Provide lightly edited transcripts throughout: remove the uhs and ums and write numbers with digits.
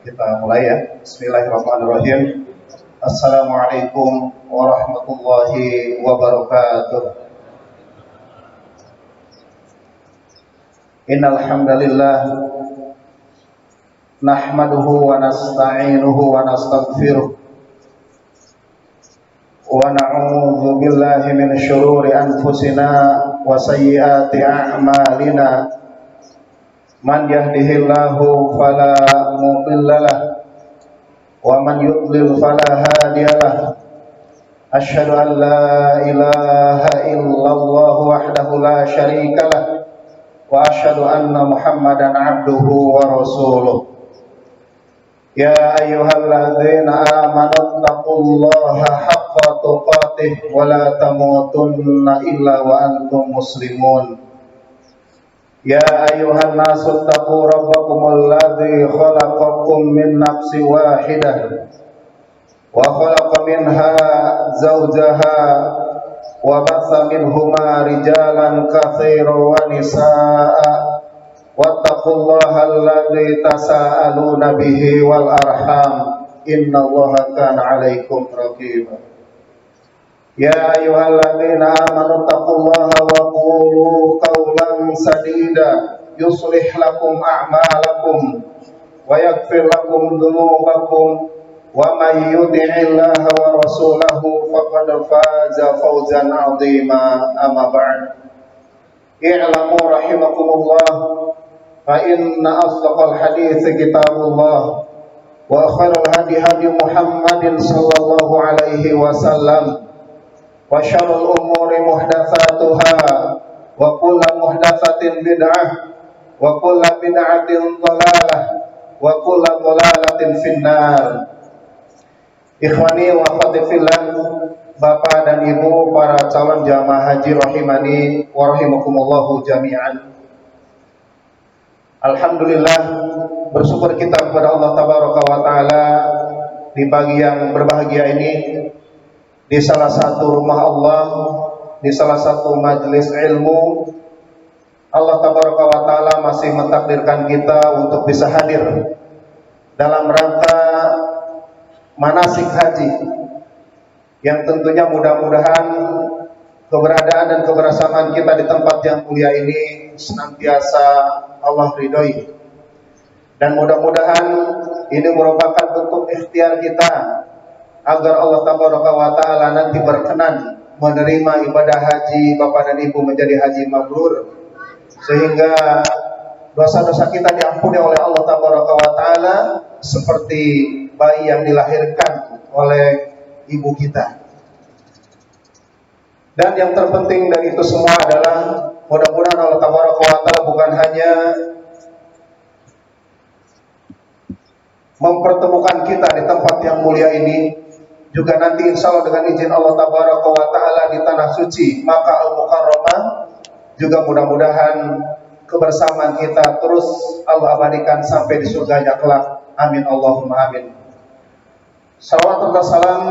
Kita mulai ya. Bismillahirrahmanirrahim. Assalamualaikum warahmatullahi wabarakatuh. Innal hamdalillah nahmaduhu wa nasta'inuhu wa nastaghfiruh wa na'udzu billahi min syururi anfusina wa sayyiati a'malina. Man yahdihillahu fala mudhillalah wa man yudlil fala hadiyalah. Asyhadu an la ilaha illallah wahdahu la syarikalah wa asyhadu anna Muhammadan abduhu wa rasuluh. Ya ayyuhalladzina amanu taqullaha haqqa tuqatih wa la tamutunna illa wa antum muslimun. Ya ayyuhan nasu taqu rabbakumul ladzi khalaqakum min nafsin wahidah wa khalaqa minha zawjaha wa batha minhuma rijalan katsiran wa nisaa wattaqullaha alladzi tasaaluna bihi wal arham innallaha kana 'alaikum raqiba. Ya ayyuhalladzina amanu taqullaha wa qulu qawlan sadida yuslih lakum a'malakum wa yaghfir lakum dhunubakum wa may yuti'illaha wa rasulahu faqad faza fawzan 'azima. Amma ba'd. I'lamu rahimakumullah fa inna asdaqal hadithi kitabullah wa khairal hadi hadi Muhammadin sallallahu alaihi wasallam wa syarrul umuri muhdatsatuha wa kullu muhdatsatin bid'ah wa kullu bid'atin dhalalah wa kullu dhalalatin finnar. Ikhwani wa akhwati fillah, Bapak dan Ibu para calon jamaah haji rahimani wa rahimakumullahu jami'an. Alhamdulillah, bersyukur kita kepada Allah tabaraka wa taala di pagi yang berbahagia ini, di salah satu rumah Allah, di salah satu majelis ilmu. Allah tabaraka wa taala masih mentakdirkan kita untuk bisa hadir dalam rangka manasik haji, yang tentunya mudah-mudahan keberadaan dan kebersamaan kita di tempat yang mulia ini senantiasa Allah ridhoi, dan mudah-mudahan ini merupakan bentuk ikhtiar kita agar Allah tabaraka wa taala nanti berkenan menerima ibadah haji Bapak dan Ibu menjadi haji mabrur, sehingga dosa-dosa kita diampuni oleh Allah tabaraka wa taala seperti bayi yang dilahirkan oleh ibu kita. Dan yang terpenting dari itu semua adalah mudah-mudahan Allah tabaraka wa taala bukan hanya mempertemukan kita di tempat yang mulia ini, juga nanti insya Allah dengan izin Allah tabaraka wa ta'ala di tanah suci Makkah al-Mukarramah juga mudah-mudahan kebersamaan kita terus Allah abadikan sampai di surganya kelak. Amin Allahumma amin. Salawat dan salam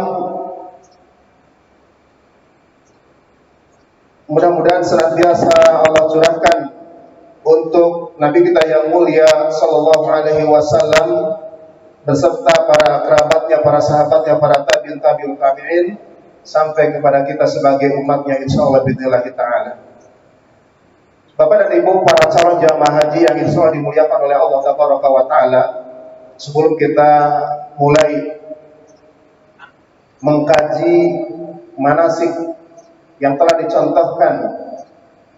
mudah-mudahan senantiasa Allah curahkan untuk Nabi kita yang mulia sallallahu alaihi wasallam beserta para kerabatnya, para sahabatnya, para tabi'in tabi'un tabi'in sampai kepada kita sebagai umatnya insyaallah bidzillah ta'ala. Bapak dan Ibu para calon jamaah haji yang insyaallah dimuliakan oleh Allah tabaraka wa taala, sebelum kita mulai mengkaji manasik yang telah dicontohkan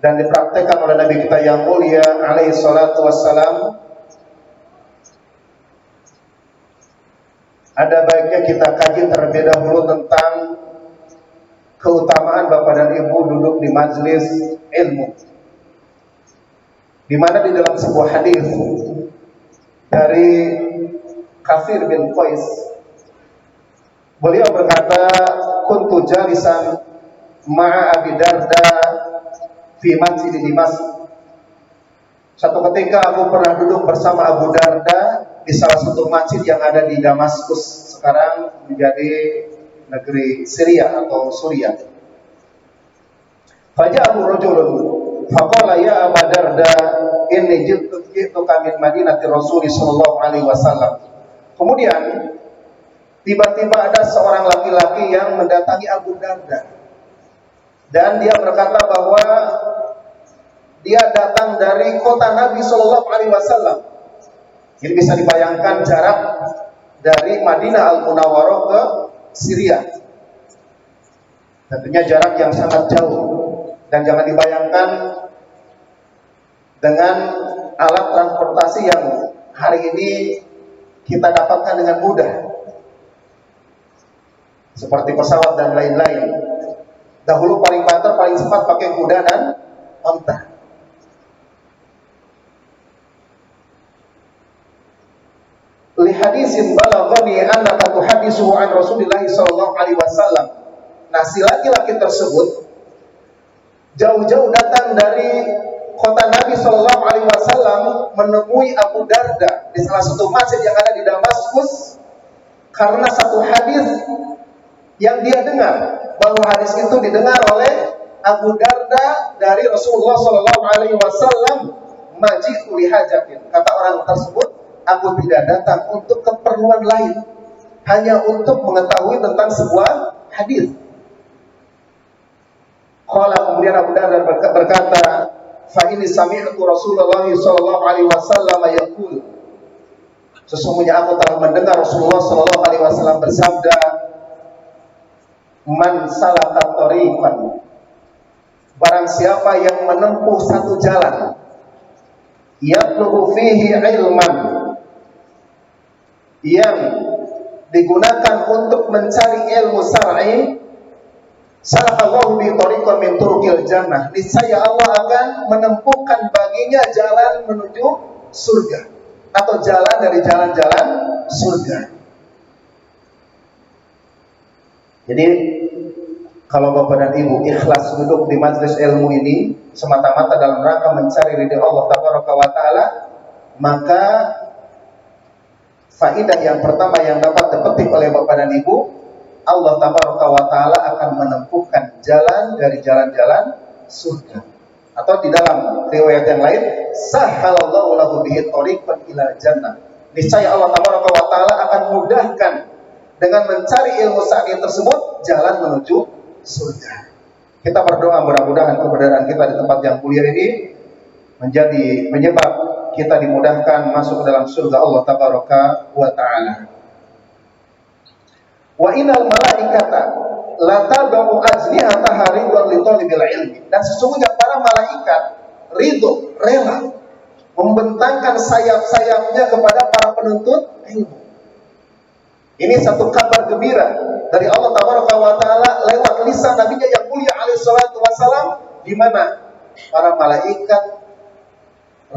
dan dipraktekkan oleh Nabi kita yang mulia alaihi salatu wassalam, ada baiknya kita kaji terlebih dahulu tentang keutamaan Bapak dan Ibu duduk di majelis ilmu, di mana di dalam sebuah hadis dari Katsir bin Qais, beliau berkata, kuntu jalisan ma'a Abi Darda fi masjid di Dimask. Satu ketika aku pernah duduk bersama Abu Darda di salah satu masjid yang ada di Damaskus, sekarang menjadi negeri Syria atau Suriah. Faja'ahu rajulun faqala ya Abu Darda inni ji'tuka min Madinati Rasul sallallahu alaihi wasallam Kemudian tiba-tiba ada seorang laki-laki yang mendatangi Abu Darda dan dia berkata bahwa dia datang dari kota Nabi Shallallahu Alaihi Wasallam. Jadi bisa dibayangkan jarak dari Madinah Al-Munawwarah ke Syria. Tentunya jarak yang sangat jauh, dan jangan dibayangkan dengan alat transportasi yang hari ini kita dapatkan dengan mudah, seperti pesawat dan lain-lain. Dahulu paling banter, paling cepat pakai kuda dan onta. Li hadisin balaghani annaka tuhaddisu an Rasulillah sallallahu alaihi wasallam. Nah, si laki-laki tersebut jauh-jauh datang dari kota Nabi sallallahu alaihi wasallam menemui Abu Darda di salah satu masjid yang ada di Damaskus karena satu hadis yang dia dengar, bahwa hadis itu didengar oleh Abu Darda dari Rasulullah sallallahu alaihi wasallam, maji'u li hajatin. Kata orang tersebut, aku tidak datang untuk keperluan lain, hanya untuk mengetahui tentang sebuah hadis. Qala, kemudian Abu Darda berkata, fa inni sami'tu Rasulullah sallallahu alaihi wasallam yaqul, sesungguhnya aku telah mendengar Rasulullah sallallahu alaihi wasallam bersabda, man salaka thariqan, barang siapa yang menempuh satu jalan, yatlubu fihi ilman, yang digunakan untuk mencari ilmu syar'i, salakallahu bi thariqan min turuqil jannah, niscaya Allah akan menempuhkan baginya jalan menuju surga, atau jalan dari jalan-jalan surga. Jadi kalau Bapak dan Ibu ikhlas duduk di majelis ilmu ini semata-mata dalam rangka mencari ridha Allah Tabaraka wa Ta'ala, maka faidah yang pertama yang dapat dipetik oleh Bapak dan Ibu, Allah Tabaraka wa Ta'ala akan menempuhkan jalan dari jalan-jalan surga. Atau di dalam riwayat yang lain, sahhalallahu lahu bihi thariqan ila jannah, niscaya Allah Tabaraka wa Ta'ala akan mudahkan dengan mencari ilmu syar'i tersebut jalan menuju surga. Kita berdoa mudah-mudahan keberadaan kita di tempat yang mulia ini menjadi penyebab kita dimudahkan masuk ke dalam surga Allah Tabaraka wa Ta'ala. Wa innal malaikata la tad'u ajnihataha ridwan li thalibil ilmi, dan sesungguhnya para malaikat ridho, rela membentangkan sayap-sayapnya kepada para penuntut ilmu. Ini satu kabar gembira dari Allah Tabaraka wa Ta'ala lewat lisan Nabi-Nya yang mulia alaihi salatu wasalam, di mana para malaikat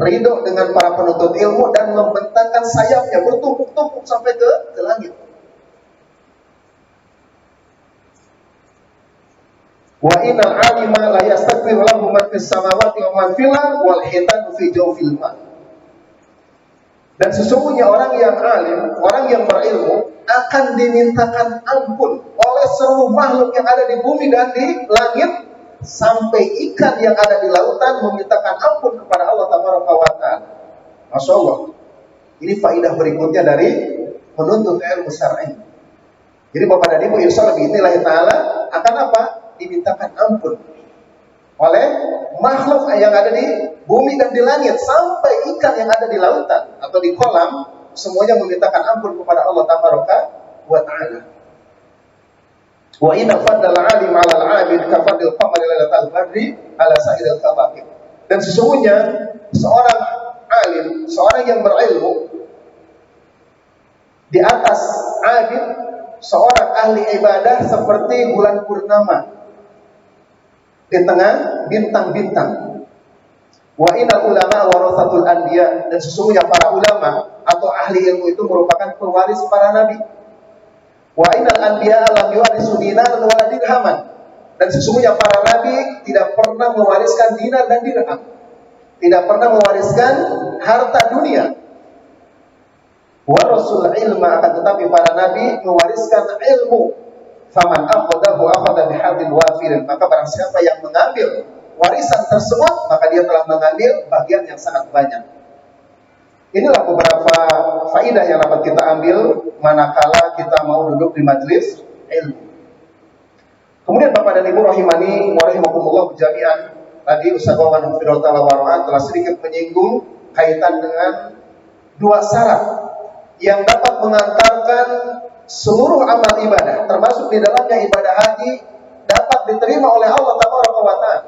ridho dengan para penuntut ilmu dan membentangkan sayapnya bertumpuk-tumpuk sampai ke langit. Wa innal 'alima la yastaghfiru lahu man fis samawati wa man fil ardi wal hitanu fi jawfil ma. Dan sesungguhnya orang yang alim, orang yang berilmu akan dimintakan ampun oleh seluruh makhluk yang ada di bumi dan di langit, sampai ikan yang ada di lautan memintakan ampun kepada Allah Tabaraka wa Ta'ala. Masya Allah. Ini faidah berikutnya dari menuntut ilmu syar'i. Jadi Bapak dan Ibu, insya Allah bi'idznillah ta'ala akan apa? Dimintakan ampun oleh makhluk yang ada di bumi dan di langit, sampai ikan yang ada di lautan atau di kolam, semuanya memintakan ampun kepada Allah Tabaraka wa Ta'ala. Wa inna fadlal 'alim 'ala al-'abid ka fadlil qamari lailatal badri 'ala sa'iril kawakib. Dan sesungguhnya seorang alim, seorang yang berilmu di atas abid, seorang ahli ibadah seperti bulan purnama di tengah bintang-bintang. Wa innal ulama warathatul anbiya, dan sesungguhnya para ulama atau ahli ilmu itu merupakan pewaris para nabi. Wa innal anbiya lam yuwarisu dinaran wala dirhaman, dan sesungguhnya para nabi tidak pernah mewariskan dinar dan dirham, tidak pernah mewariskan harta dunia. Wa rasul ilma, akan tetapi para nabi mewariskan ilmu. Faman akhadahu akhadha bihadin wafirin, maka barang siapa yang mengambil warisan tersebut, maka dia telah mengambil bagian yang sangat banyak. Inilah beberapa faidah yang dapat kita ambil manakala kita mau duduk di majelis ilmu. Kemudian Bapak dan Ibu rahimani wa rahimakumullah jami'an, tadi Ustaz Wawan telah sedikit menyinggung kaitan dengan dua syarat yang dapat mengantarkan seluruh amal ibadah, termasuk di dalamnya ibadah haji, dapat diterima oleh Allah Tabaraka wa Ta'ala.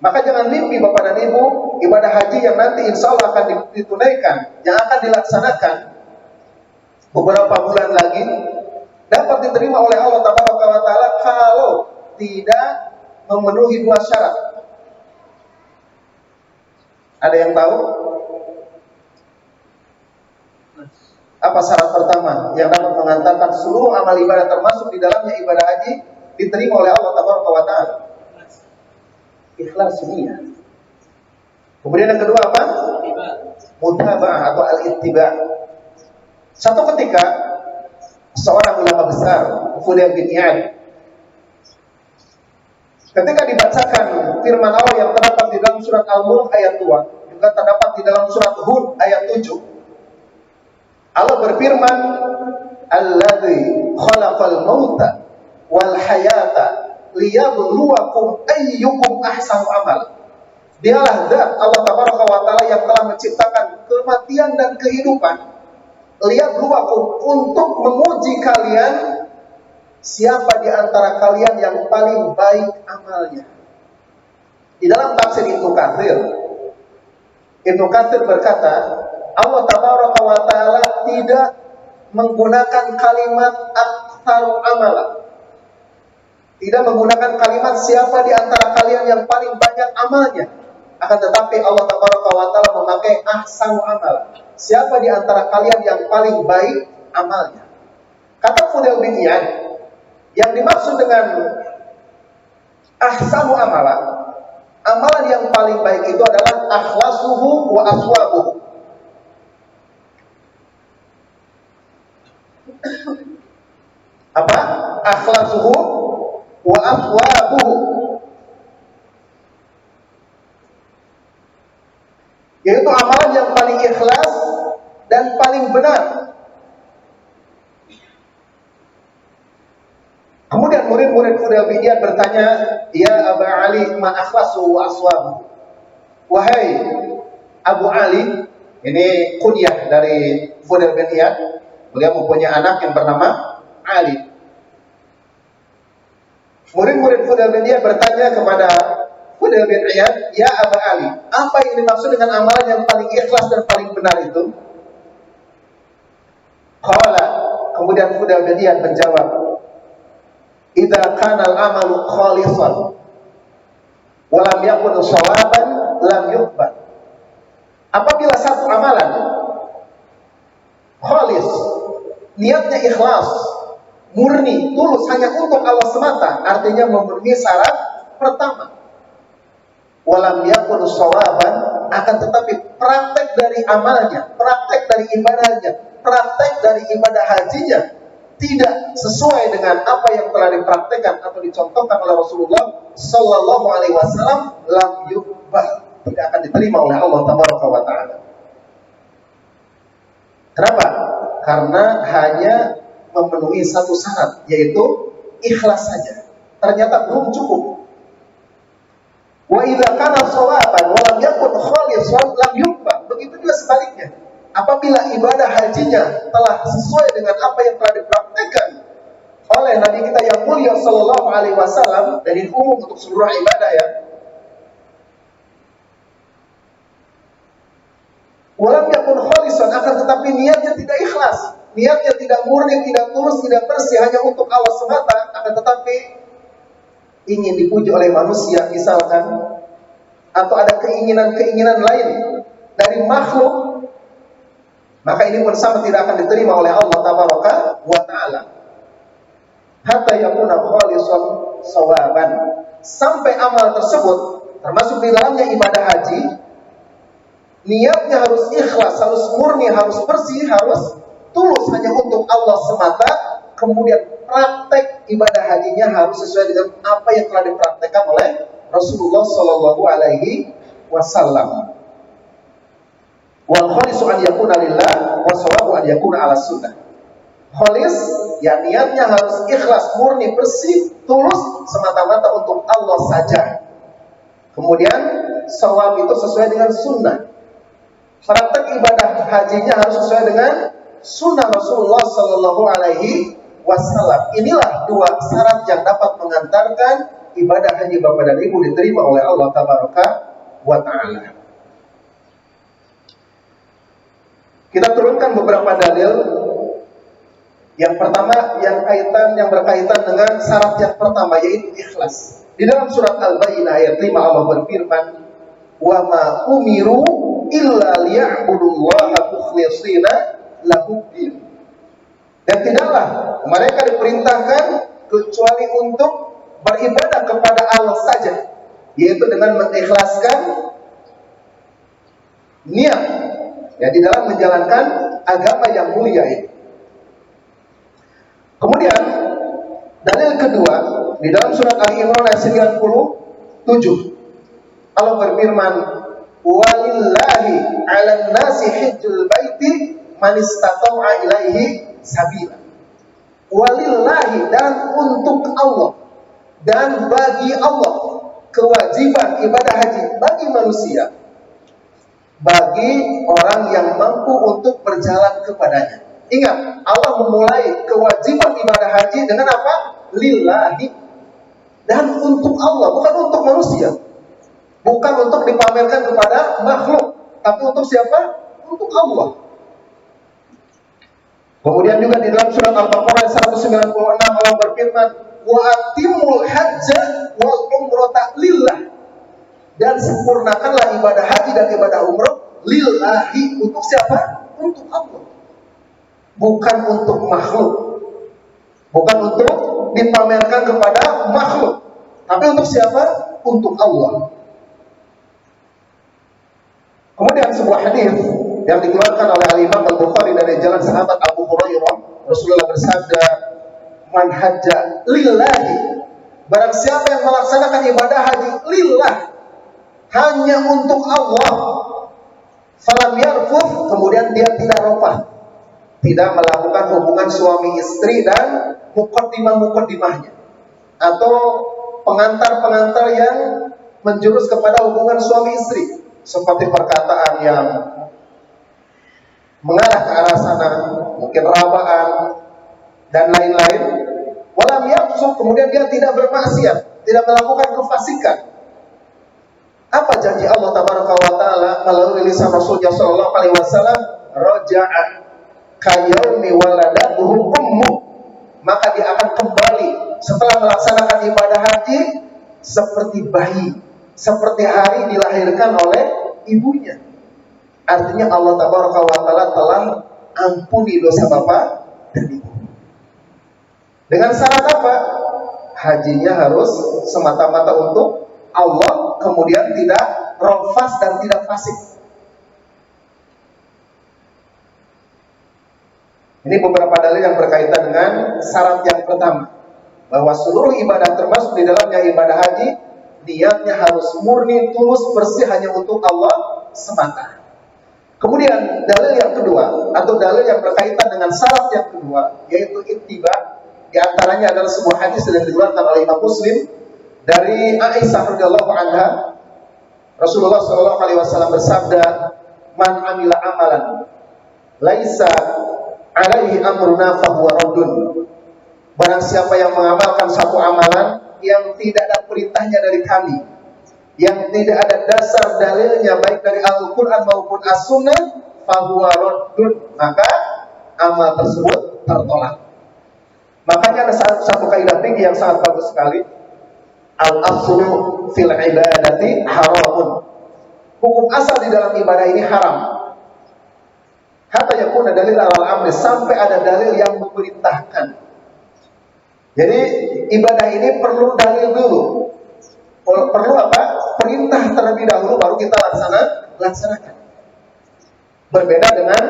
Maka jangan mimpi Bapak dan Ibu, ibadah haji yang nanti insya Allah akan ditunaikan, yang akan dilaksanakan beberapa bulan lagi, dapat diterima oleh Allah Tabaraka wa Ta'ala kalau tidak memenuhi dua syarat. Ada yang tahu? Apa syarat pertama yang dapat mengantarkan seluruh amal ibadah termasuk di dalamnya ibadah haji diterima oleh Allah Tabaraka wa Ta'ala? Ikhlas niat. Kemudian yang kedua apa? Mutaba'ah atau al-ittiba'. Satu ketika seorang ulama besar, Fudail bin Iyad, ketika dibacakan firman Allah yang terdapat di dalam surat Al-Mulk ayat 2, juga terdapat di dalam surat Hud ayat 7. Allah berfirman, "Alladzi khalaqal mauta wal hayata liyabluwakum ayyukum ahsanu amal." Dialah zat Allah Tabaraka wa Ta'ala yang telah menciptakan kematian dan kehidupan, liyabluwakum, untuk menguji kalian siapa di antara kalian yang paling baik amalnya. Di dalam tafsir Ibnu Katsir berkata, Allah Tabaraka wa Ta'ala tidak menggunakan kalimat aktsaru amalan, tidak menggunakan kalimat siapa di antara kalian yang paling banyak amalnya, akan tetapi Allah Tabaraka wa Ta'ala memakai ahsanu amalan, siapa di antara kalian yang paling baik amalnya. Kata Fudail bin Iyad, yang dimaksud dengan ahsanu amalan, amalan yang paling baik itu adalah akhlasuhu wa aswabuhu. Apa? Akhlasuhu wa aswabuhu, yaitu amalan yang paling ikhlas dan paling benar. Kemudian murid-murid Fudail bin Iyad bertanya, "Ya Aba Ali, ma akhlasu wa aswabuhu?" Wahai Abu Ali, ini kunyah dari Fudail bin Iyad. Beliau mempunyai anak yang bernama Ali. Murid-murid Fudail bin Iyad bertanya kepada Fudail bin Iyad, "Ya Aba Ali, apa yang dimaksud dengan amalan yang paling ikhlas dan paling benar itu?" Qala, kemudian Fudail bin Iyad menjawab, "Idza kana al-amalu khalisan wa lam yakun shawaban lam yuqbal." Apabila satu amalan khalis, niatnya ikhlas, murni, tulus, hanya untuk Allah semata, artinya memenuhi syarat pertama. Walam yakun shawaban, akan tetapi praktek dari amalnya, praktek dari ibadahnya, praktek dari ibadah hajinya tidak sesuai dengan apa yang telah dipraktekkan atau dicontohkan oleh Rasulullah Sallallahu Alaihi Wasallam, lam yuqbal, tidak akan diterima oleh Allah Tabaraka wa Ta'ala. Kenapa? Karena hanya memenuhi satu syarat, yaitu ikhlas saja. Ternyata belum cukup. Wa idza kana shawaban wa lam yakun khalisan lam yuqbal. Begitu juga sebaliknya. Apabila ibadah hajinya telah sesuai dengan apa yang telah dipraktekkan oleh Nabi kita yang mulia Sallallahu Alaihi Wasallam, dan ini umum untuk seluruh ibadah ya. Walam yakun khalisan, akan tetapi niatnya tidak ikhlas, niatnya tidak murni, tidak tulus, tidak bersih, hanya untuk Allah semata, akan tetapi ingin dipuji oleh manusia misalkan, atau ada keinginan-keinginan lain dari makhluk, maka ini pun sama tidak akan diterima oleh Allah Tabaraka wa Ta'ala. Hatta yakuna khalisan shawaban, sampai amal tersebut termasuk di dalamnya ibadah haji, niatnya harus ikhlas, harus murni, harus bersih, harus tulus hanya untuk Allah semata. Kemudian praktek ibadah hajinya harus sesuai dengan apa yang telah dipraktekkan oleh Rasulullah Sallallahu Alaihi Wasallam. Wal khalisu an yakuna lillah wa sawabu an yakuna ala sunnah. Khalis, ya niatnya harus ikhlas, murni, bersih, tulus, semata-mata untuk Allah saja. Kemudian sawab itu sesuai dengan sunnah. Praktek ibadah hajinya harus sesuai dengan sunnah Rasulullah Sallallahu Alaihi Wasallam. Inilah dua syarat yang dapat mengantarkan ibadah haji bapak dan ibu diterima oleh Allah Tabaraka wa Ta'ala. Kita turunkan beberapa dalil. Yang pertama yang berkaitan dengan syarat yang pertama, yaitu ikhlas. Di dalam surat Al-Baqarah ayat 5 Allah berfirman, "Wa ma umiru illa liya'budullaha mukhlishina lahuddin." Dan tidaklah mereka diperintahkan kecuali untuk beribadah kepada Allah saja, yaitu dengan mengikhlaskan niat ya di dalam menjalankan agama yang mulia ini. Kemudian dalil kedua di dalam surat Ali Imran ayat 97 Allah berfirman, "Walillahi 'alan nasi hajjul baiti man istata'a ilaihi sabila." Walillahi, dan untuk Allah dan bagi Allah kewajiban ibadah haji bagi manusia, bagi orang yang mampu untuk berjalan kepadanya. Ingat, Allah memulai kewajiban ibadah haji dengan apa? Lillahi, dan untuk Allah, bukan untuk manusia, bukan untuk dipamerkan kepada makhluk, tapi untuk siapa? Untuk Allah. Kemudian juga di dalam surat Al-Baqarah 196 Allah berfirman, "Wa atimul hajja wal umrata lillah." Dan sempurnakanlah ibadah haji dan ibadah umrah lillahi, untuk siapa? Untuk Allah. Bukan untuk makhluk. Bukan untuk dipamerkan kepada makhluk, tapi untuk siapa? Untuk Allah. Kemudian sebuah hadis yang dikeluarkan oleh Al-Imam Al-Bukhari dari jalan sahabat Abu Hurairah, Rasulullah bersabda, "Man hajja lillahi." Barang siapa yang melaksanakan ibadah haji lillah, hanya untuk Allah, falam yarfuth, kemudian dia tidak rafah, tidak melakukan hubungan suami istri dan muqaddimah-muqaddimahnya atau pengantar-pengantar yang menjurus kepada hubungan suami istri, seperti perkataan yang mengarah ke arah sana, mungkin rabaan dan lain-lain. Walam yafsuq, kemudian dia tidak bermaksiat, tidak melakukan kefasikan. Apa janji Allah Tabaraka wa Ta'ala melalui lisan Rasulullah sallallahu alaihi wasallam? Raja'a kayaumi waladahu ummu. Maka dia akan kembali setelah melaksanakan ibadah haji seperti bayi, seperti hari dilahirkan oleh ibunya. Artinya Allah Tabaraka wa Ta'ala telah ampuni dosa bapak dan ibu. Dengan syarat apa? Hajinya harus semata-mata untuk Allah, kemudian tidak rafas dan tidak fasik. Ini beberapa dalil yang berkaitan dengan syarat yang pertama, bahwa seluruh ibadah termasuk di dalamnya ibadah haji, niatnya harus murni, tulus, bersih hanya untuk Allah semata. Kemudian dalil yang kedua atau dalil yang berkaitan dengan syarat yang kedua, yaitu ittiba. Di antaranya adalah sebuah hadis yang dikeluarkan oleh Imam Muslim dari Aisyah radhiyallahu anha. Rasulullah sallallahu alaihi wasallam bersabda, "Man amila amalan laisa alaihi amruna fahuwa raddun." Barang siapa yang mengamalkan satu amalan yang tidak ada perintahnya dari kami, yang tidak ada dasar dalilnya baik dari Al-Qur'an maupun As-Sunnah, fahuwa raddun, maka amal tersebut tertolak. Makanya ada satu kaidah fikih yang sangat bagus sekali. Al-aslu fil ibadati haramun. Hukum asal di dalam ibadah ini haram. Hatta yakuna dalil al-amri, sampai ada dalil yang memerintahkan. Jadi ibadah ini perlu dalil dulu. Perlu apa? Perintah terlebih dahulu baru kita laksanakan. Berbeda dengan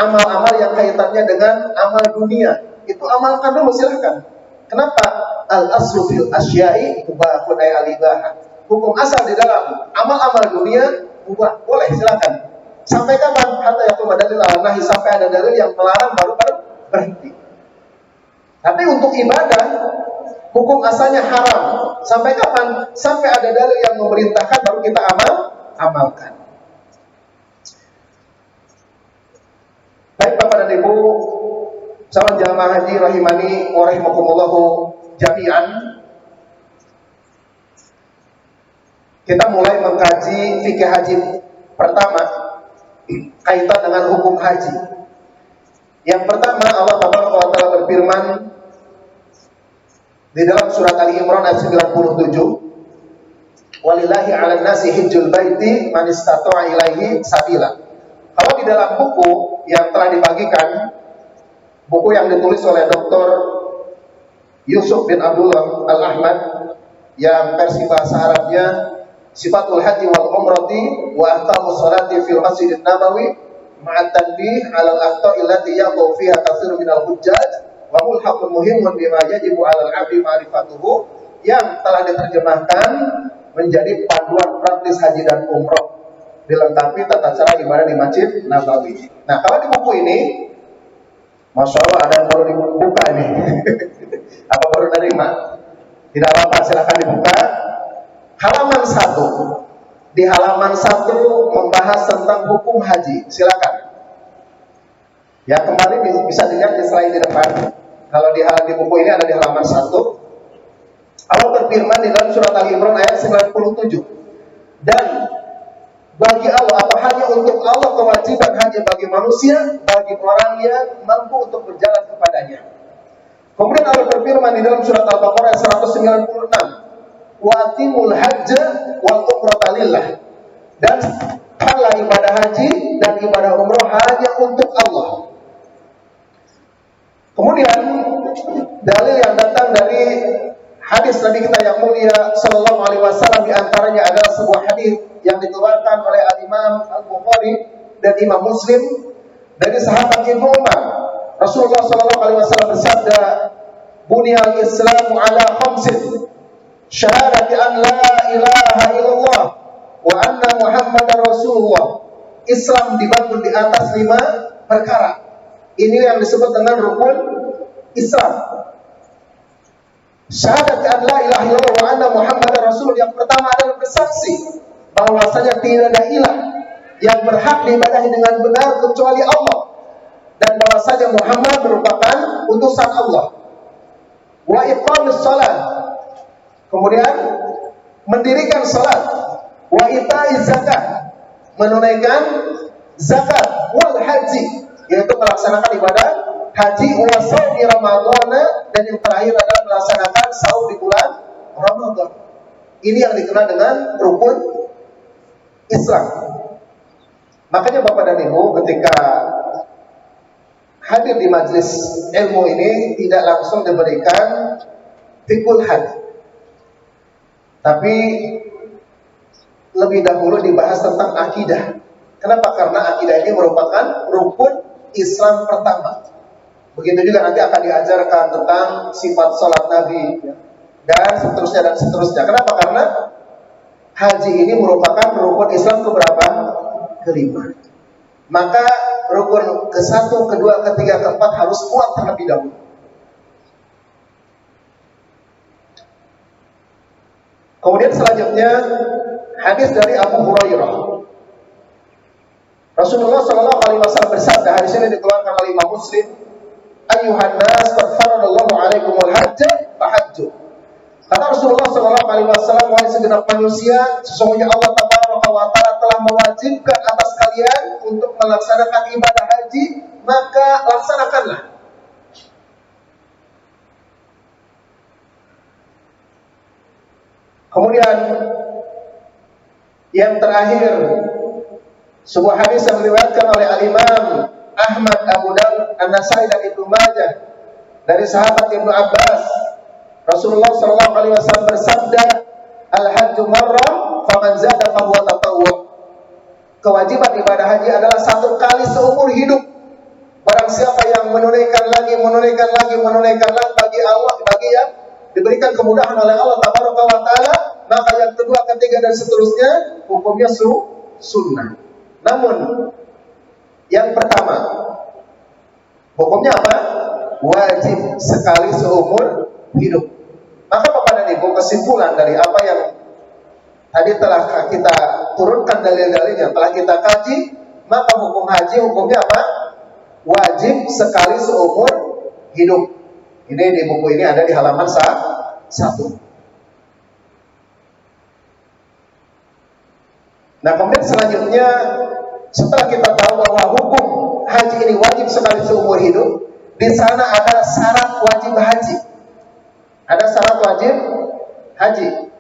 amal-amal yang kaitannya dengan amal dunia. Itu amalkan dulu, silahkan. Kenapa? Al-aslu fil asya'i mubahun ay al-ibahah. Hukum asal di dalam amal-amal dunia mubah, boleh, silahkan. Sampai kapan? Hatta yaquma dalil nahi, sampai ada dalil yang melarang baru berhenti. Tapi untuk ibadah, hukum asalnya haram. Sampai kapan? Sampai ada dalil yang memerintahkan baru kita amalkan. Baik Bapak dan Ibu, calon jamaah haji rahimani wa rahimakumullahu jami'an. Kita mulai mengkaji fikih haji pertama kaitan dengan hukum haji. Yang pertama, Allah Taala berfirman di dalam surat Ali Imran ayat 97, walillahi 'alan nasi hijjul baiti man istata'a ilaihi sabila. Kalau di dalam buku yang telah dibagikan, buku yang ditulis oleh Dr. Yusuf bin Abdullah Al-Ahmad yang versi bahasa Arabnya Sifatul Haji wal Umrati wa Ahkamus Salati fil Masjidin Nabawi ma'at tanbih 'alal akhta'i allati yaqau fiha katsirun minal hujjaj wa mulhaqun muhimun bima yajibu 'alal 'abdi ma'rifatuhu, yang telah diterjemahkan menjadi panduan praktis haji dan umroh, dilengkapi tata cara ibadah di Masjid Nabawi. Nah, kalau di buku ini, Masya Allah ada yang baru dibuka ini. Apa baru nerima? Tidak apa-apa, silakan dibuka. Halaman 1. Di halaman 1 membahas tentang hukum haji. Silakan. Ya, kembali bisa dilihat di slide di depan. Kalau di buku ini ada di halaman 1. Allah berfirman di dalam surat Ali Imran ayat 97. Dan bagi Allah, atau hanya untuk Allah kewajiban haji bagi manusia, bagi orang yang mampu untuk berjalan kepadanya. Kemudian Allah berfirman di dalam surat Al-Baqarah ayat 196, wa atimul hajja wal umrata lillah, dan sahkanlah ibadah haji dan ibadah umroh hanya untuk Allah. Kemudian dalil yang datang dari hadis Nabi kita yang mulia sallallahu alaihi wasallam, di antaranya adalah sebuah hadis yang dikeluarkan oleh Al-Imam Al-Bukhari dan Imam Muslim dari sahabat Ibnu Umar. Rasulullah sallallahu alaihi wasallam bersabda, "Bunyal Islamu ala khamsin, syahadati an la ilaha illallah wa anna Muhammadar Rasulullah." Islam dibangun di atas 5 perkara. Ini yang disebut dengan rukun Islam. Syahadat an la ilaha illallah wa anna Muhammadar Rasul, yang pertama adalah bersaksi bahwasanya tidak ada ilah yang berhak diibadahi dengan benar kecuali Allah, dan bahwasanya Muhammad merupakan utusan Allah. Wa iqamus shalah, kemudian mendirikan salat. Wa itaiz zakat, menunaikan zakat. Wal haji, yaitu melaksanakan ibadah haji. Wa shaumi Ramadan, dan yang terakhir adalah melaksanakan saum di bulan Ramadan. Ini yang dikenal dengan rukun Islam. Makanya Bapak dan Ibu, ketika hadir di majelis ilmu ini tidak langsung diberikan fikul haji, tapi lebih dahulu dibahas tentang akidah. Kenapa? Karena akidah ini merupakan rukun Islam pertama. Begitu juga nanti akan diajarkan tentang sifat salat Nabi dan seterusnya dan seterusnya. Kenapa? Karena haji ini merupakan rukun Islam keberapa? Kelima. Maka rukun ke-1, ke-2, ke-3, ke-4 harus kuat terlebih dahulu. Kemudian selanjutnya hadis dari Abu Hurairah. Rasulullah Shallallahu Alaihi Wasallam bersabda, hadis ini dikeluarkan oleh Imam Muslim, "Ayyuhan nas, qad faradallahu alaikumul hajja fahajju." Kata Rasulullah Shallallahu Alaihi Wasallam, wahai segenap manusia, sesungguhnya Allah Tabaraka wa Taala telah mewajibkan atas kalian untuk melaksanakan ibadah haji, maka laksanakanlah. Kemudian yang terakhir, sebuah hadis yang diriwayatkan oleh Al-Imam Ahmad, Abu Dawud, An-Nasai dan Ibnu Majah dari sahabat Ibnu Abbas. Rasulullah sallallahu alaihi wasallam bersabda, "Al-hajju marrah, faman zada fahuwa tatawwu." Kewajiban ibadah haji adalah 1 kali seumur hidup. Barang siapa yang menunaikan lagi bagi Allah, bagi yang diberikan kemudahan oleh Allah Tabaraka wa Taala, maka yang kedua, ketiga dan seterusnya hukumnya sunnah. Namun yang pertama, hukumnya apa? Wajib sekali seumur hidup. Maka Bapak dan Ibu, kesimpulan dari apa yang tadi telah kita turunkan dalil-dalilnya, telah kita kaji, maka hukum haji hukumnya apa? Wajib sekali seumur hidup. Ini di buku ini ada di halaman 1. Nah, kemudian selanjutnya setelah kita tahu bahwa hukum haji ini wajib sekali seumur hidup, di sana ada syarat wajib haji. Ada syarat wajib haji.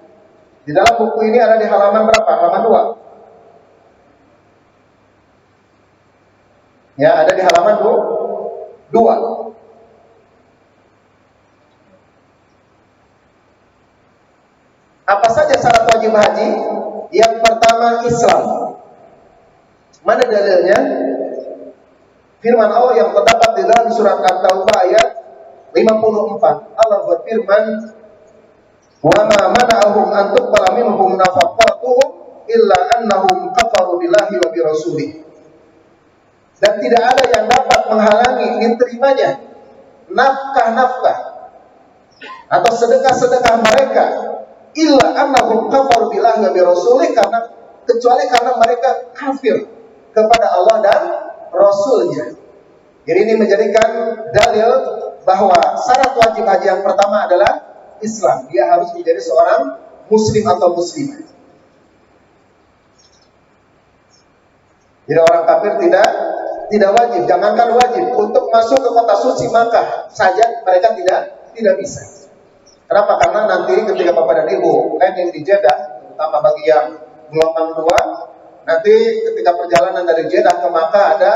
Di dalam buku ini ada di halaman berapa? Halaman 2. Ya, ada di halaman 2. Apa saja syarat wajib haji? Yang pertama, Islam. Mana dalilnya? Firman Allah yang terdapat di dalam surat At-Taubah ayat 54. Allah berfirman, "Wa ma mana'ahum an tuqbala minhum nafaqatuhum illa annahum kafaru billahi wa bi rasulih." Dan tidak ada yang dapat menghalangi diterimanya nafkah-nafkah atau sedekah-sedekah mereka illa annahum kafaru billahi wa bi rasulih, kecuali karena mereka kafir kepada Allah dan Rasulnya. Jadi ini menjadikan dalil bahwa syarat wajib haji yang pertama adalah Islam. Dia harus menjadi seorang muslim atau muslimah. Jadi orang kafir tidak wajib, jangankan wajib, untuk masuk ke kota suci Makkah saja mereka tidak bisa. Kenapa? Karena nanti ketika Bapak dan Ibu landing di Jeddah, terutama bagi yang gelombang 2, nanti ketika perjalanan dari Jeddah ke Makkah ada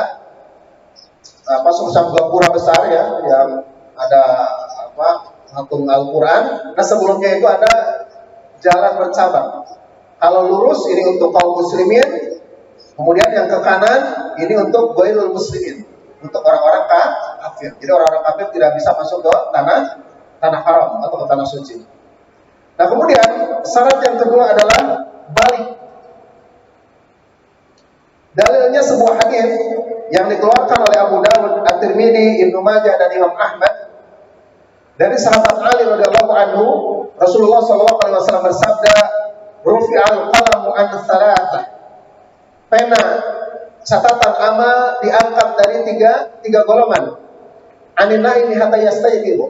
semacam gapura besar ya, yang ada patung Al-Quran. Nah, sebelumnya itu ada jalan bercabang. Kalau lurus ini untuk kaum muslimin, kemudian yang ke kanan ini untuk ghairul muslimin, untuk orang-orang kafir. Jadi orang-orang kafir tidak bisa masuk ke tanah haram atau ke tanah suci. Nah, kemudian syarat yang kedua adalah balik. Dalilnya sebuah hadis yang dikeluarkan oleh Abu Dawud, At-Tirmidzi, Ibnu Majah dan Imam Ahmad dari sahabat Ali radhiyallahu anhu. Rasulullah sallallahu alaihi wasallam bersabda, "Rufi'al qalamu an tsalatsah." Pena catatan amal diangkat dari tiga golongan. Anin naimi hatta yastayqiz.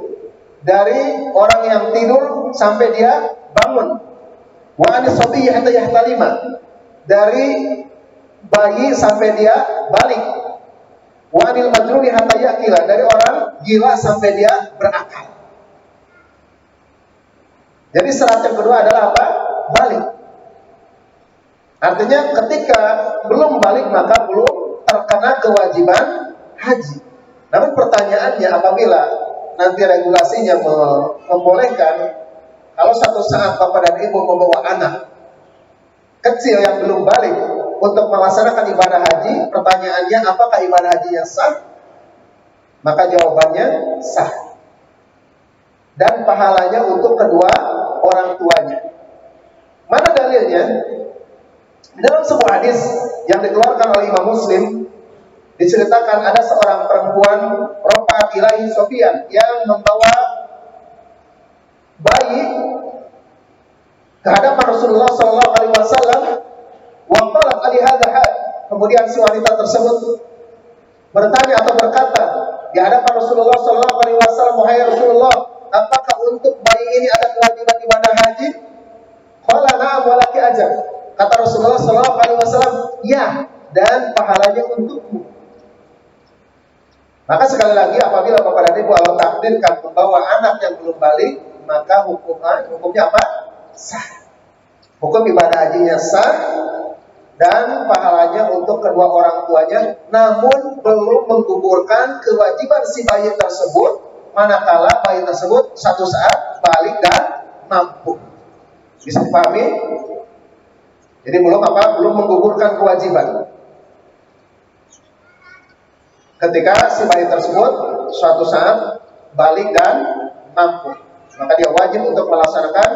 Dari orang yang tidur sampai dia bangun. Wa anis sabiyyi hatta yahtalima. Dari bayi sampai dia balik. Wa anil majnuni hatta yaqila. Dari orang gila sampai dia berakal. Jadi syarat yang kedua adalah apa? Balik. Artinya ketika belum balik maka belum terkena kewajiban haji. Namun pertanyaannya, apabila nanti regulasinya membolehkan, kalau satu saat Bapak dan Ibu membawa anak kecil yang belum balik untuk melaksanakan ibadah haji, pertanyaannya apakah ibadah hajinya sah? Maka jawabannya sah. Dan pahalanya untuk kedua orang tuanya. Mana dalilnya? Dalam sebuah hadis yang dikeluarkan oleh Imam Muslim, diceritakan ada seorang perempuan Rafa'at ilaihi Sofyan yang membawa bayi ke hadapan Rasulullah sallallahu alaihi wasallam. Wa qalat ali hadha. Kemudian si wanita tersebut bertanya atau berkata di hadapan Rasulullah sallallahu alaihi wasallam, "Wahai Rasulullah, apakah untuk bayi ini ada kewajiban ibadah haji?" Qala na'am wa laki ajr. Kata Rasulullah sallallahu alaihi wasallam, "Ya, dan pahalanya untukmu." Maka sekali lagi, apabila Bapak dan Ibu Allah takdirkan membawa anak yang belum balik, maka hukumnya apa? Sah. Hukum ibadah hajinya sah dan pahalanya untuk kedua orang tuanya, namun belum menggugurkan kewajiban si bayi tersebut manakala bayi tersebut satu saat balik dan mampu. Bisa dipahami? Jadi belum menggugurkan kewajiban. Ketika si bayi tersebut suatu saat balik dan mampu, maka dia wajib untuk melaksanakan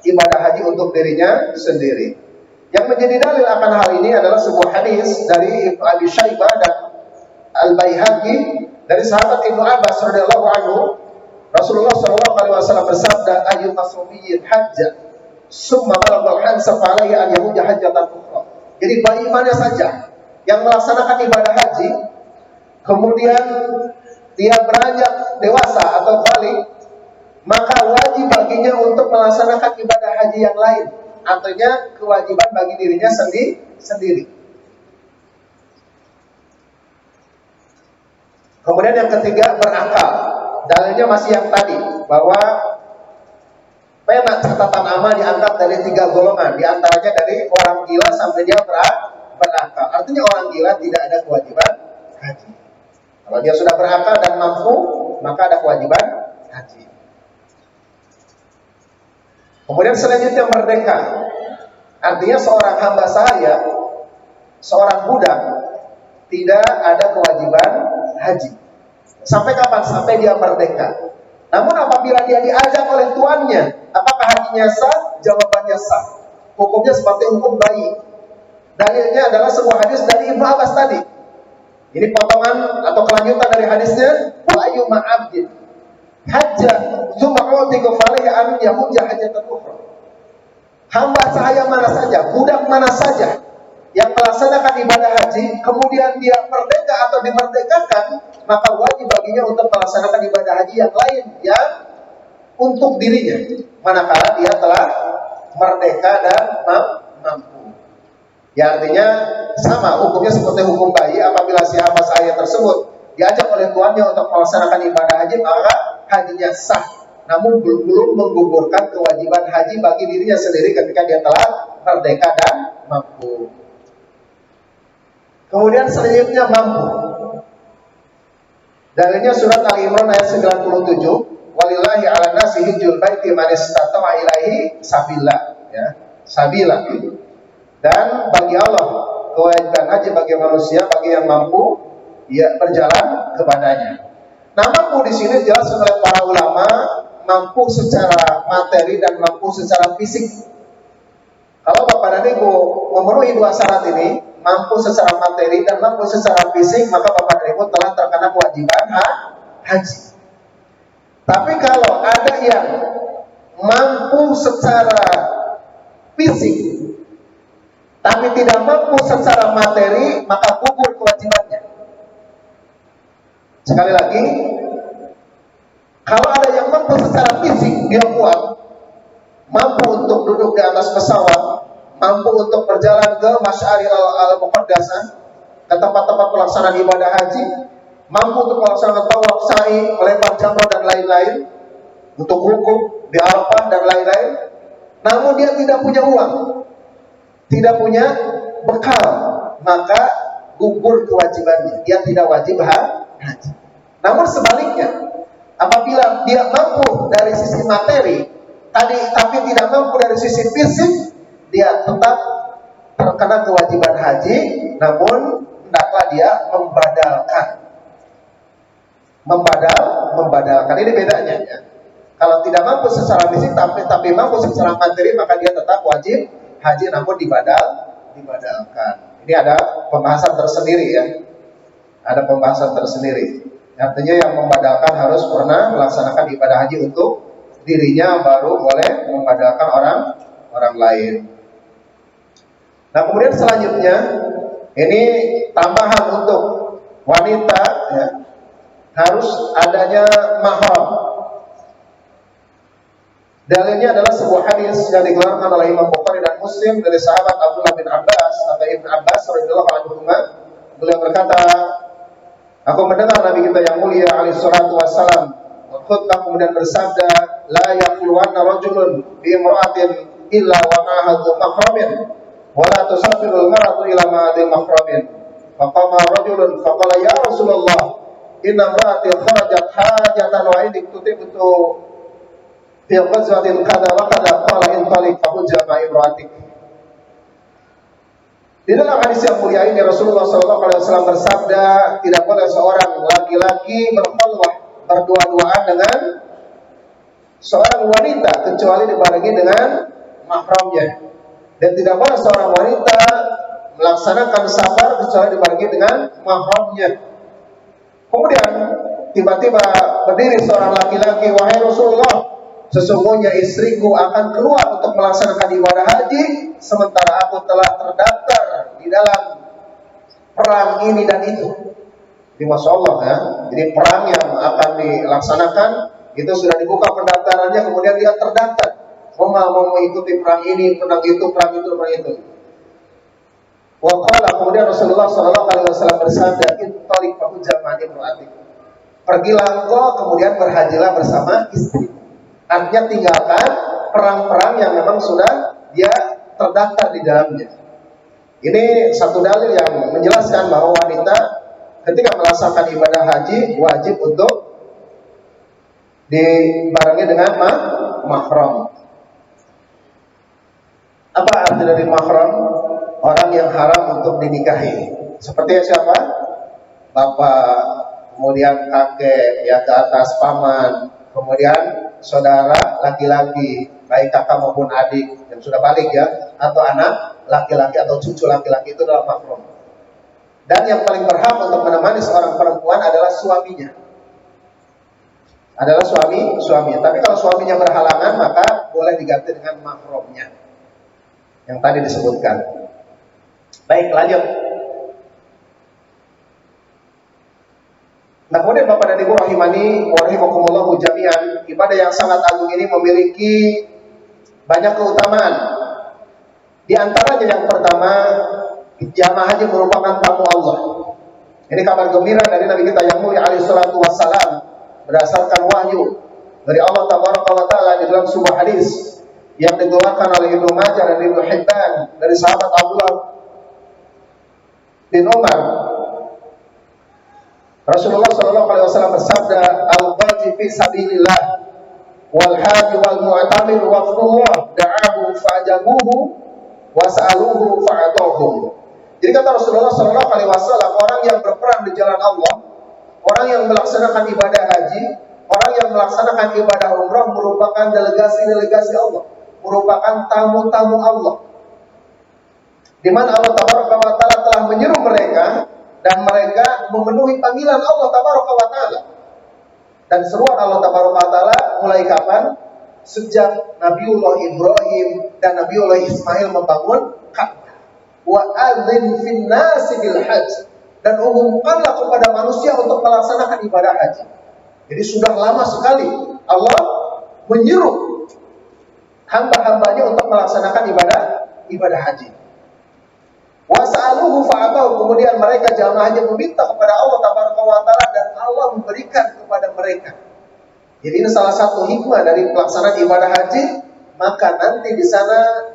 ibadah haji untuk dirinya sendiri. Yang menjadi dalil akan hal ini adalah sebuah hadis dari Ibnu Abi Syaibah dan Al-Baihaqi dari sahabat Ibnu Abbas radhiyallahu anhu. Rasulullah sallallahu alaihi wasallam bersabda, "Ayyul masrubiyyin hajja summa balaghal hansa fa'alayhi an yahujja hajjatan ukhra." Jadi bagi mana saja yang melaksanakan ibadah haji kemudian dia beranjak dewasa atau balik, maka wajib baginya untuk melaksanakan ibadah haji yang lain. Artinya kewajiban bagi dirinya sendiri. Kemudian yang ketiga, berakal. Dalilnya masih yang tadi, bahwa pena catatan amal diangkat dari 3 golongan, diantaranya dari orang gila sampai dia berakal. Artinya orang gila tidak ada kewajiban haji. Kalau dia sudah berakal dan mampu, maka ada kewajiban haji. Kemudian selanjutnya merdeka. Artinya seorang hamba sahaya, seorang budak, tidak ada kewajiban haji. Sampai kapan? Sampai dia merdeka. Namun apabila dia diajak oleh tuannya, apakah hajinya sah? Jawabannya sah. Hukumnya seperti hukum bayi. Dalilnya adalah sebuah hadis dari Ibnu Abbas tadi. Ini potongan atau kelanjutan dari hadisnya. Wa ayyuma 'abdin hajja tsumma utiqa falayhi an yahujja hajjatan ukhra. Hamba sahaya mana saja, budak mana saja yang melaksanakan ibadah haji, kemudian dia merdeka atau dimerdekakan, maka wajib baginya untuk melaksanakan ibadah haji yang lain yang untuk dirinya, manakala dia telah merdeka dan mampu. Ya, artinya sama hukumnya seperti hukum bayi. Apabila si hamba sahaya tersebut diajak oleh tuannya untuk melaksanakan ibadah haji, maka hajinya sah, namun belum menggugurkan kewajiban haji bagi dirinya sendiri ketika dia telah merdeka dan mampu. Kemudian selanjutnya mampu. Dalilnya surat Al-Imran ayat 97, "Walillahi 'alan nasi hijjul baiti man istata'a ilaihi sabila." Ya, sabila. Dan bagi Allah kewajiban haji bagi manusia, bagi yang mampu, ia berjalan kepadanya. Nah, mampu di sini jelas oleh para ulama, mampu secara materi dan mampu secara fisik. Kalau Bapak dan Ibu memenuhi 2 syarat ini, mampu secara materi dan mampu secara fisik, maka Bapak dan Ibu telah terkena kewajiban haji. Tapi kalau ada yang mampu secara fisik tapi tidak mampu secara materi, maka gugur kewajibannya. Sekali lagi, kalau ada yang mampu secara fisik, dia kuat, mampu untuk duduk di atas pesawat, mampu untuk berjalan ke Masy'aril al-Muqaddasah, ke tempat-tempat pelaksanaan ibadah haji, mampu untuk melaksanakan tawaf, sa'i, melempar jamrah dan lain-lain, untuk wukuf di Arafah dan lain-lain. Namun dia tidak punya uang, tidak punya bekal, maka gugur kewajibannya. Dia tidak wajib haji. Namun sebaliknya, apabila dia mampu dari sisi materi tapi tidak mampu dari sisi fisik, dia tetap terkena kewajiban haji, namun hendaklah dia membadalkan. Ini bedanya ya. Kalau tidak mampu secara fisik tapi mampu secara materi, maka dia tetap wajib haji, namun dibadalkan. Ini ada pembahasan tersendiri ya. Ada pembahasan tersendiri. Artinya yang membadalkan harus pernah melaksanakan ibadah haji untuk dirinya, baru boleh membadalkan orang lain. Nah, kemudian selanjutnya ini tambahan untuk wanita ya, harus adanya mahram. Dalilnya adalah sebuah hadis yang dikeluarkan oleh Imam Bukhari dan Muslim dari sahabat Abdullah bin Abbas atau Ibn Abbas radhiyallahu anhu. Beliau berkata, aku mendengar Nabi kita yang mulia alaihi salatu wassalam berkhutbah kemudian bersabda, la yaqulwanna rajulun bi imra'atin illa wa ma'ahu mahramin wa la tusafirul mar'atu ila ma'adhi mahramin. Faqama rajulun faqala ya Rasulullah, inna imra'ati kharajat hajatan wa inni kutibtu fi ghazwatin kada wa kada, qala intaliq fahujja ma imra'atik. Di dalam hadis yang mulia ini Rasulullah SAW bersabda, tidak boleh seorang laki-laki berkhulwah, berdua-duaan dengan seorang wanita kecuali dibarengi dengan mahramnya. Dan tidak boleh seorang wanita melaksanakan safar kecuali dibarengi dengan mahramnya. Kemudian tiba-tiba berdiri seorang laki-laki, "Wahai Rasulullah, sesungguhnya istriku akan keluar untuk melaksanakan ibadah haji, sementara aku telah terdaftar di dalam perang ini dan itu." Jadi Masya Allah ya. Jadi perang yang akan dilaksanakan itu sudah dibuka pendaftarannya, kemudian dia terdaftar. Mau mengikuti perang ini, perang itu, perang itu, perang itu. Waqala, kemudian Rasulullah SAW bersabda, "Intalik fahujjah ma'a imra'atik." Pergilah engkau, kemudian berhajilah bersama istri. Artinya tinggalkan perang-perang yang memang sudah dia terdaftar di dalamnya. Ini satu dalil yang menjelaskan bahwa wanita ketika melaksanakan ibadah haji wajib untuk dibarengi dengan mahram. Apa arti dari mahram? Orang yang haram untuk dinikahi. Seperti siapa? Bapak, kemudian kakek, ya ke atas paman, kemudian saudara laki-laki, baik kakak maupun adik yang sudah balik ya, atau anak laki-laki atau cucu laki-laki, itu adalah mahram. Dan yang paling berhak untuk menemani seorang perempuan adalah suaminya. Adalah suaminya. Tapi kalau suaminya berhalangan, maka boleh diganti dengan mahramnya yang tadi disebutkan. Baik, lanjut. Nah, kemudian Bapak dan Ibu rahimani wa rahimakumullah jami'an, ibadah yang sangat agung ini memiliki banyak keutamaan. Di antaranya yang pertama, jamaah haji merupakan tamu Allah. Ini kabar gembira dari Nabi kita yang mulia alaihi salatu wassalam berdasarkan wahyu dari Allah tabaraka wa taala di dalam sebuah hadis yang dikeluarkan oleh Ibnu Majah dan Ibnu Hibban dari sahabat Abdullah bin Umar. Rasulullah SAW bersabda, "Al-ghazi fi sabilillah wal haji wal mu'tamir waqtullah da'ahu fa'ajabuhu wa sa'aluhu fa'atahum." Jadi kata Rasulullah SAW, orang yang berperang di jalan Allah, orang yang melaksanakan ibadah haji, orang yang melaksanakan ibadah umrah merupakan delegasi-delegasi Allah, merupakan tamu-tamu Allah, di mana Allah Tabaraka wa Ta'ala telah menyeru mereka dan mereka memenuhi panggilan Allah Tabaraka wa Ta'ala. Dan seruan Allah Tabaraka wa Ta'ala mulai kapan? Sejak Nabiullah Ibrahim dan Nabiullah Ismail membangun Ka'bah. Wa adzin fin nasi bil hajj, dan umumkanlah kepada manusia untuk melaksanakan ibadah haji. Jadi sudah lama sekali Allah menyeru hamba-hambanya untuk melaksanakan ibadah haji. Wasa'aluhu fa'atahu, kemudian mereka jamaah haji meminta kepada Allah Tabaraka wa Ta'ala dan Allah memberikan kepada mereka. Jadi ini salah satu hikmah dari pelaksanaan ibadah haji. Maka nanti di sana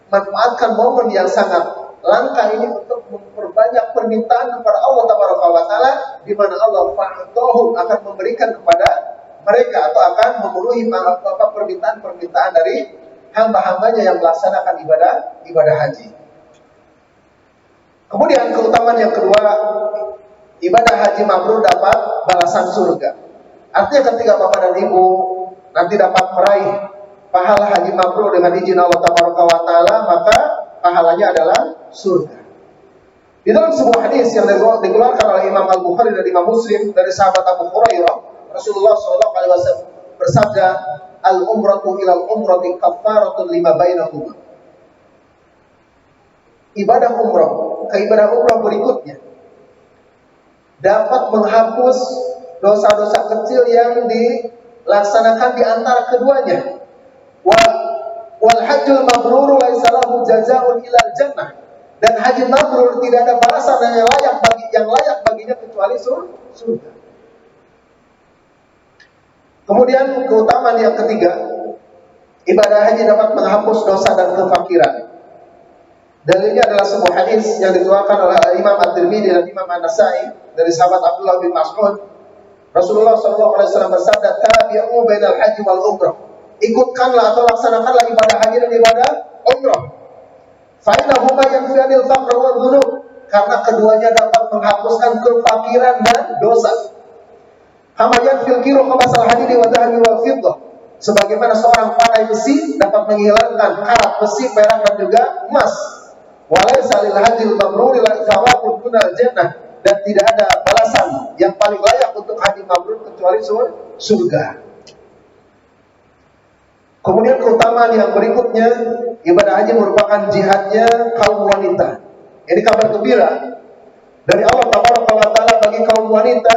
manfaatkan momen yang sangat langka ini untuk memperbanyak permintaan kepada Allah Tabaraka wa Ta'ala, di mana Allah fa'atahu akan memberikan kepada mereka atau akan memenuhi permintaan-permintaan dari hamba-hambanya yang melaksanakan ibadah haji. Kemudian keutamaan yang kedua, ibadah haji mabrur dapat balasan surga. Artinya ketika Bapak dan Ibu nanti dapat meraih pahala haji mabrur dengan izin Allah Tabaraka wa Ta'ala, maka pahalanya adalah surga. Di dalam sebuah hadis yang dikeluarkan oleh Imam Al-Bukhari dan Imam Muslim dari sahabat Abu Hurairah, Rasulullah SAW bersabda, "Al-umratu ilal umrati kaffaratun lima bainahuma." Ibadah umrah ke ibadah umrah berikutnya dapat menghapus dosa-dosa kecil yang dilaksanakan di antara keduanya. Wal hajjul mabrur laisa lahu jazaa'un ilal jannah, dan haji mabrur tidak ada balasan yang layak baginya kecuali surga. Kemudian keutamaan yang ketiga, ibadah haji dapat menghapus dosa dan kefakiran. Dalilnya adalah sebuah hadis yang dikeluarkan oleh Imam At-Tirmidzi dan Imam An-Nasa'i dari sahabat Abdullah bin Mas'ud. Rasulullah SAW bersabda, "Tabi'u bainal haji wal umrah." Ikutkanlah atau laksanakanlah ibadah haji dan ibadah umrah. Fa innahuma yanfi'anil faqra wa dzunub, karena keduanya dapat menghapuskan kefakiran dan dosa. Kama yanfil kiru khabasal hadidi wa dhahabi wal fiddah, sebagaimana seorang pandai besi dapat menggunakan alat besi, perak dan juga emas. Walaysa lil hajjil mabrur thawabun dunal jannah, dan tidak ada balasan yang paling layak untuk haji mabrur kecuali surga. Kemudian keutamaan yang berikutnya, ibadah haji merupakan jihadnya kaum wanita. Ini kabar gembira dari Allah Taala bagi kaum wanita,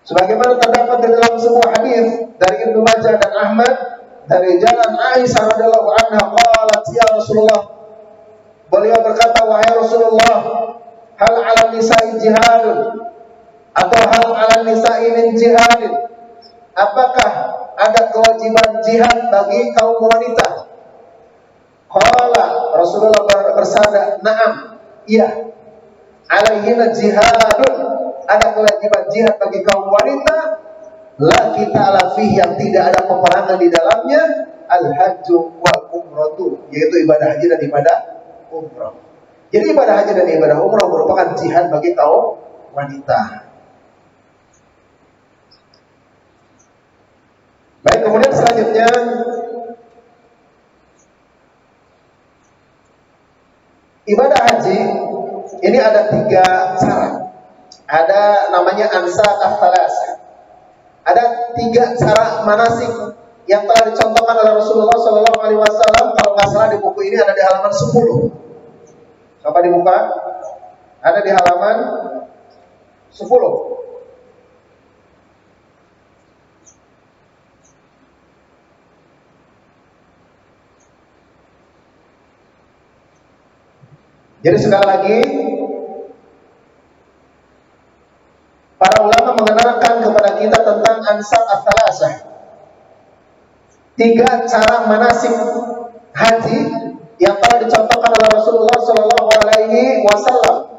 sebagaimana terdapat di dalam sebuah hadis dari Ibnu Majah dan Ahmad dari jalan Aisyah radhiyallahu anha, qalat ya Rasulullah, beliau berkata, wahai Rasulullah, hal 'ala nisa'i jihadun, atau hal 'ala nisa'i min jihadin, apakah ada kewajiban jihad bagi kaum wanita? Qala, Rasulullah bersabda, na'am, iya, alaihina jihadun, ada kewajiban jihad bagi kaum wanita, la qitala fihi, yang tidak ada peperangan di dalamnya, al-hajju wal umratu, yaitu ibadah haji dan ibadah umrah. Jadi ibadah haji dan ibadah umrah merupakan jihad bagi kaum wanita. Baik, kemudian selanjutnya ibadah haji ini ada 3 cara. Ada namanya ansak as-salasah. Ada 3 cara manasik yang telah dicontohkan oleh Rasulullah SAW. Kalau nggak salah di buku ini ada di halaman 10. Coba dibuka. Ada di halaman 10. Jadi sekali lagi, para ulama mengenalkan kepada kita tentang ansar as-salasah, 3 cara manasik haji yang telah dicontohkan oleh Rasulullah SAW.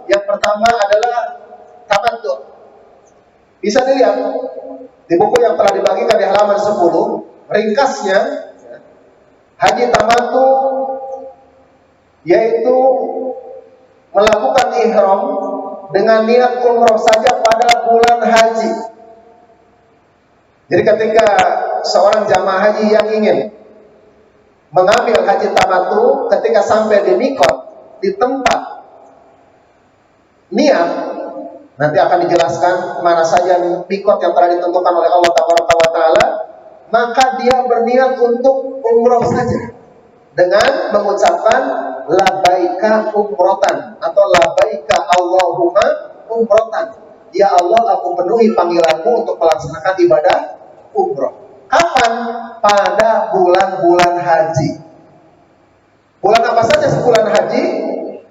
Yang pertama adalah tamattu. Bisa dilihat di buku yang telah dibagikan di halaman 10. Ringkasnya, haji tamattu yaitu melakukan ihram dengan niat umroh saja pada bulan haji. Jadi ketika seorang jamaah haji yang ingin mengambil haji tamattu, ketika sampai di mikot, di tempat niat, nanti akan dijelaskan mana saja mikot yang telah ditentukan oleh Allah Taala, maka dia berniat untuk umroh saja dengan mengucapkan labaika umrotan atau labaika Allahumma umrotan. Ya Allah, aku penuhi panggilanmu untuk melaksanakan ibadah umroh. Kapan? Pada bulan-bulan haji. Bulan apa saja sebulan haji?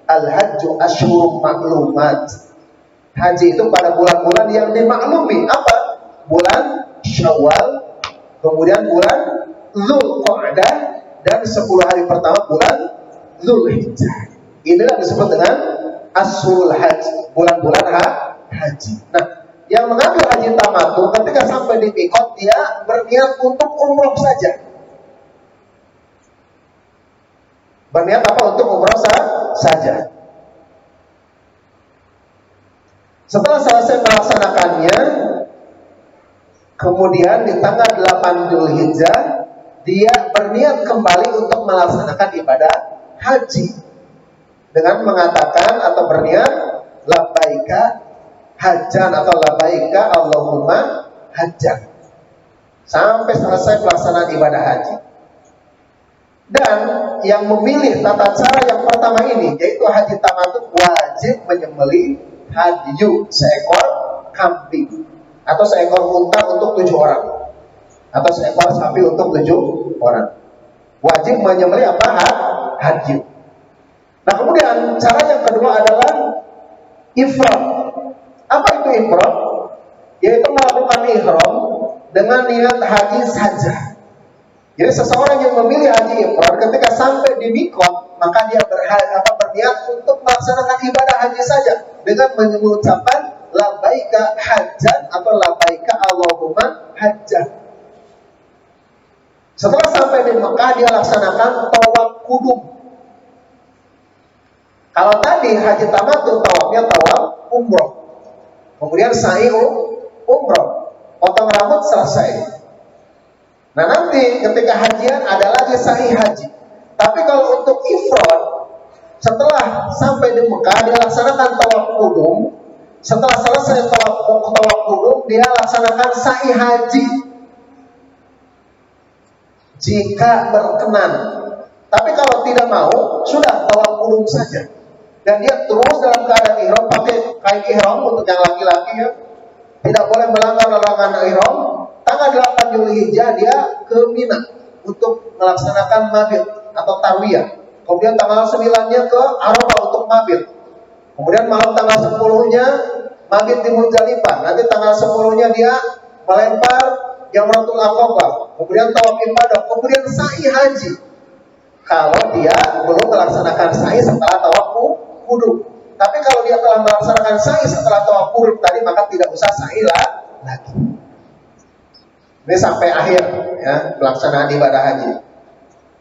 Al-hajju asyhurun ma'lumat. Haji itu pada bulan-bulan yang dimaklumi. Apa? Bulan Syawal, kemudian bulan Dzulqa'dah, dan 10 hari pertama bulan Dzulhijjah. Inilah disebut dengan Ashurul Hajj, bulan-bulan haji. Nah, yang mengambil haji tamattu ketika sampai di mikot, dia berniat untuk umroh saja. Berniat apa? Untuk umroh saja. Setelah selesai melaksanakannya, kemudian di tanggal 8 Dzulhijjah dia berniat kembali untuk melaksanakan ibadah haji dengan mengatakan atau berniat labbaika hajjan atau labbaika Allahumma hajjan sampai selesai pelaksanaan ibadah haji. Dan yang memilih tata cara yang pertama ini, yaitu haji tamattu, wajib menyembelih hadyu, seekor kambing atau seekor unta untuk 7 orang atau seekor sapi untuk 7 orang. Wajib menyembelih apa? Hadyu. Nah, kemudian cara yang kedua adalah ifrad. Apa itu ifrad? Yaitu melakukan ihram dengan niat haji saja. Jadi seseorang yang memilih haji ifrad ketika sampai di mikot, maka dia berniat untuk melaksanakan ibadah haji saja dengan mengucapkan labbaika hajjan atau labbaika Allahumma hajjan. Setelah sampai di Mekah, dia laksanakan tawaf kudum. Kalau tadi haji tamattu, tawafnya tawaf umroh, kemudian sa'i umroh, potong rambut, selesai. Nah, nanti ketika hajian adalah dia sa'i haji. Tapi kalau untuk ifrad, setelah sampai di Mekah dia laksanakan tawaf qudum. Setelah selesai tawaf qudum, dia laksanakan sa'i haji jika berkenan. Tapi kalau tidak mau, sudah tawaf qudum saja. Dan dia terus dalam keadaan ihram, pakai kain ihram untuk yang laki-laki ya. Tidak boleh melanggar larangan ihram. Tanggal 8 Zulhijjah dia ke Mina untuk melaksanakan mabit atau tarwiyah. Kemudian tanggal 9-nya ke Arafah untuk mabit. Kemudian malam tanggal 10-nya mabit di Muzdalifah. Nanti tanggal 10-nya dia melempar Jamratul Aqabah. Kemudian tawaf ifadah, kemudian sa'i haji. Kalau dia belum melaksanakan sa'i setelah tawaf qudum. Tapi kalau dia telah melaksanakan sa'i setelah tawaf qudum tadi, maka tidak usah sa'i lagi. Ini sampai akhir ya pelaksanaan ibadah haji.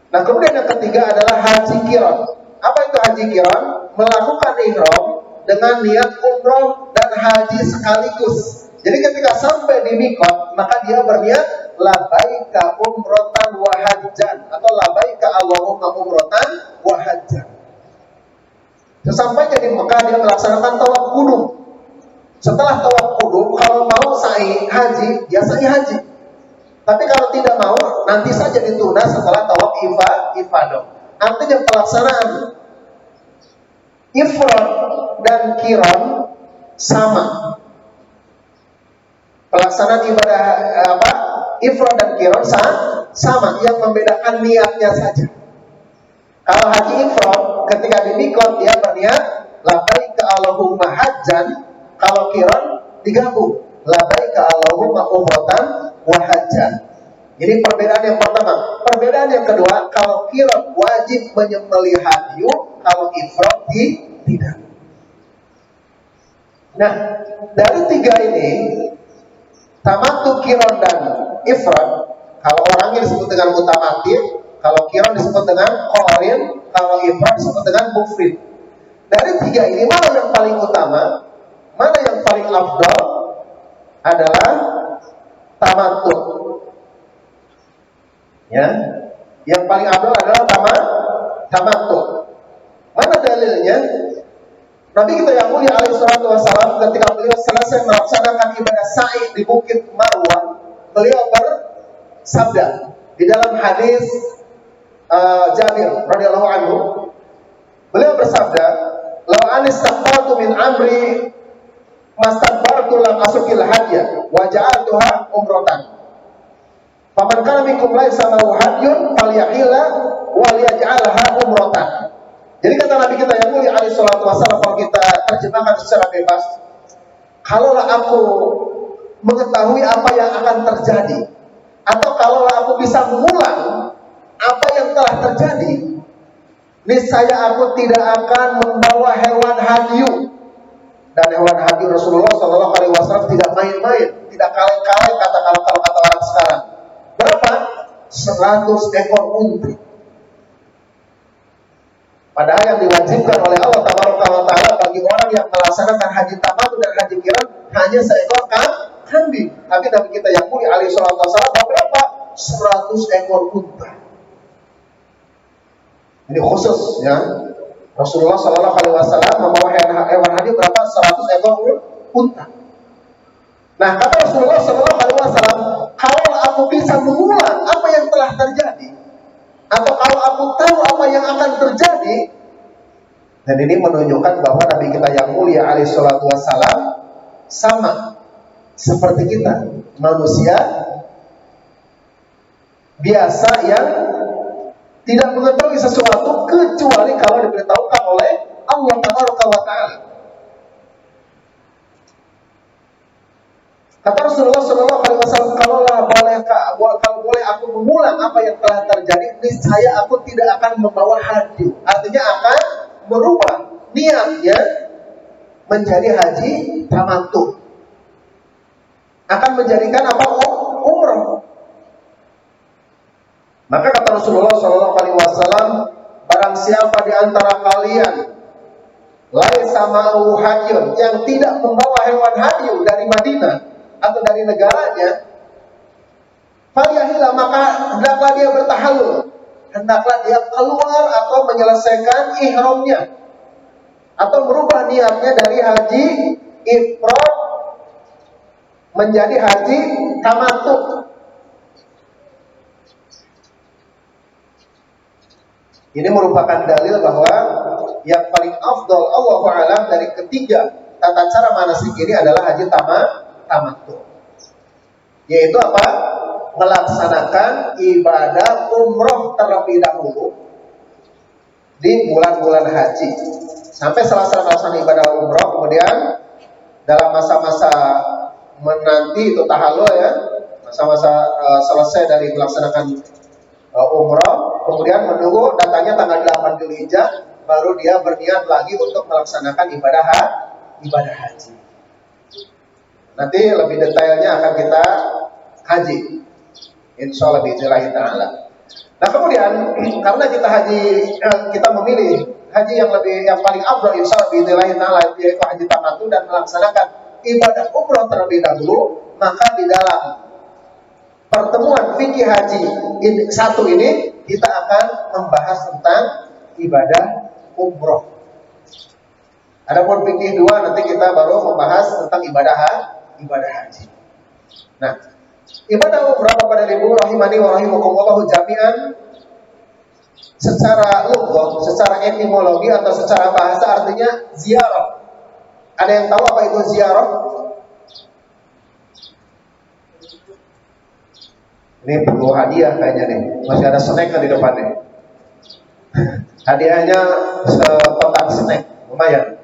Nah, kemudian yang ketiga adalah haji qiran. Apa itu haji qiran? Melakukan ihram dengan niat umroh dan haji sekaligus. Jadi ketika sampai di mikot, maka dia berniat labaika umrotan wa hajjan atau labaika Allahumma umrotan wa hajjan. Sesampainya di Mekah dia melaksanakan tawaf qudum. Setelah tawaf qudum, kalau mau sa'i haji, dia sa'i haji. Tapi kalau tidak mau, nanti saja ditunda setelah tawaf ifadah. Artinya pelaksanaan ifrad dan qiran sama. Pelaksanaan ibadah ifrad dan qiran sama, yang membedakan niatnya saja. Kalau haji ifrad ketika di mikot dia berniat labaika Allahumma hajjan, kalau qiran digabung labaika Allahumma umratan wa hajjan. Jadi perbedaan yang pertama. Perbedaan yang kedua, kalau qiran wajib menyembelih hadyu, kalau ifrad tidak. Nah, dari tiga ini, tamattu, qiran dan ifrad, kalau orangnya disebut dengan mutamatir, kalau qiran disebut dengan qarin, kalau ifrad disebut dengan mufrid. Dari tiga ini, mana yang paling utama? Mana yang paling afdal? Adalah tamattu. Ya, yang paling afdal adalah tamattu. Mana dalilnya? Nabi kita yang mulia alaihi salatu wassalam ketika beliau selesai melaksanakan ibadah sa'i di Bukit Marwah, beliau bersabda di dalam hadis Jabir radhiyallahu anhu, beliau bersabda, "Law anistaqbaltu min amri mastaqbaltu lam asukil hadya wa ja'altuha umratan. Faman kana minkum laisa lahu hadyun falyahilla wa liyaj'alha umratan." Jadi kata Nabi kita yang mulia alaihi salatu wasallam, kalau kita terjemahkan secara bebas, kalaulah aku mengetahui apa yang akan terjadi, atau kalaulah aku bisa mengulang apa yang telah terjadi, niscaya aku tidak akan membawa hewan hadyu. Dan hewan hadyu Rasulullah Shallallahu Alaihi Wasallam tidak main-main, tidak kaleng-kaleng kalau kata orang sekarang. Berapa? 100 ekor unta. Padahal yang diwajibkan oleh Allah Taala bagi orang yang melaksanakan haji tamattu dan haji qiran hanya seekor kambing. Tapi Nabi kita yang mulia alaihi salatu wasallam berapa? 100 ekor unta. Ini khusus ya. Rasulullah Shallallahu Alaihi Wasallam membawa hewan haji berapa? 100 ekor unta. Nah, kata Rasulullah Shallallahu Alaihi Wasallam, kalau aku bisa mengulang apa yang telah terjadi, atau kalau aku tahu apa yang akan terjadi, dan ini menunjukkan bahwa Nabi kita yang mulia alaihi salatu wassalam sama seperti kita, manusia biasa yang tidak mengetahui sesuatu kecuali kalau diberitahukan oleh Allah Taala. Kata Rasulullah Shallallahu Alaihi Wasallam, kalau boleh aku mengulang apa yang telah terjadi, niscaya aku tidak akan membawa hadyu. Artinya akan merubah niatnya menjadi haji tamattu. Akan menjadikan apa? Umrah. Maka kata Rasulullah Shallallahu Alaihi Wasallam, barang siapa di antara kalian laisa ma'ahu hadyun, yang tidak membawa hewan hadyu dari Madinah atau dari negaranya, Falyahilla, maka hendaklah dia bertahallul, hendaklah dia keluar atau menyelesaikan ihramnya atau merubah niatnya dari haji ifrad menjadi haji tamattu. Ini merupakan dalil bahwa yang paling afdal Allahu a'lam dari ketiga tata cara manasik ini adalah haji tamattu. Yaitu apa? Melaksanakan ibadah umroh terlebih dahulu di bulan-bulan haji. Sampai selesai melaksanakan ibadah umroh, kemudian dalam masa-masa menanti itu tahallul ya, masa-masa selesai dari melaksanakan umroh, kemudian menunggu datangnya tanggal 8 Dzulhijjah, baru dia berniat lagi untuk melaksanakan ibadah haji. Nanti lebih detailnya akan kita haji, insya Allah biidznillahi ta'ala. Nah kemudian karena kita memilih haji yang paling afdal insya Allah biidznillahi ta'ala, yaitu haji tamattu dan melaksanakan ibadah umroh terlebih dahulu, maka di dalam pertemuan fikih haji ini kita akan membahas tentang ibadah umroh. Adapun fikih 2 nanti kita baru membahas tentang ibadah haji. Nah, ibadah umroh Bapak dan Ibu rahimani wa rahimakumullah jami'an, secara lugah, secara etimologi atau secara bahasa artinya ziarah. Ada yang tahu apa itu ziarah? Ini perlu hadiah kayaknya nih. Masih ada snack di depannya. Hadiahnya sekotak snack, lumayan.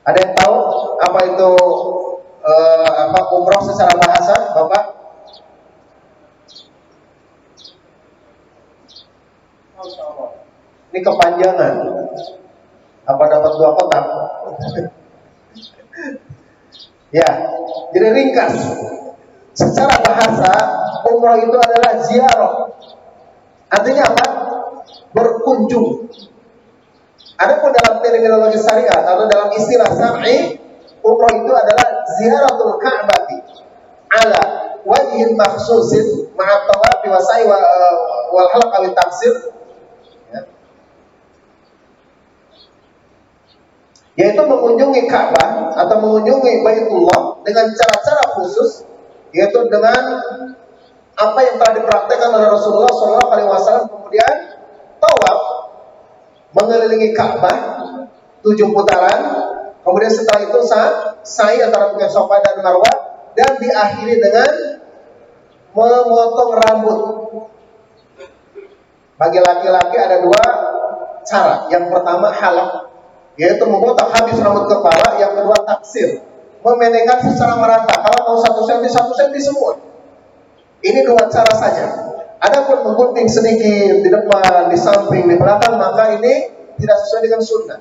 Ada yang tahu apa itu umroh secara bahasa, Bapak? Ini kepanjangan. Apa dapat 2 kotak? Ya, jadi ringkas. Secara bahasa, umroh itu adalah ziarah. Artinya apa? Berkunjung. Adapun dalam terminologi syariat atau dalam istilah syar'i, umroh itu adalah ziaratul Ka'bati ala wajhin makhsusin ma'a tawafi wa sa'i wal halq aw taksir. Yaitu mengunjungi Ka'bah atau mengunjungi Baitullah dengan cara-cara khusus, yaitu dengan apa yang telah dipraktekkan oleh Rasulullah SAW, kemudian tawaf mengelilingi Ka'bah 7 putaran, kemudian setelah itu sa'i antara Bukit Safa dan Marwah, dan diakhiri dengan memotong rambut. Bagi laki-laki ada 2 cara. Yang pertama halaq, yaitu memotong habis rambut kepala. Yang kedua taksir, memendekkan secara merata. Kalau mau 1 cm semua. Ini 2 cara saja. Adapun menggunting sedikit di depan, di samping, di belakang, maka ini tidak sesuai dengan sunnah.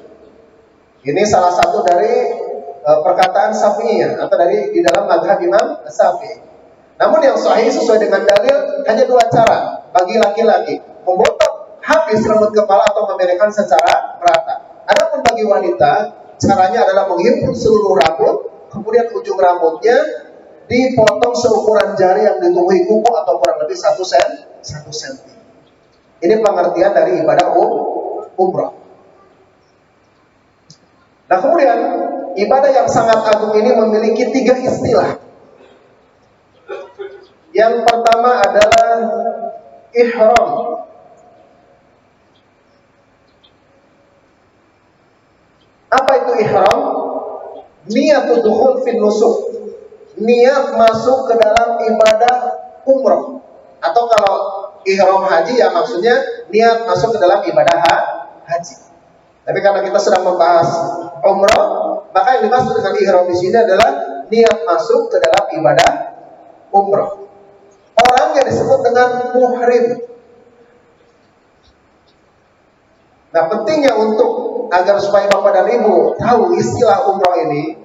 Ini salah satu dari perkataan Syafi'iyah atau dari di dalam mazhab Imam Syafi'i. Namun yang sahih sesuai dengan dalil hanya 2 cara bagi laki-laki, memotong habis rambut kepala atau memendekkan secara merata. Adapun bagi wanita, caranya adalah menghimpun seluruh rambut, kemudian ujung rambutnya dipotong seukuran jari yang ditumbuhi kuku atau kurang lebih 1 cm. Ini pengertian dari ibadah umrah. Nah kemudian ibadah yang sangat agung ini memiliki 3 istilah. Yang pertama adalah ihram. Apa itu ihram? Niatul dukhul fin nusuk. Niat masuk ke dalam ibadah umrah. Atau kalau ihram haji ya maksudnya niat masuk ke dalam ibadah haji. Tapi karena kita sedang membahas umrah, maka yang dimaksud dengan ihram di sini adalah niat masuk ke dalam ibadah umrah. Orangnya disebut dengan muhrim. Nah, pentingnya untuk agar supaya Bapak dan Ibu tahu istilah umrah ini,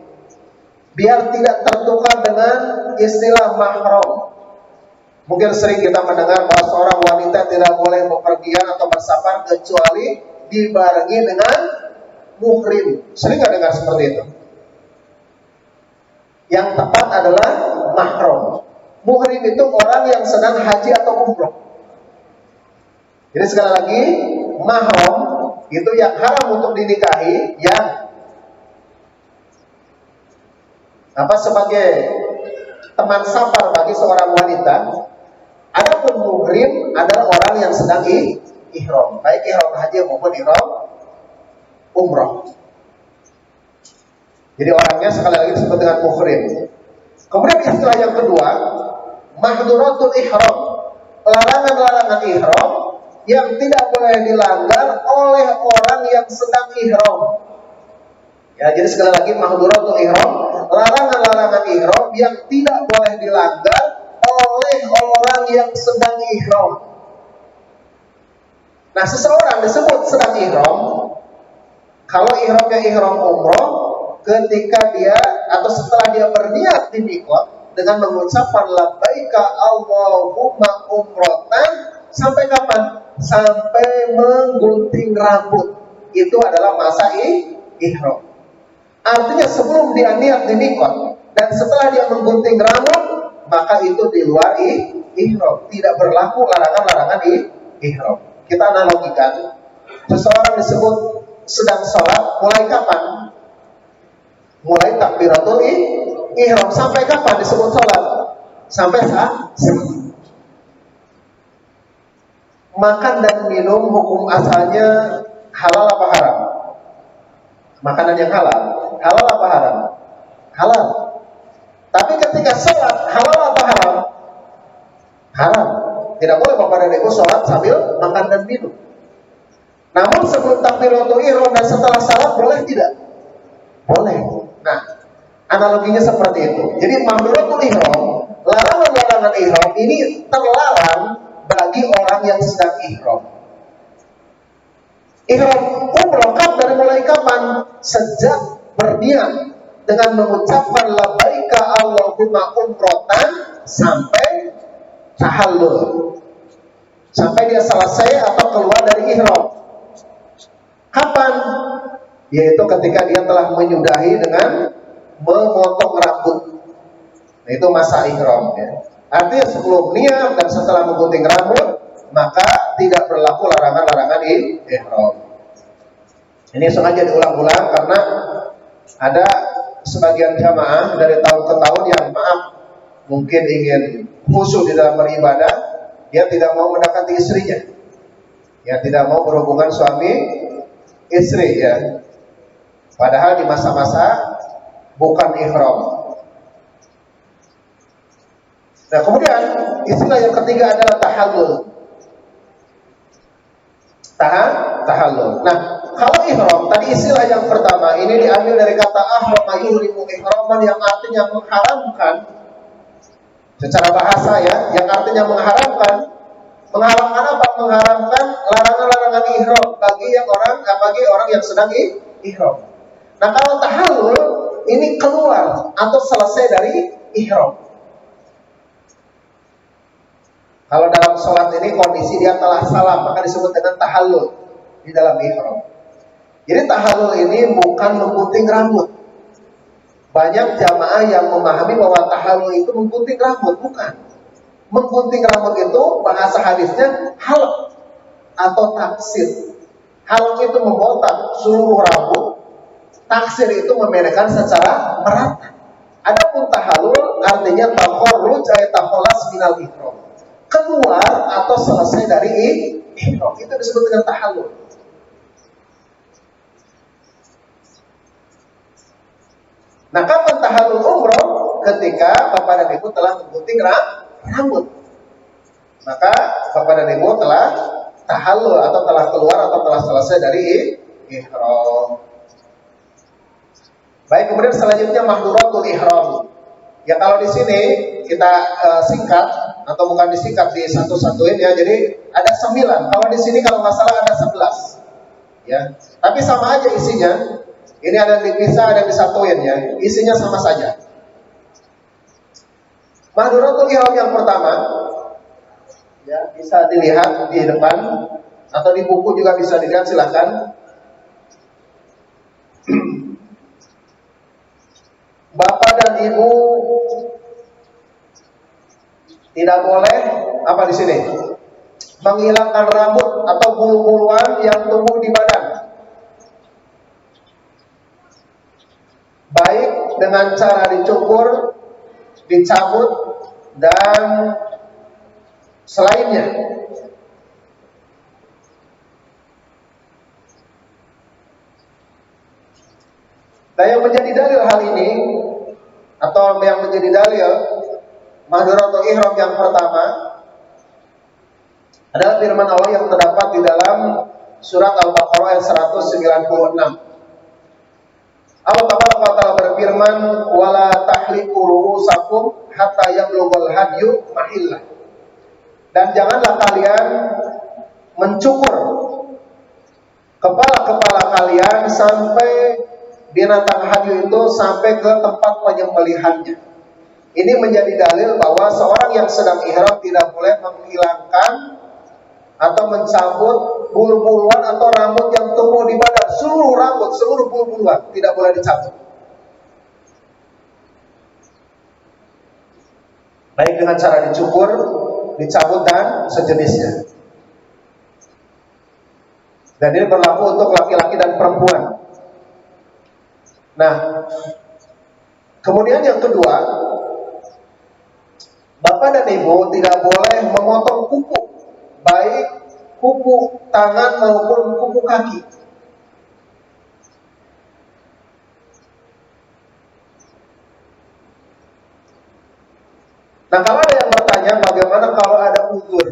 biar tidak tertukar dengan istilah mahram. Mungkin sering kita mendengar bahwa seorang wanita tidak boleh bepergian atau bersafar kecuali dibarengi dengan muhrim. Sering nggak dengar seperti itu? Yang tepat adalah mahram. Muhrim itu orang yang sedang haji atau umroh. Jadi sekali lagi, mahram itu yang haram untuk dinikahi, yang sebagai teman safar bagi seorang wanita. Adapun muhrim adalah orang yang sedang ihram, baik ihram haji maupun ihram umroh. Jadi orangnya sekali lagi disebut dengan muhrim. Kemudian istilah yang kedua, mahduratul ihram, larangan-larangan ihram yang tidak boleh dilanggar oleh orang yang sedang ihram. Ya, jadi sekali lagi, mahduratul ihram, larangan-larangan ihram yang tidak boleh dilanggar oleh orang yang sedang ihram. Nah, seseorang disebut sedang ihram kalau ihramnya ihram umroh, ketika dia atau setelah dia berniat di miqat dengan mengucapkan labbaika Allahumma umratan, sampai kapan? Sampai menggunting rambut. Itu adalah masa ihram. Artinya sebelum dia niat di miqat dan setelah dia menggunting rambut, maka itu di luar ihram, tidak berlaku larangan-larangan ihram. Kita analogikan, seseorang disebut sedang sholat, mulai kapan? Mulai takbiratul ihram. Sampai kapan disebut sholat? Sampai saat makan dan minum hukum asalnya halal apa haram? Makanan yang halal apa haram? Halal. Tapi ketika sholat, halal apa haram? Haram. Tidak boleh Bapak dan Ibu sholat sambil makan dan minum. Namun sebelum takbiratul ihram dan setelah salat boleh tidak? Boleh. Nah, analoginya seperti itu. Jadi mahduratul ihram, larangan-larangan ihram ini terlarang bagi orang yang sedang ihram. Ihram umroh dari mulai kapan? Sejak berniat dengan mengucapkan labbaika Allahumma umrotan sampai tahallul, sampai dia selesai atau keluar dari ihram. Kapan? Yaitu ketika dia telah menyudahi dengan memotong rambut. Nah, itu masa ihram ya. Artinya sebelum niat dan setelah menggunting rambut, maka tidak berlaku larangan-larangan ihram. Ini sengaja diulang-ulang karena ada sebagian jamaah dari tahun ke tahun yang mungkin ingin khusyuk di dalam beribadah, dia tidak mau mendekati istrinya, ya, tidak mau berhubungan suami istri ya, padahal di masa-masa bukan ihram. Nah, kemudian istilah yang ketiga adalah tahallul. Tahallul. Nah, kalau ihram tadi istilah yang pertama ini diambil dari kata ahrama yuhrimu ihraman, yang artinya mengharamkan secara bahasa ya, yang artinya mengharamkan. Mengharamkan apa? Mengharamkan larangan-larangan ihram bagi orang yang sedang ihram. Nah, kalau tahallul ini keluar atau selesai dari ihram. Kalau dalam sholat ini kondisi dia telah salam, maka disebut dengan tahallul di dalam ihram. Jadi tahallul ini bukan menggunting rambut. Banyak jamaah yang memahami bahwa tahallul itu menggunting rambut, bukan. Menggunting rambut itu bahasa hadisnya halq atau taksir. Halq itu membotak seluruh rambut, taksir itu membedakan secara merata. Adapun tahallul artinya takharruj ay takhalas minal ihram, keluar atau selesai dari ihram. Itu disebut dengan tahallul. Nah, kapan tahallul umroh? Ketika Bapak dan Ibu telah menggunting rambut. Maka Bapak dan Ibu telah tahallul atau telah keluar atau telah selesai dari ihram. Baik, kemudian selanjutnya mahduratul ihram. Ya, kalau di sini kita singkat atau bukan disingkat, di satu-satuin ya. Jadi ada 9. Kalau di sini kalau nggak salah ada 11. Ya. Tapi sama aja isinya. Ini ada yang dipisah, ada yang disatuin ya. Isinya sama saja. Mahduratul ihram yang pertama, ya, bisa dilihat di depan atau di buku juga bisa dilihat, silakan. Bapak dan Ibu Tidak boleh apa di sini? Menghilangkan rambut atau bulu-buluan yang tumbuh di badan. Baik dengan cara dicukur, dicabut, dan selainnya. Dan yang menjadi dalil hal ini, atau yang menjadi dalil Mahdhuratul Ihram yang pertama adalah firman Allah yang terdapat di dalam surat Al-Baqarah ayat 196. Allah Ta'ala berfirman, "Wala tahliqu ru'usakum hatta yablughal hadyu mahillah." Dan janganlah kalian mencukur kepala-kepala kalian sampai binatang hadyu itu sampai ke tempat penyembelihannya. Ini menjadi dalil bahwa seorang yang sedang ihram tidak boleh menghilangkan atau mencabut bulu-buluan atau rambut yang tumbuh di badan. Seluruh rambut, seluruh bulu-buluan tidak boleh dicabut. Baik dengan cara dicukur, dicabut, dan sejenisnya. Dan ini berlaku untuk laki-laki dan perempuan. Nah, kemudian yang kedua, Bapak dan Ibu tidak boleh memotong kuku, baik kuku tangan maupun kuku kaki. Nah, kalau ada yang bertanya bagaimana kalau ada uzur,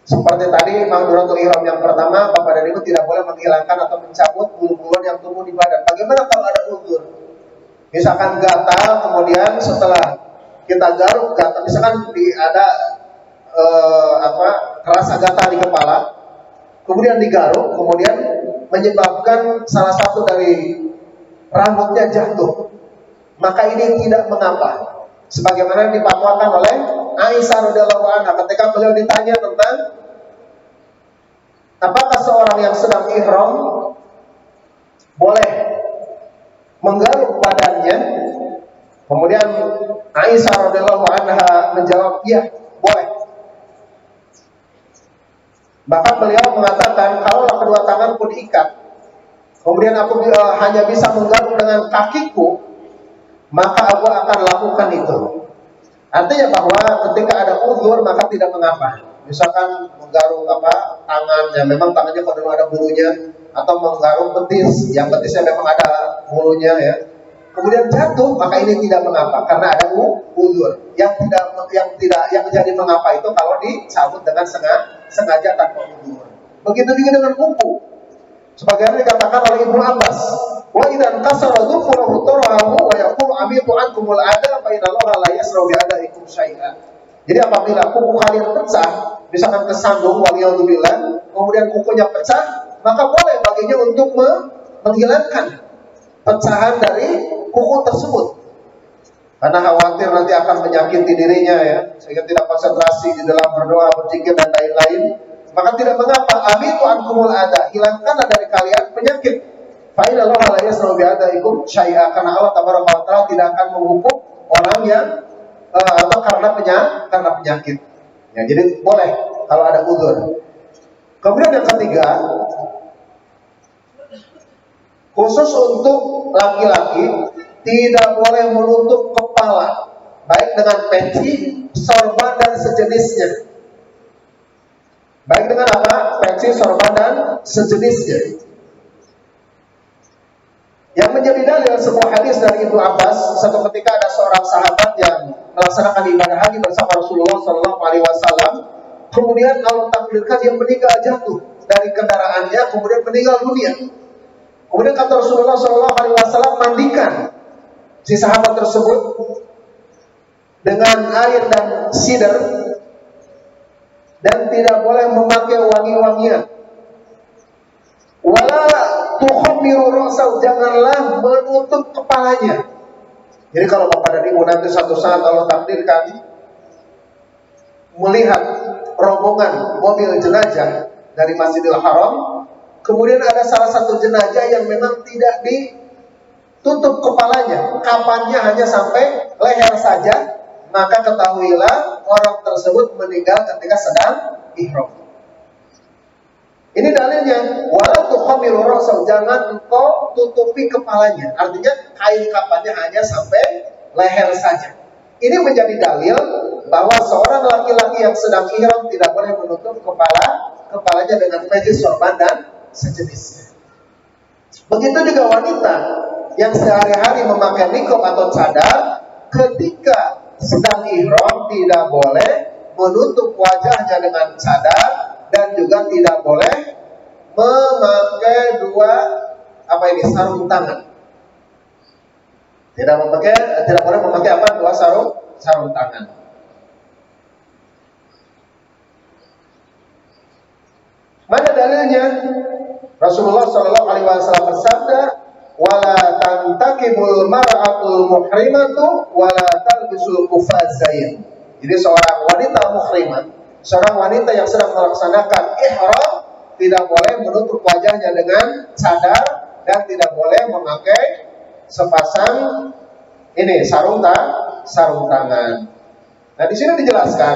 seperti tadi Mahdhuratul Ihram yang pertama, Bapak dan Ibu tidak boleh menghilangkan atau mencabut bulu-buluan yang tumbuh di badan. Bagaimana kalau ada uzur? Misalkan gatal, kemudian setelah kita garuk gatal, misalkan ada rasa gatal di kepala, kemudian digaruk, kemudian menyebabkan salah satu dari rambutnya jatuh, maka ini tidak mengapa. Sebagaimana dipatwakan oleh Aisyah radhiyallahu anha ketika beliau ditanya tentang apakah seorang yang sedang ihram boleh menggaruk badannya. Kemudian Aisyah radhiyallahu anha menjawab, "Iya, boleh." Bahkan beliau mengatakan, kalau kedua tangan pun diikat, kemudian aku hanya bisa menggaruk dengan kakiku, maka aku akan lakukan itu. Artinya bahwa ketika ada uzur maka tidak mengapa. Misalkan menggaruk tangannya, memang tangannya kalau ada bulunya, atau menggaruk betis, yang betisnya memang ada bulunya ya. Kemudian jatuh, maka ini tidak mengapa karena ada uzur. Yang menjadi mengapa itu kalau dicabut dengan sengaja tanpa uzur. Begitu juga dengan kuku. Sebagaimana dikatakan oleh Ibnu Abbas, "Wa idzan kasara dhufruhu tarahu wa yaqulu amitu ankumul ada fa inna Allah la yasra'u bi adaikum syai'an." Jadi apabila kuku kalian pecah, misalkan kesandung waliyadzubillah, kemudian kukunya pecah, maka boleh baginya untuk menghilangkan pecahan dari kuku tersebut, karena khawatir nanti akan menyakiti dirinya ya, sehingga tidak konsentrasi di dalam berdoa, berzikir dan lain-lain. Maka tidak mengapa, amitu ankumul ada, hilangkanlah dari kalian penyakit. Fa inna Allaha la yasra'u bi adaikum syai'a, karena Allah Taala tidak akan menghukum orang yang atau karena penyakit. Ya, jadi boleh kalau ada uzur. Kemudian yang ketiga, khusus untuk laki-laki tidak boleh menutup kepala, baik dengan peci, sorban dan sejenisnya. Baik dengan apa? Peci, sorban dan sejenisnya. Yang menjadi dalil sebuah hadis dari Ibnu Abbas, satu ketika ada seorang sahabat yang melaksanakan ibadah haji bersama Rasulullah SAW. Kemudian Allah takdirkan dia meninggal, jatuh dari kendaraannya, kemudian meninggal dunia. Kemudian kata Rasulullah SAW, mandikan si sahabat tersebut dengan air dan sidr, dan tidak boleh memakai wangi-wangian. Wala tukhammiru ra'sahu, janganlah menutup kepalanya. Jadi kalau Bapak dan Ibu nanti satu saat Allah takdirkan melihat rombongan mobil jenazah dari Masjidil Haram, kemudian ada salah satu jenazah yang memang tidak ditutup kepalanya, kapannya hanya sampai leher saja, maka ketahuilah orang tersebut meninggal ketika sedang ihram. Ini dalilnya, wala tukhamiru ra'sahu, jangan engkau tutupi kepalanya. Artinya kain kafannya hanya sampai leher saja. Ini menjadi dalil bahwa seorang laki-laki yang sedang ihram tidak boleh menutup kepalanya dengan peci, sorban dan sejenisnya. Begitu juga wanita yang sehari-hari memakai niqab atau cadar, ketika sedang ihram tidak boleh menutup wajahnya dengan cadar dan juga tidak boleh memakai sarung tangan. Tidak boleh memakai dua sarung tangan. Mana dalilnya? Rasulullah Shallallahu Alaihi Wasallam bersabda, "Wala tantakibul mar'atul muhrimatu, wala talbisul kufazain." Jadi seorang wanita muhrimah, seorang wanita yang sedang melaksanakan ihram, tidak boleh menutup wajahnya dengan cadar dan tidak boleh memakai sepasang sarung tangan. Nah, di sini dijelaskan,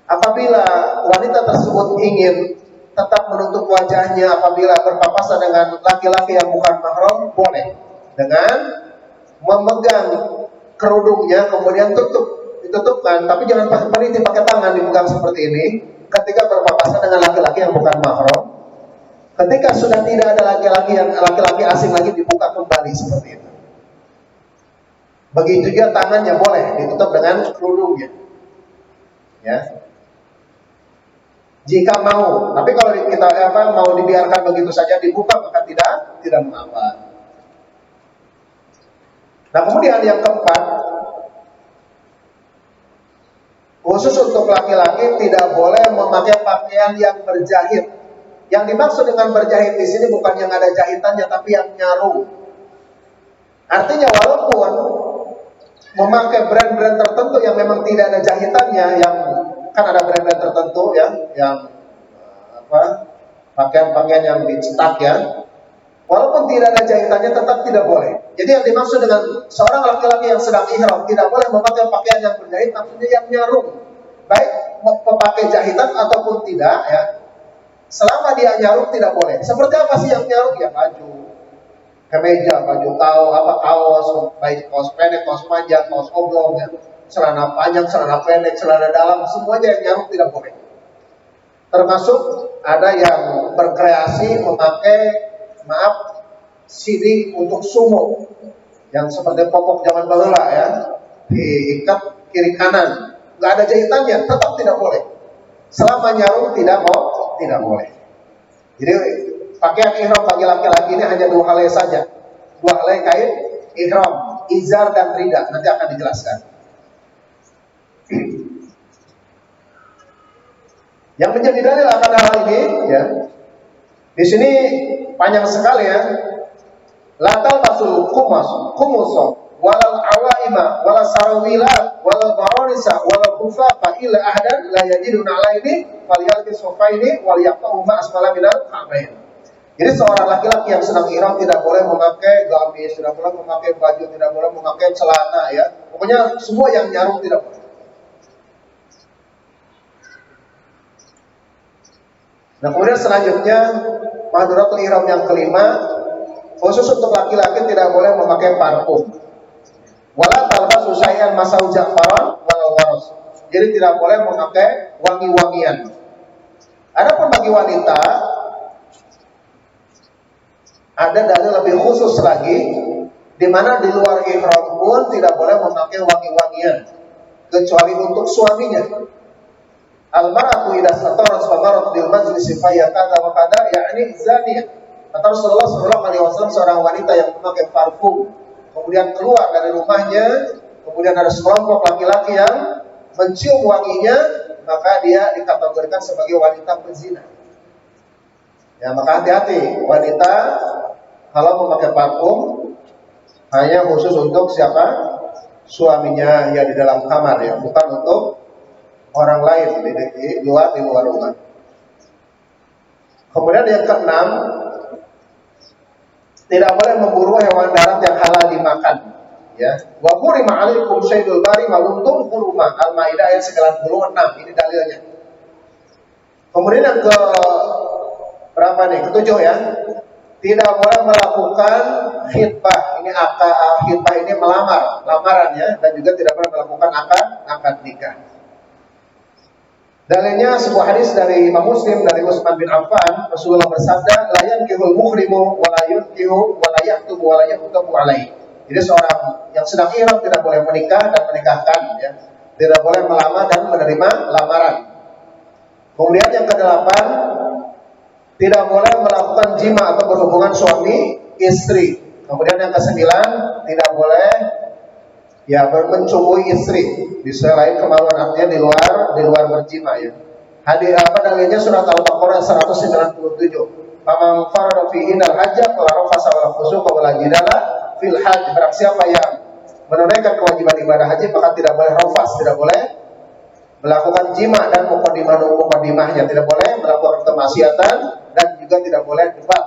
apabila wanita tersebut ingin tetap menutup wajahnya apabila berpapasan dengan laki-laki yang bukan mahram, boleh dengan memegang kerudungnya kemudian ditutupkan, tapi jangan pakai tangan dipegang seperti ini ketika berpapasan dengan laki-laki yang bukan mahram. Ketika sudah tidak ada laki-laki asing lagi, dibuka kembali seperti itu. Begitu juga tangannya boleh ditutup dengan kerudungnya, ya. Jika mau, tapi kalau kita mau dibiarkan begitu saja dibuka, maka tidak mengapa. Nah, kemudian yang keempat, khusus untuk laki-laki tidak boleh memakai pakaian yang berjahit. Yang dimaksud dengan berjahit di sini bukan yang ada jahitannya, tapi yang nyaru. Artinya walaupun memakai brand-brand tertentu yang memang tidak ada jahitannya, yang kan ada brand-brand tertentu yang pakaian-pakaian yang dicetak, ya, walaupun tidak ada jahitannya tetap tidak boleh. Jadi yang dimaksud dengan seorang laki-laki yang sedang ihram tidak boleh memakai pakaian yang berjahit, maksudnya yang nyaru, baik memakai jahitan ataupun tidak, ya. Selama dia nyaru tidak boleh. Seperti apa sih yang nyaru? Ya baju, kemeja, baju kaos, baik kaos pendek, kaos panjang, kaos oblong, ya, celana panjang, celana pendek, celana dalam, semuanya yang nyaru tidak boleh. Termasuk ada yang berkreasi memakai CD untuk sumo yang seperti popok zaman baheula, ya, diikat kiri kanan, nggak ada jahitannya, tetap tidak boleh. Selama nyaru tidak boleh. Jadi pakaian ihram bagi laki-laki ini hanya dua helai saja, dua helai kain ihram, izar dan rida, nanti akan dijelaskan. Yang menjadi dalil akan hal ini, ya, di sini panjang sekali, ya. Latal basul kumuso walal awaima walal sarawilat walal baronisa walal kufafa illa ahdan la yajiduna alaini faliyalki sofaini waliyaqtahuma asfala minal ka'bain. Jadi seorang laki-laki yang sedang ihram tidak boleh memakai gamis, tidak boleh memakai baju, tidak boleh memakai celana, ya. Pokoknya semua yang nyaru tidak boleh. Nah, kemudian selanjutnya mahdhuratul ihram yang kelima, khusus untuk laki-laki tidak boleh memakai parfum. Wala talbasu syai'an masau ja'faran wal waras. Jadi tidak boleh memakai wangi-wangian. Adapun bagi wanita ada dalil lebih khusus lagi, di mana di luar ihram pun tidak boleh memakai wangi-wangian kecuali untuk suaminya. Al-mar'atu idza satarat fa marat bil majlisi fa yakada wa kada yakni zaniyah. Kata Rasulullah sallallahu alaihi wasallam, seorang wanita yang memakai parfum kemudian keluar dari rumahnya, kemudian ada sekelompok laki-laki yang mencium wanginya, maka dia dikategorikan sebagai wanita pezina. Ya, maka hati-hati wanita kalau memakai parfum hanya khusus untuk siapa? Suaminya, ya, di dalam kamar, ya, bukan untuk orang lain di luar rumah. Kemudian yang keenam, tidak boleh memburu hewan darat yang halal dimakan. Ya, wa hurima 'alaikum syaidul bari maluntum huruma. Al-Maidah ayat 96. Ini dalilnya. Kemudian yang ke berapa nih? Ketujuh ya. Tidak boleh melakukan khitbah. Ini khitbah ini lamaran ya, dan juga tidak boleh melakukan akad nikah. Dalilnya sebuah hadis dari Imam Muslim dari Utsman bin Affan, Rasulullah bersabda, la yankihul muhrimu wa la yunkihu wa la yaktubu wa la yaktubu alaihi. Jadi seorang yang sedang ihram tidak boleh menikah dan menikahkan ya. Tidak boleh melamar dan menerima lamaran. Kemudian yang kedelapan, tidak boleh melakukan jima atau berhubungan suami istri. Kemudian yang kesembilan, tidak boleh ya mencubui istri. Bisa lain kemaluan artinya di luar berjima ya. Dalilnya surat Al-Baqarah 197. Faman farada fihi al-hajja fala rafasa wala fusuqa wala jidala fil hajj. Barang siapa yang menunaikan kewajiban ibadah haji maka tidak boleh rafas, tidak boleh melakukan jima dan mukadimahnya, tidak boleh melakukan kemaksiatan dan juga tidak boleh debat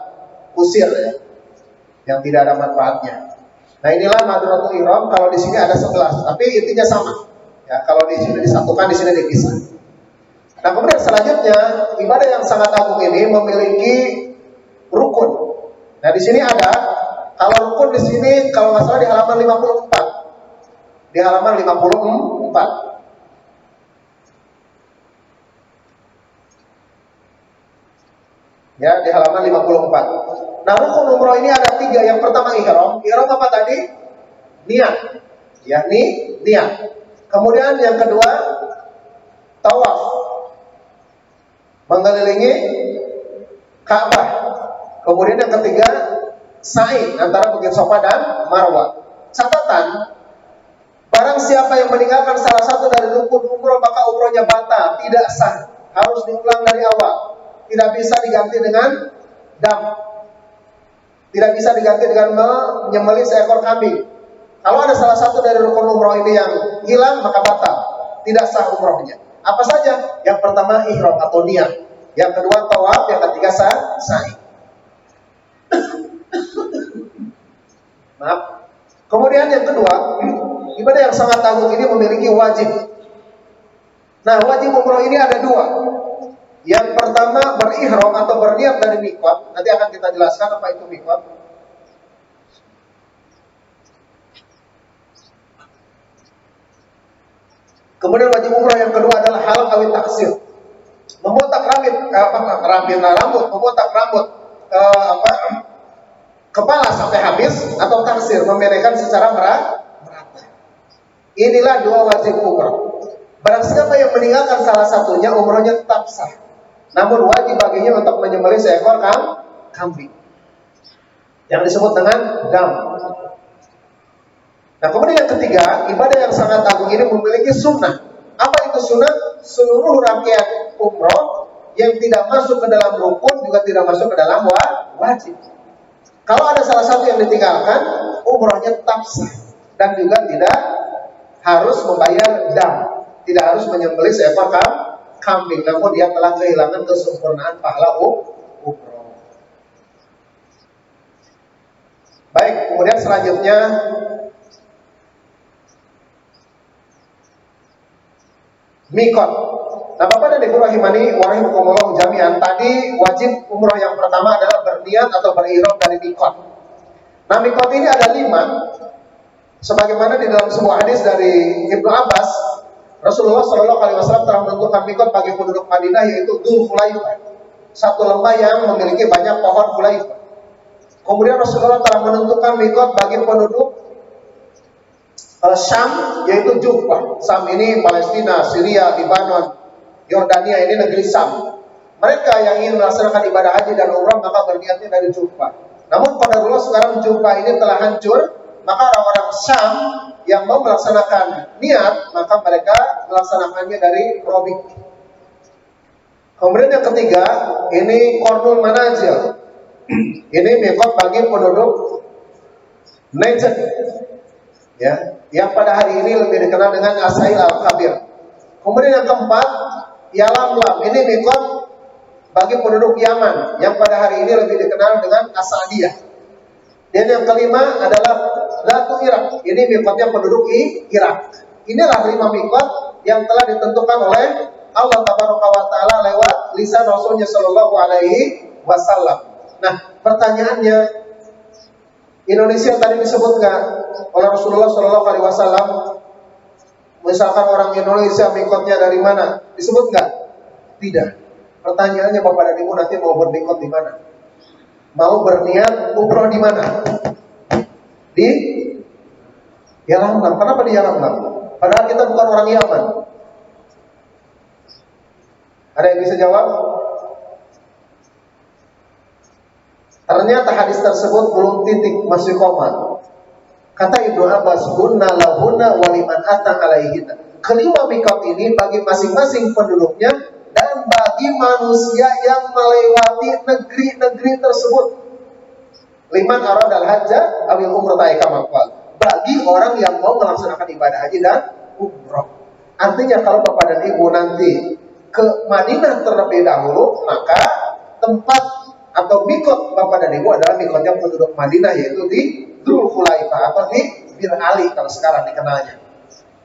kusir ya, yang tidak ada manfaatnya. Nah inilah madhuratul ihram. Kalau di sini ada 11, tapi intinya sama. Ya, kalau di sini disatukan, di sini dipisah. Nah kemudian selanjutnya ibadah yang sangat agung ini memiliki rukun. Nah di sini ada, kalau rukun di sini kalau nggak salah di halaman 54. Di halaman 54. Ya, di halaman 54. Nah, rukun umroh ini ada 3. Yang pertama ihram. Ihram apa tadi? Niat. Ya, niat. Kemudian yang kedua tawaf. Mengelilingi Ka'bah. Kemudian yang ketiga sa'i antara Bukit Safa dan Marwah. Catatan, barang siapa yang meninggalkan salah satu dari rukun umroh maka umrohnya batal, tidak sah. Harus diulang dari awal. Tidak bisa diganti dengan dam. Tidak bisa diganti dengan menyembelih seekor kambing. Kalau ada salah satu dari rukun umroh ini yang hilang maka batal. Tidak sah umrohnya. Apa saja? Yang pertama ihram atau niat. Yang kedua tawaf, yang ketiga sa'i. Maaf. Kemudian yang kedua, ibadah yang sangat agung ini memiliki wajib. Nah, wajib umroh ini ada 2. Yang pertama berihram atau berniat dari miqat. Nanti akan kita jelaskan apa itu miqat. Kemudian wajib umrah yang kedua adalah halaq awit taksir. Membotak rambut, membotak rambut kepala sampai habis atau taksir, memendekkan secara merata. Inilah 2 wajib umrah. Barang siapa yang meninggalkan salah satunya umrahnya tetap sah. Namun wajib baginya untuk menyembelih seekor kambing yang disebut dengan dam. Nah kemudian yang ketiga, ibadah yang sangat agung ini memiliki sunnah. Apa itu sunnah? Seluruh rangkaian umroh yang tidak masuk ke dalam rukun juga tidak masuk ke dalam wajib. Kalau ada salah satu yang ditinggalkan, umrohnya tetap sah dan juga tidak harus membayar dam, tidak harus menyembelih seekor kambing, namun dia telah kehilangan kesempurnaan pahala umroh. Baik, kemudian selanjutnya mikot. Nah, Bapak dan Ibu rahimani wa rahimakumullah jami'an, tadi wajib umroh yang pertama adalah berniat atau berihram dari mikot. Nah, mikot ini ada 5. Sebagaimana di dalam sebuah hadis dari Ibnu Abbas, Rasulullah Shallallahu Alaihi Wasallam telah menentukan mikot bagi penduduk Madinah, yaitu Dzul Khulaifah, satu lembah yang memiliki banyak pohon khulaifah. Kemudian Rasulullah telah menentukan mikot bagi penduduk Syam, yaitu Juhfah. Syam ini Palestina, Syria, Lebanon, Yordania, ini negeri Syam. Mereka yang ingin melaksanakan ibadah haji dan umrah maka berniatnya dari Juhfah. Namun pada dulu sekarang Juhfah ini telah hancur, maka orang-orang Syam yang mau melaksanakan niat, maka mereka melaksanakannya dari Robik. Kemudian yang ketiga, ini Qarnul Manazil. Ini mikot bagi penduduk Najd, ya, yang pada hari ini lebih dikenal dengan Asail Al-Kabir. Kemudian yang keempat, Yalamlam. Ini mikot bagi penduduk Yaman, yang pada hari ini lebih dikenal dengan Asadiyah. Dan yang kelima adalah Zatu Irak. Ini mikotnya penduduk Irak. Inilah 5 mikot yang telah ditentukan oleh Allah Tabaraka wa Ta'ala lewat lisan Rasulnya Shallallahu Alaihi Wasallam. Nah, pertanyaannya, Indonesia tadi disebut nggak oleh Rasulullah Shallallahu Alaihi Wasallam? Misalkan orang Indonesia mikotnya dari mana? Disebut nggak? Tidak. Pertanyaannya Bapak dan Ibu nanti mau bermikot di mana? Mau berniat umroh di mana? Di Yalamlam. Kenapa di Yalamlam? Padahal kita bukan orang Yaman. Ada yang bisa jawab? Ternyata hadis tersebut belum titik, masih koma. Kata Ibnu Abbas, "Hunna lahunna waliman ata alaihinna." Kelima mikot ini bagi masing-masing penduduknya dan bagi manusia yang melewati negeri-negeri tersebut. Liman aradal hajja awil umrata ikamaqal. Bagi orang yang mau melaksanakan ibadah haji dan umroh. Artinya kalau Bapak dan Ibu nanti ke Madinah terlebih dahulu, maka tempat atau mikot Bapak dan Ibu adalah mikotnya penduduk Madinah, yaitu di Dzul Khulaifah atau di Bir Ali kalau sekarang dikenalnya.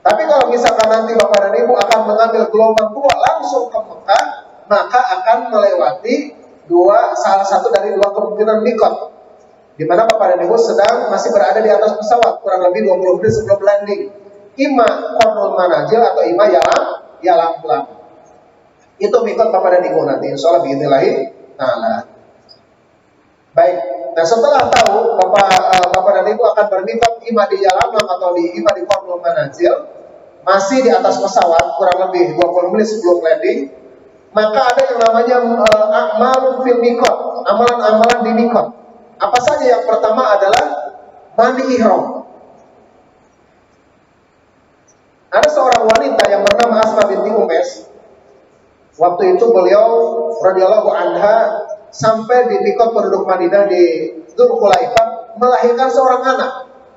Tapi kalau misalkan nanti Bapak dan Ibu akan mengambil gelombang 2 langsung ke Mekah, maka akan melewati salah satu dari 2 kemungkinan mikot, di mana Bapak dan Ibu sedang masih berada di atas pesawat kurang lebih 20 menit sebelum landing. Ima Qarnul Manazil atau Ima Yalamlam. Itu mikot Bapak dan Ibu nanti insyaallah biidznillah taala. Baik. Nah, setelah tahu Bapak dan Ibu akan bermikot Ima di Yalamlam atau Ima di Qarnul Manazil, masih di atas pesawat kurang lebih 20 menit sebelum landing, maka ada yang namanya a'malun fil mikot, amalan-amalan di mikot. Apa saja? Yang pertama adalah mandi ihram. Ada seorang wanita yang bernama Asma binti Umes. Waktu itu beliau radhiyallahu anha sampai di mikot penduduk Madinah di Dzul Khulaifah melahirkan seorang anak,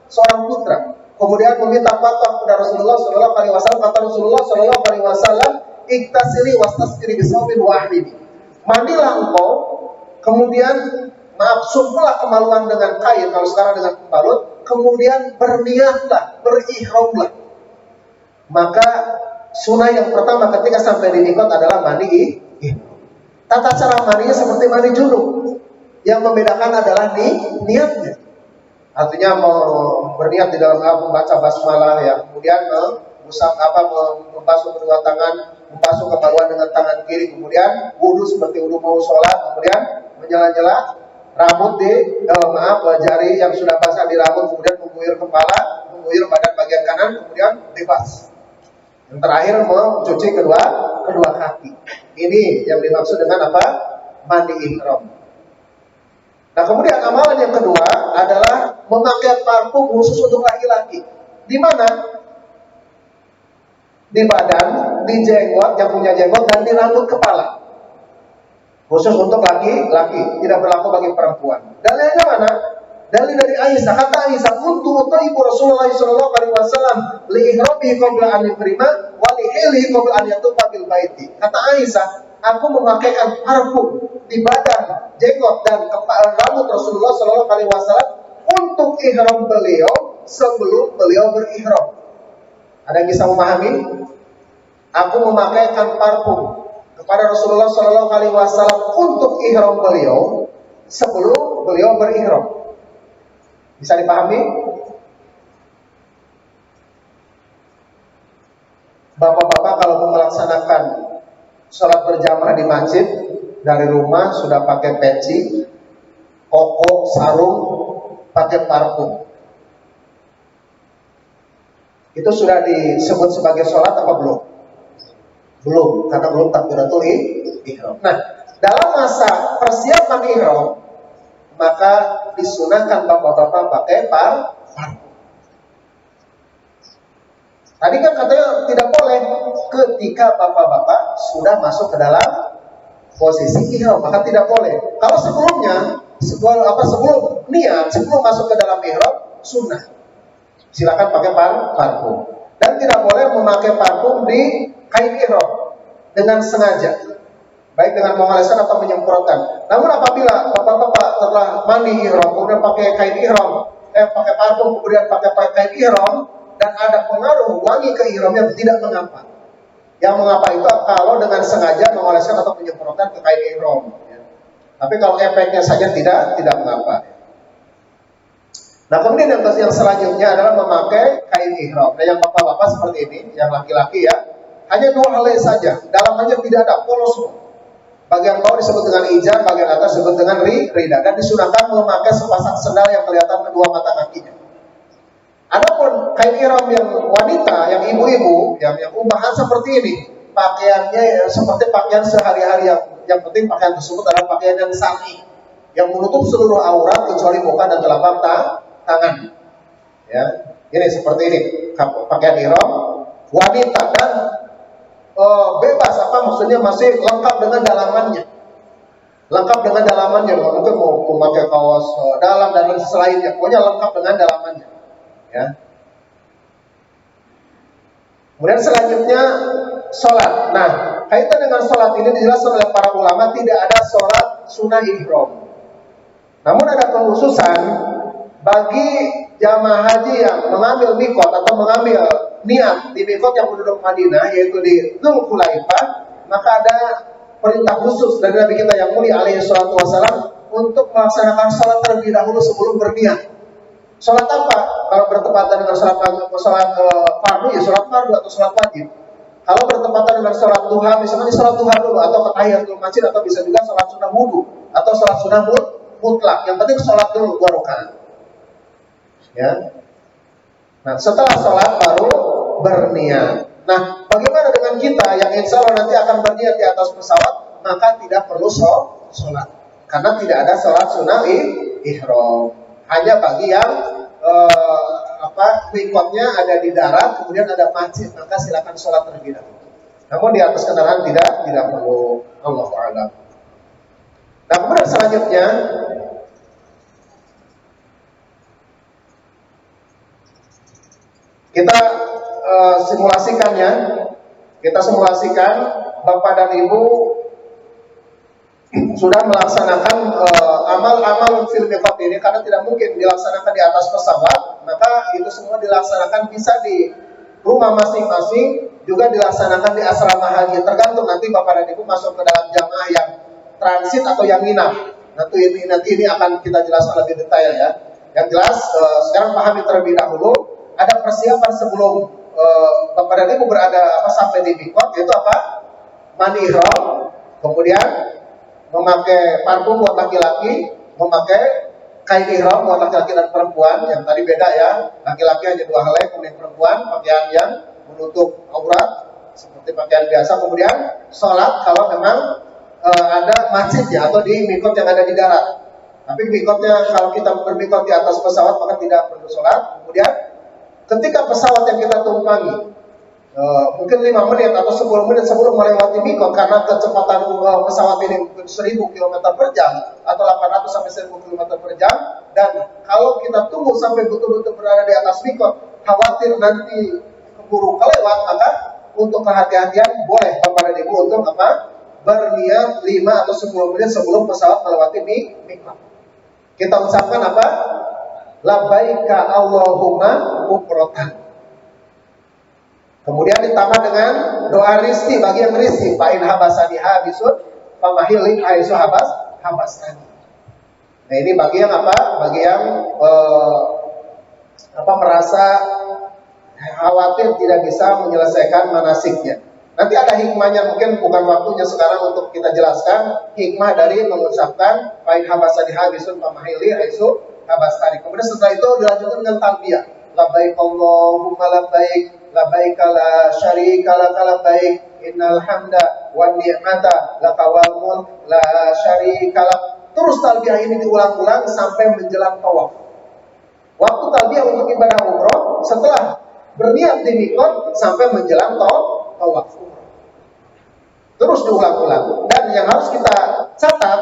seorang putra. Kemudian meminta fatwa kepada Rasulullah Shallallahu Alaihi Wasallam. Kata Rasulullah Shallallahu Alaihi Wasallam, "Iktasili wastasqiri bisawbin wahidi." Mandilah engkau, kemudian sumpulah kemaluan dengan kain, kalau sekarang dengan pembalut, kemudian berniatlah, berihramlah. Maka sunnah yang pertama ketika sampai di mikot adalah mandi. Tata cara mandinya seperti mandi junub. Yang membedakan adalah niatnya. Artinya berniat di dalam membaca basmalah, ya, kemudian membasuh kedua tangan, membasuh kemaluan dengan tangan kiri, kemudian wudu seperti wudu mau sholat, kemudian menyela-nyela rambut jari yang sudah basah di rambut, kemudian mengguyur kepala, mengguyur badan bagian kanan, kemudian bebas. Yang terakhir mencuci kedua kaki. Ini yang dimaksud dengan apa? Mandi ihram. Nah, kemudian amalan yang kedua adalah memakai parfum khusus untuk laki-laki. Di mana? Di badan, di jenggot, yang punya jenggot, dan di rambut kepala. Khusus untuk laki-laki, tidak berlaku bagi perempuan. Dalilnya mana? Dalil dari Aisyah. Kata Aisyah, "Kuntu utaibu Rasulullah sallallahu alaihi wasallam li ihrabihi qabla an yuhrima wa li hilihi qabla an yatufa bil baiti." Kata Aisyah, aku memakaikan parfum di badan, jenggot, dan rambut Rasulullah sallallahu alaihi wasallam untuk ihram beliau sebelum beliau berihram. Ada yang bisa memahami? Aku memakaikan parfum kepada Rasulullah Shallallahu Alaihi Wasallam untuk ihram beliau sebelum beliau berihram. Bisa dipahami? Bapak-bapak kalau mau melaksanakan sholat berjamaah di masjid, dari rumah sudah pakai peci, koko, sarung, pakai parfum. Itu sudah disebut sebagai sholat apa belum? Belum, karena belum takbiratul ihram. Nah, dalam masa persiapan ihram, maka disunahkan bapak-bapak pakai parfum. Tadi kan katanya tidak boleh ketika bapak-bapak sudah masuk ke dalam posisi ihram, maka tidak boleh. Kalau sebelumnya, sebelum niat, sebelum masuk ke dalam ihram, sunnah. Silakan pakai parfum. Dan tidak boleh memakai parfum di kain ihram dengan sengaja, baik dengan mengoleskan atau menyemprotkan. Namun apabila bapak-bapak telah mandi ihram kemudian pakai kain ihram, pakai parfum kemudian pakai kain ihram dan ada pengaruh wangi ke ihramnya, tidak mengapa. Yang mengapa itu kalau dengan sengaja mengoleskan atau menyemprotkan ke kain ihram. Ya. Tapi kalau efeknya saja tidak mengapa. Nah kemudian yang selanjutnya adalah memakai kain ihram. Nah yang bapak-bapak seperti ini, yang laki-laki ya, hanya 2 helai saja. Dalamannya tidak ada, polos. Bagian bawah disebut dengan izar, bagian atas disebut dengan rida. Dan disunahkan memakai sepasang sendal yang kelihatan kedua mata kakinya. Adapun kain ihram yang wanita, yang ibu-ibu, yang ubahan seperti ini, pakaiannya seperti pakaian sehari-hari, yang penting pakaian tersebut adalah pakaian yang syar'i, yang menutup seluruh aurat kecuali muka dan telapak tangan. Ya, ini seperti ini pakaian ihram wanita dan bebas, maksudnya masih lengkap dengan dalamannya. Lengkap dengan dalamannya, mungkin mau memakai kaos dalam dan selainnya, pokoknya lengkap dengan dalamannya. Ya. Kemudian selanjutnya sholat. Nah, kaitan dengan sholat ini dijelaskan oleh para ulama, tidak ada sholat sunnah ihram. Namun ada kekhususan bagi jamaah haji yang mengambil mikot atau mengambil niat di mikot yang penduduk Madinah, yaitu di Dzulhulaifah, maka ada perintah khusus dari Nabi kita yang mulia alaihi salatu wasallam untuk melaksanakan sholat terlebih dahulu sebelum berniat. Sholat apa? Kalau bertepatan dengan sholat fardu, ya sholat fardu atau sholat wajib. Kalau bertepatan dengan sholat duha, misalnya sholat duha dulu atau tahiyatul masjid, atau bisa juga sholat sunnah wudu atau sholat sunnah mutlak. Yang penting sholat dulu 2 rakaat. Ya. Nah, setelah sholat baru berniat. Nah, bagaimana dengan kita yang insya Allah nanti akan berniat di atas pesawat, maka tidak perlu sholat, karena tidak ada sholat sunnah ihram. Hanya bagi yang mikotnya ada di darat, kemudian ada masjid, maka silakan sholat terlebih dahulu. Namun di atas kendaraan tidak perlu. Allahu a'lam. Nah, kemudian selanjutnya kita simulasikannya. Kita simulasikan Bapak dan Ibu sudah melaksanakan amal-amal fil miqat ini, karena tidak mungkin dilaksanakan di atas pesawat, maka itu semua dilaksanakan bisa di rumah masing-masing, juga dilaksanakan di asrama haji. Tergantung nanti Bapak dan Ibu masuk ke dalam jamaah yang transit atau yang nginap. Nanti ini akan kita jelaskan lebih detail ya. Yang jelas sekarang pahami terlebih dahulu, ada persiapan sebelum Bapak dan Ibu berada sampai di miqat, yaitu mandi ihram, kemudian memakai parfum buat laki-laki, memakai kain ihram buat laki-laki dan perempuan. Yang tadi beda ya, laki-laki hanya 2 helai, kemudian perempuan pakaian yang menutup aurat seperti pakaian biasa. Kemudian sholat kalau memang ada masjidnya atau di mikot yang ada di darat. Tapi mikotnya kalau kita bermikot di atas pesawat maka tidak perlu sholat. Kemudian ketika pesawat yang kita tumpangi mungkin 5 menit atau 10 menit sebelum melewati mikot, karena kecepatan pesawat ini 1000 km per jam atau 800 sampai 1000 km per jam, dan kalau kita tunggu sampai betul-betul berada di atas mikot, khawatir nanti keburu kelewat, maka untuk kehati-hatian boleh Bapak dan Ibu untuk berniat 5 atau 10 menit sebelum pesawat melewati mikot. Kita ucapkan labbaika Allahumma umratan. Kemudian ditambah dengan doa rizki bagi yang rizki. Fa'in habasani habisun famahilin aisu habasani. Nah ini bagi yang bagi yang merasa khawatir tidak bisa menyelesaikan manasiknya. Nanti ada hikmahnya, mungkin bukan waktunya sekarang untuk kita jelaskan hikmah dari mengucapkan fa'in habasani habisun famahilin aisu habasani. Kemudian setelah itu dilanjutkan dengan talbiyah. Labbaik Allahumma labbaik, labbaik la syarika laka labbaik, innal hamda wan ni'mata laka wal mulk la syarika lak. Terus talbiyah ini diulang-ulang sampai menjelang tawaf. Waktu talbiyah untuk ibadah umroh setelah berniat di mikot sampai menjelang tawaf. Terus diulang-ulang. Dan yang harus kita catat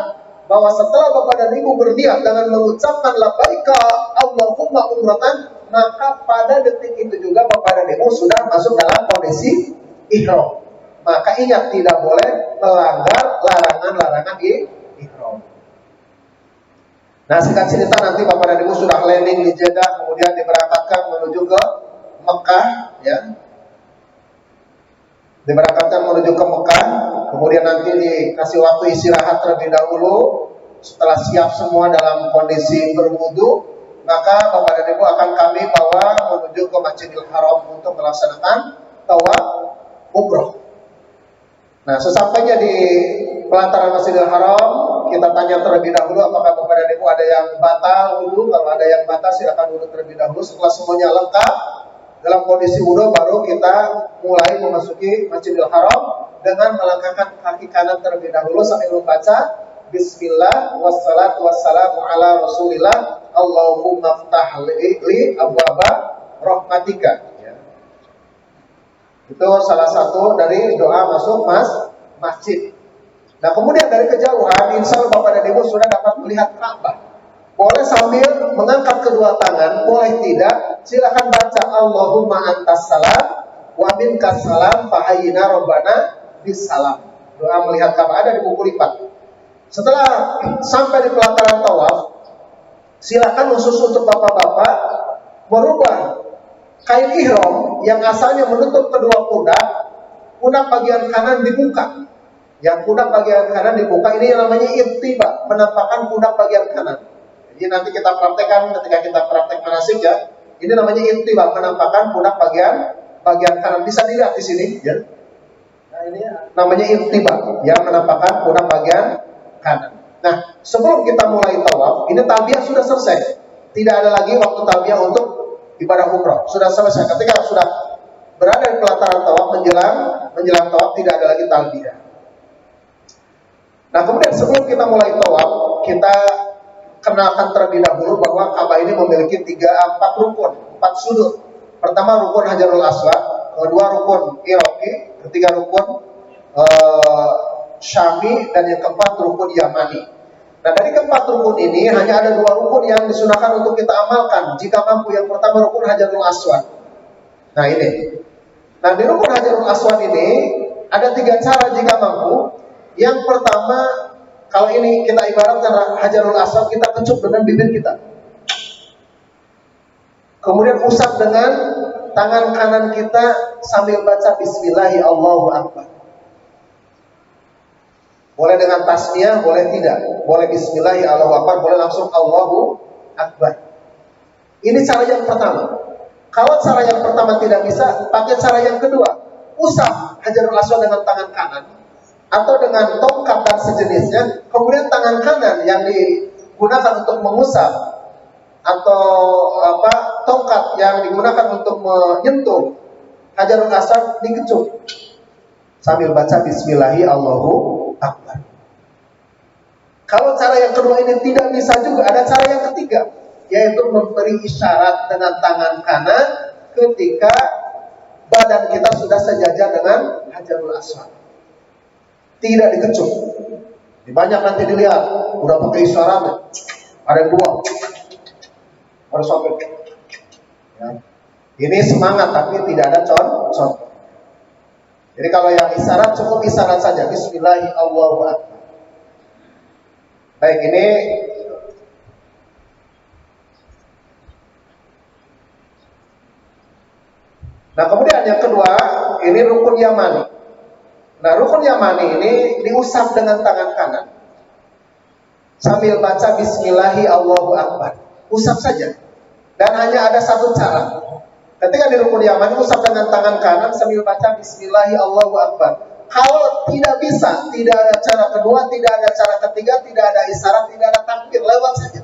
bahwa setelah Bapak dan Ibu berniat dengan mengucapkan labbaika Allahumma umratan, maka pada detik itu juga Bapak dan Ibu sudah masuk dalam kondisi ihram. Maka ingat, tidak boleh melanggar larangan-larangan ihram. Nah, singkat cerita nanti Bapak dan Ibu sudah landing di Jeddah, kemudian diberangkatkan menuju ke Mekah, ya. Diberangkatkan menuju ke Mekah, kemudian nanti dikasih waktu istirahat terlebih dahulu. Setelah siap semua dalam kondisi berwudu, maka Bapak dan Ibu akan kami bawa menuju ke Masjidil Haram untuk melaksanakan tawaf umroh. Nah, sesampainya di pelataran Masjidil Haram, kita tanya terlebih dahulu apakah Bapak dan Ibu ada yang batal wudu. Kalau ada yang batal, silakan wudu terlebih dahulu. Setelah semuanya lengkap dalam kondisi wudu, baru kita mulai memasuki Masjidil Haram dengan melangkahkan kaki kanan terlebih dahulu sambil membaca Bismillah wassalatu wassalamu ala Rasulillah Allahumma ftah li abwaba rahmatika. Itu salah satu dari doa masuk masjid. Nah, kemudian dari kejauhan, insya Allah Bapak dan Ibu sudah dapat melihat Ka'bah. Boleh sambil mengangkat kedua tangan, boleh tidak, silakan baca Allahumma antas salam wa minkas salam fahayyina rabbana bis salam. Doa melihat Ka'bah ada di buku lipat. Setelah sampai di pelataran tawaf, silakan khusus untuk bapak-bapak merubah kain ihram yang asalnya menutup kedua pundak bagian kanan dibuka. Yang pundak bagian kanan dibuka, ini yang namanya ittiba, menampakkan pundak bagian kanan. Jadi nanti kita praktekkan ketika kita praktek manasik, ya. Ini namanya ittiba, menampakkan pundak bagian kanan. Bisa dilihat di sini, ya. Nah, ini namanya ittiba, yang menampakkan pundak bagian kanan. Nah, sebelum kita mulai tawaf, ini talbiyah sudah selesai. Tidak ada lagi waktu talbiyah untuk ibadah umrah. Sudah selesai. Ketika sudah berada di pelataran tawaf, menjelang tawaf, tidak ada lagi talbiyah. Nah, kemudian sebelum kita mulai tawaf, kita kenalkan terlebih dahulu bahwa Ka'bah ini memiliki 4 rukun, 4 sudut. Pertama rukun Hajarul Aswad, kedua rukun Iraqi, ketiga rukun Syami, dan yang keempat rukun Yamani. Nah, dari keempat rukun ini hanya ada 2 rukun yang disunahkan untuk kita amalkan jika mampu. Yang pertama rukun Hajarul Aswad. Nah, ini. Nah, di rukun Hajarul Aswad ini ada 3 cara jika mampu. Yang pertama, kalau ini kita ibaratkan Hajarul Aswad, kita kecup dengan bibir kita. Kemudian usap dengan tangan kanan kita sambil baca Bismillahi Allahu Akbar. Boleh dengan tasmiyah, boleh tidak. Boleh Bismillahi Allahu Akbar, boleh langsung Allahu Akbar. Ini cara yang pertama. Kalau cara yang pertama tidak bisa, pakai cara yang kedua. Usap Hajarul Aswad dengan tangan kanan atau dengan tongkat dan sejenisnya. Kemudian tangan kanan yang digunakan untuk mengusap atau tongkat yang digunakan untuk menyentuh Hajarul Aswad dikecup sambil baca Bismillahi Allahu Akbar. Kalau cara yang kedua ini tidak bisa juga, ada cara yang ketiga, yaitu memberi isyarat dengan tangan kanan ketika badan kita sudah sejajar dengan Hajarul Aswad. Tidak dikecup. Banyak nanti dilihat, udah pakai isyarat, ada yang buang, harus sampai. Ya. Ini semangat tapi tidak ada contoh. Jadi kalau yang isyarat cukup isyarat saja. Bismillahirrahmanirrahim Allahu Akbar. Baik, ini nah, kemudian yang kedua, ini rukun Yamani. Nah, rukun Yamani ini diusap dengan tangan kanan sambil baca Bismillahirrahmanirrahim Allahu Akbar. Usap saja. Dan hanya ada satu cara. Ketika di rukun Yamani, usap dengan tangan kanan sambil baca Bismillahirrahmanirrahim Allahu Akbar. Kalau tidak bisa, tidak ada cara kedua, tidak ada cara ketiga, tidak ada isyarat, tidak ada takbir, lewat saja.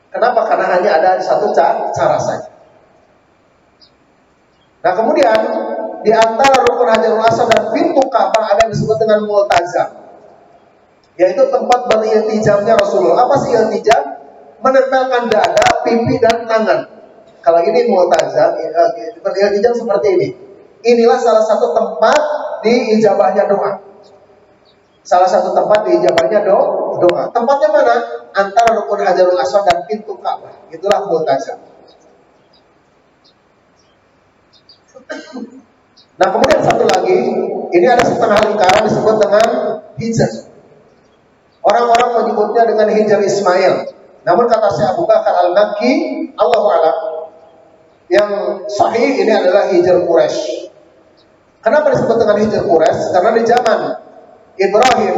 Kenapa? Karena hanya ada satu cara saja. Nah, kemudian di antara rukun Hajarul Aswad dan pintu Ka'bah ada yang disebut dengan multazam, yaitu tempat beriltijamnya Rasulullah. Apa sih iltijam? Menempelkan dada, pipi, dan tangan. Kalau ini multazam, beriltijam seperti ini. Inilah salah satu tempat diijabahnya doa. Salah satu tempat diijabahnya doa. Tempatnya mana? Antara rukun Hajarul Aswad dan pintu Ka'bah. Itulah multazam. Nah, kemudian satu lagi, ini ada setengah lingkaran disebut dengan hijab. Orang-orang menyebutnya dengan Hijr Ismail. Namun kata Syekh Abu Bakar Al-Makki, Allahu a'lam, yang sahih ini adalah Hijr Quraisy. Kenapa disebut dengan Hijr Quraisy? Karena di zaman Ibrahim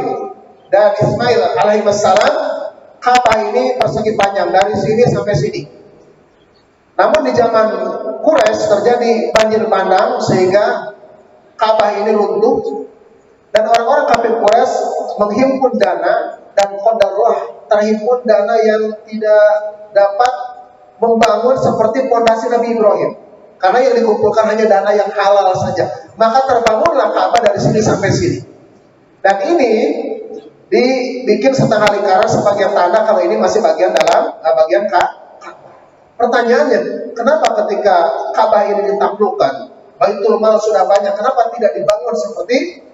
dan Ismail alaihissalam, Ka'bah ini persegi panjang dari sini sampai sini. Namun di zaman Quraisy terjadi banjir bandang sehingga Ka'bah ini runtuh, dan orang-orang kafir Quraisy menghimpun dana, dan qadarullah terhimpun dana yang tidak dapat membangun seperti pondasi Nabi Ibrahim. Karena yang dikumpulkan hanya dana yang halal saja. Maka terbangunlah Ka'bah dari sini sampai sini. Dan ini dibikin setengah lingkaran sebagai tanda kalau ini masih bagian dalam bagian Ka'bah. Pertanyaannya, kenapa ketika Ka'bah ini ditaklukkan, Baitul Mal sudah banyak, kenapa tidak dibangun seperti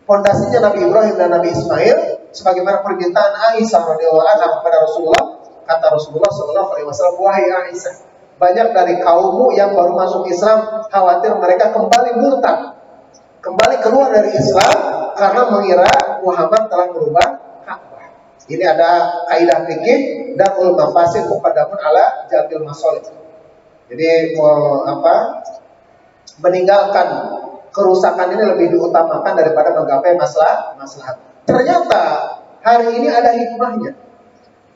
fondasinya Nabi Ibrahim dan Nabi Ismail, sebagaimana permintaan Aisyah radhiyallahu anha kepada Rasulullah? Kata Rasulullah sallallahu alaihi wasallam, "Wahai Aisyah, banyak dari kaummu yang baru masuk Islam khawatir mereka kembali murtad, kembali keluar dari Islam karena mengira Muhammad telah merubah Ka'bah." Ini ada kaidah fikih dan ulama fasih muqaddamun ala jalbil masalih. Jadi meninggalkan kerusakan ini lebih diutamakan daripada menggapai maslahat. Ternyata hari ini ada hikmahnya.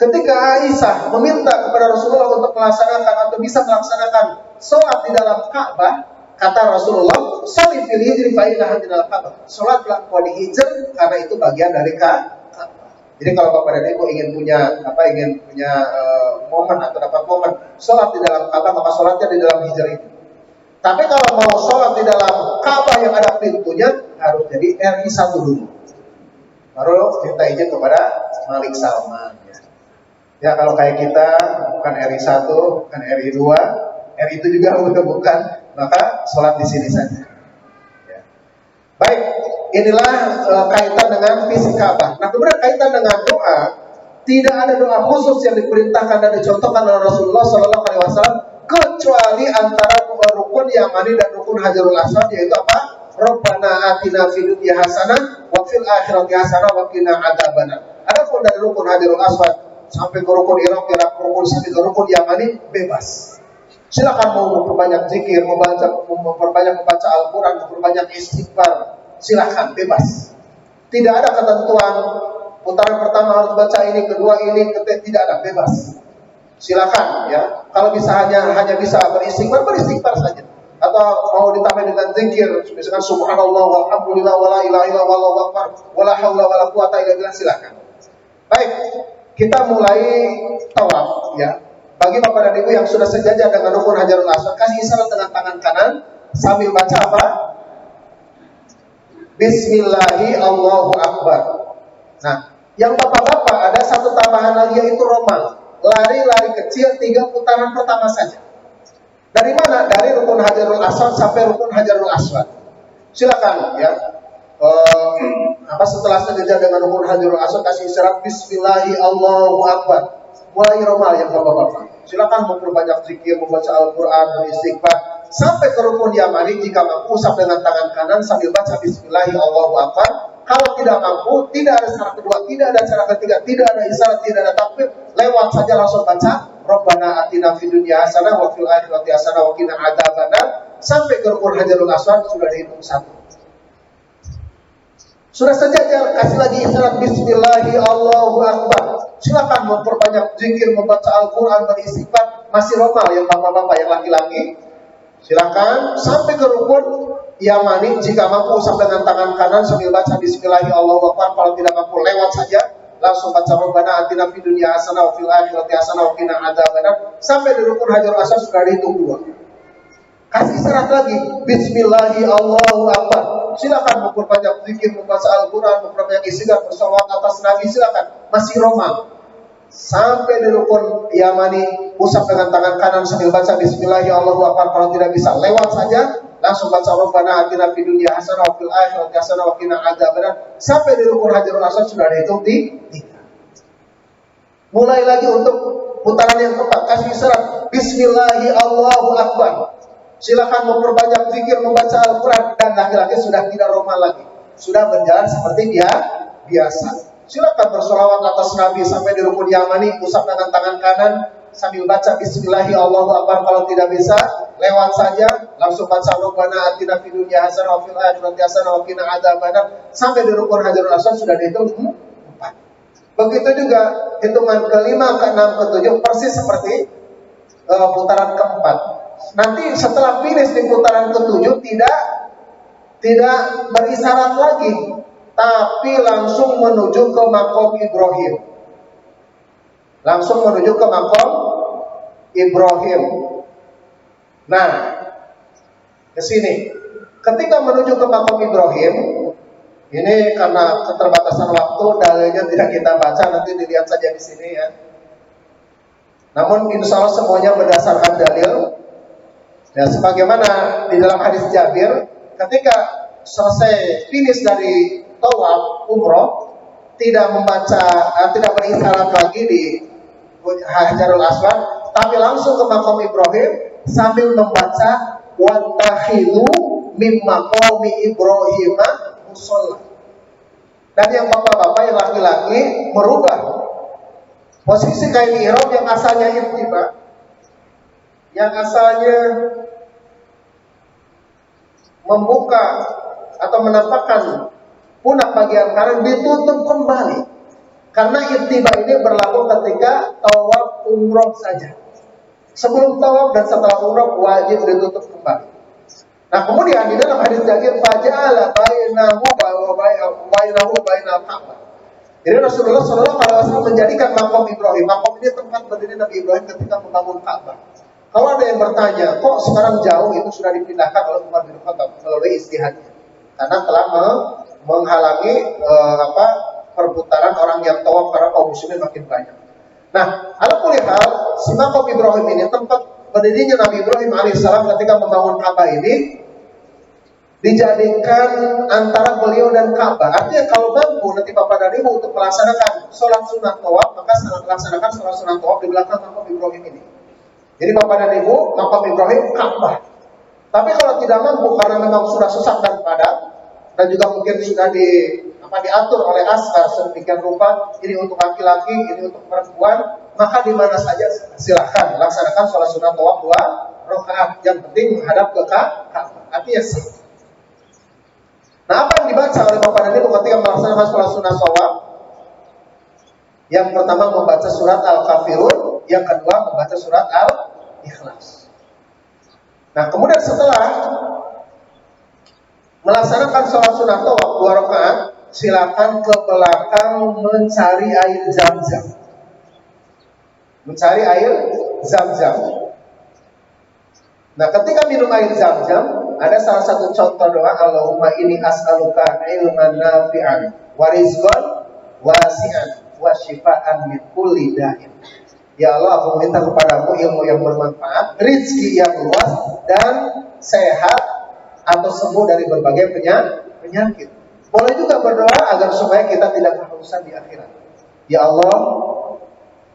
Ketika Aisyah meminta kepada Rasulullah untuk melaksanakan atau bisa melaksanakan sholat di dalam Ka'bah, kata Rasulullah, "Sholli fil hijri fa innaha minal Ka'bah." Sholatlah di hijr karena itu bagian dari Ka'bah. Jadi kalau Bapak dan Ibu ingin punya momen atau dapat momen sholat di dalam Ka'bah, maka sholatnya di dalam hijr itu. Tapi kalau mau sholat di dalam Ka'bah yang ada pintunya, harus jadi RI1 dulu. Baru minta izin kepada Malik Salman. Ya kalau kayak kita, bukan RI1, bukan RI2, RI itu juga bukan, maka sholat di sini saja. Ya. Baik, inilah kaitan dengan fisik Ka'bah. Nah kemudian kaitan dengan doa, tidak ada doa khusus yang diperintahkan dan dicontohkan oleh Rasulullah SAW kecuali antara rukun Yamani dan rukun Hajarul Aswad, yaitu apa? Rabbana atina fid dunya hasanah wa fil akhirati hasanah wa qina adzabannar. Adapun dari rukun Hajarul Aswad sampai ke rukun Irak, rukun sampai ke rukun Yamani bebas. Silakan mau memperbanyak zikir, memperbanyak membaca Al-Quran, memperbanyak istighfar, silakan bebas. Tidak ada ketentuan putaran pertama harus baca ini, kedua ini, ketiga, tidak ada, bebas. Silakan ya. Kalau bisa hanya bisa beristighfar saja. Atau mau ditambah dengan zikir, misalkan subhanallah walhamdulillah wala ilaha illallah wallahu akbar wala haula wala quwata illa billah, silakan. Baik. Kita mulai tawaf ya. Bagi Bapak dan Ibu yang sudah sejajar dengan rukun Hajarul Aswad, kasih isyarat dengan tangan kanan sambil baca apa? Bismillahi Allahu Akbar. Nah, yang Bapak-bapak ada satu tambahan lagi, yaitu romal. Lari-lari kecil 3 putaran pertama saja. Dari mana? Dari rukun Hajarul Aswad sampai rukun Hajarul Aswad. Silakan ya. Setelah sejajar dengan rukun Hajarul Aswad, kasih isyarat Bismillahi Allahu Akbar. Mulai romal yang Bapak-bapak. Silakan memperbanyak zikir, membaca Al-Quran, beristighfar sampai ke rukun Yamani. Jika mampu usap dengan tangan kanan sambil baca Bismillahi Allahu Akbar. Kalau tidak mampu, tidak ada cara kedua, tidak ada cara ketiga, tidak ada isyarat, tidak ada takbir, lewat saja langsung baca Rabbana atina fid dunya hasanah wa fil akhirati hasanah wa qina adzabannar sampai ke rukun Hajarul Aswad sudah dihitung 1. Sudah sejajar, kasih lagi isyarat Bismillahi Allahu Akbar. Silakan memperbanyak zikir, membaca Al-Quran, beristighfar. Masih romal yang bapak-bapak, yang laki-laki. Silakan sampai ke rukun Yamani. Jika mampu sampai dengan tangan kanan sambil baca Bismillahi Allahu Akbar. Kalau tidak mampu lewat saja, langsung baca Rabbana atina fid dunya hasanah wa fil akhirati hasanah wa qina adzabannar. Sampai di rukun Hajarul Aswad sudah dihitung 2. Kasih isyarat lagi Bismillahi Allahu Akbar. Silakan memperbanyak zikir, membaca Al-Quran, memperbanyak istighfar, bersolawat atas Nabi, silakan. Masih romal. Sampai di rukun Yamani, usap dengan tangan kanan sambil baca Bismillahi Allahu Akbar. Kalau tidak bisa, lewat saja, langsung baca Rabbana atina fid dunya hasanah wa fil akhirati hasanah wa qina adzabannar. Sampai di rukun Hajarul Aswad sudah dihitung 3. Mulai lagi untuk putaran yang keempat, kasih isyarat Bismillahi Allahu Akbar. Silakan memperbanyak zikir, membaca Al-Quran, dan laki-laki sudah tidak romal lagi, sudah berjalan seperti dia biasa. silakan bersolawat atas Nabi sampai di rukun Yamani, usap dengan tangan kanan sambil baca Bismillahi Allahu Akbar. Kalau tidak bisa, lewat saja, langsung baca Rabbana atina fid dunya hasanah wa fil akhirati hasanah wa qina adzabannar. Sampai di rukun Hajarul Aswad sudah dihitung 4. Begitu juga hitungan kelima, keenam, ketujuh persis seperti putaran keempat. Nanti setelah finish di putaran ketujuh tidak berisyarat lagi, tapi langsung menuju ke makom Ibrahim. Langsung menuju ke makom Ibrahim. Nah, ke sini. Ketika menuju ke makom Ibrahim, ini karena keterbatasan waktu, dalilnya tidak kita baca, nanti dilihat saja di sini ya. Namun insya Allah semuanya berdasarkan dalil. Ya, sebagaimana di dalam hadis Jabir, ketika selesai finish dari tawaf umroh, tidak berisyarat lagi di Hajarul Aswad, tapi langsung ke makam Ibrahim sambil membaca wattakhidhu mim maqami Ibrahim musalla. Dan yang bapak-bapak, yang laki-laki, merubah posisi kain ihram yang asalnya ittiba, yang asalnya membuka atau menampakkan pundak bagian kanan, ditutup kembali. Karena ittiba ini berlaku ketika tawaf umroh saja. Sebelum tawaf dan setelah umroh wajib ditutup kembali. Nah, kemudian di dalam hadis Jabir, faja'ala bainahu wa bainal Ka'bah. Jadi Rasulullah SAW menjadikan makom Ibrahim. Makom ini tempat berdiri Nabi Ibrahim ketika membangun Ka'bah. Kalau ada yang bertanya, kok sekarang jauh, itu sudah dipindahkan oleh Umar bin Khattab melalui istihadnya, karena telah menghalangi perputaran orang yang tawaf, karena kaum muslimin makin banyak. Nah, ala kulli hal, si makom Ibrahim ini tempat berdirinya Nabi Ibrahim alaihissalam ketika membangun Ka'bah ini dijadikan antara beliau dan Ka'bah. Artinya kalau mampu nanti Bapak dan Ibu untuk melaksanakan sholat sunat tawaf, maka laksanakan sholat sunat tawaf di belakang makom Ibrahim ini. Jadi Bapak dan Ibu, makom Ibrahim Ka'bah. Tapi kalau tidak mampu karena memang sudah sesak dan padat, dan juga mungkin sudah diatur oleh askar sedemikian rupa, ini untuk laki-laki, ini untuk perempuan, maka di mana saja silakan laksanakan sholat sunat tawaf 2 rakaat. Yang penting menghadap ke Ka'bah. Artinya sah. Nah, apa yang dibaca oleh Bapak dan Ibu ketika melaksanakan sholat sunat tawaf? Yang pertama membaca surat Al-Kafirun, yang kedua membaca surat Al-Ikhlas. Nah, kemudian setelah melaksanakan sholat sunat tawaf 2 rakaat, silakan ke belakang mencari air Zam-Zam. Mencari air Zam-Zam. Nah, ketika minum air Zam-Zam, ada salah satu contoh doa, Allahumma inni as'aluka ilman nafi'an wa rizqan wasi'an wa syifaan min kulli da'in. Ya Allah, aku minta kepadamu ilmu yang bermanfaat, rezeki yang luas, dan sehat atau sembuh dari berbagai penyakit. Boleh juga berdoa agar supaya kita tidak kehausan di akhirat. Ya Allah,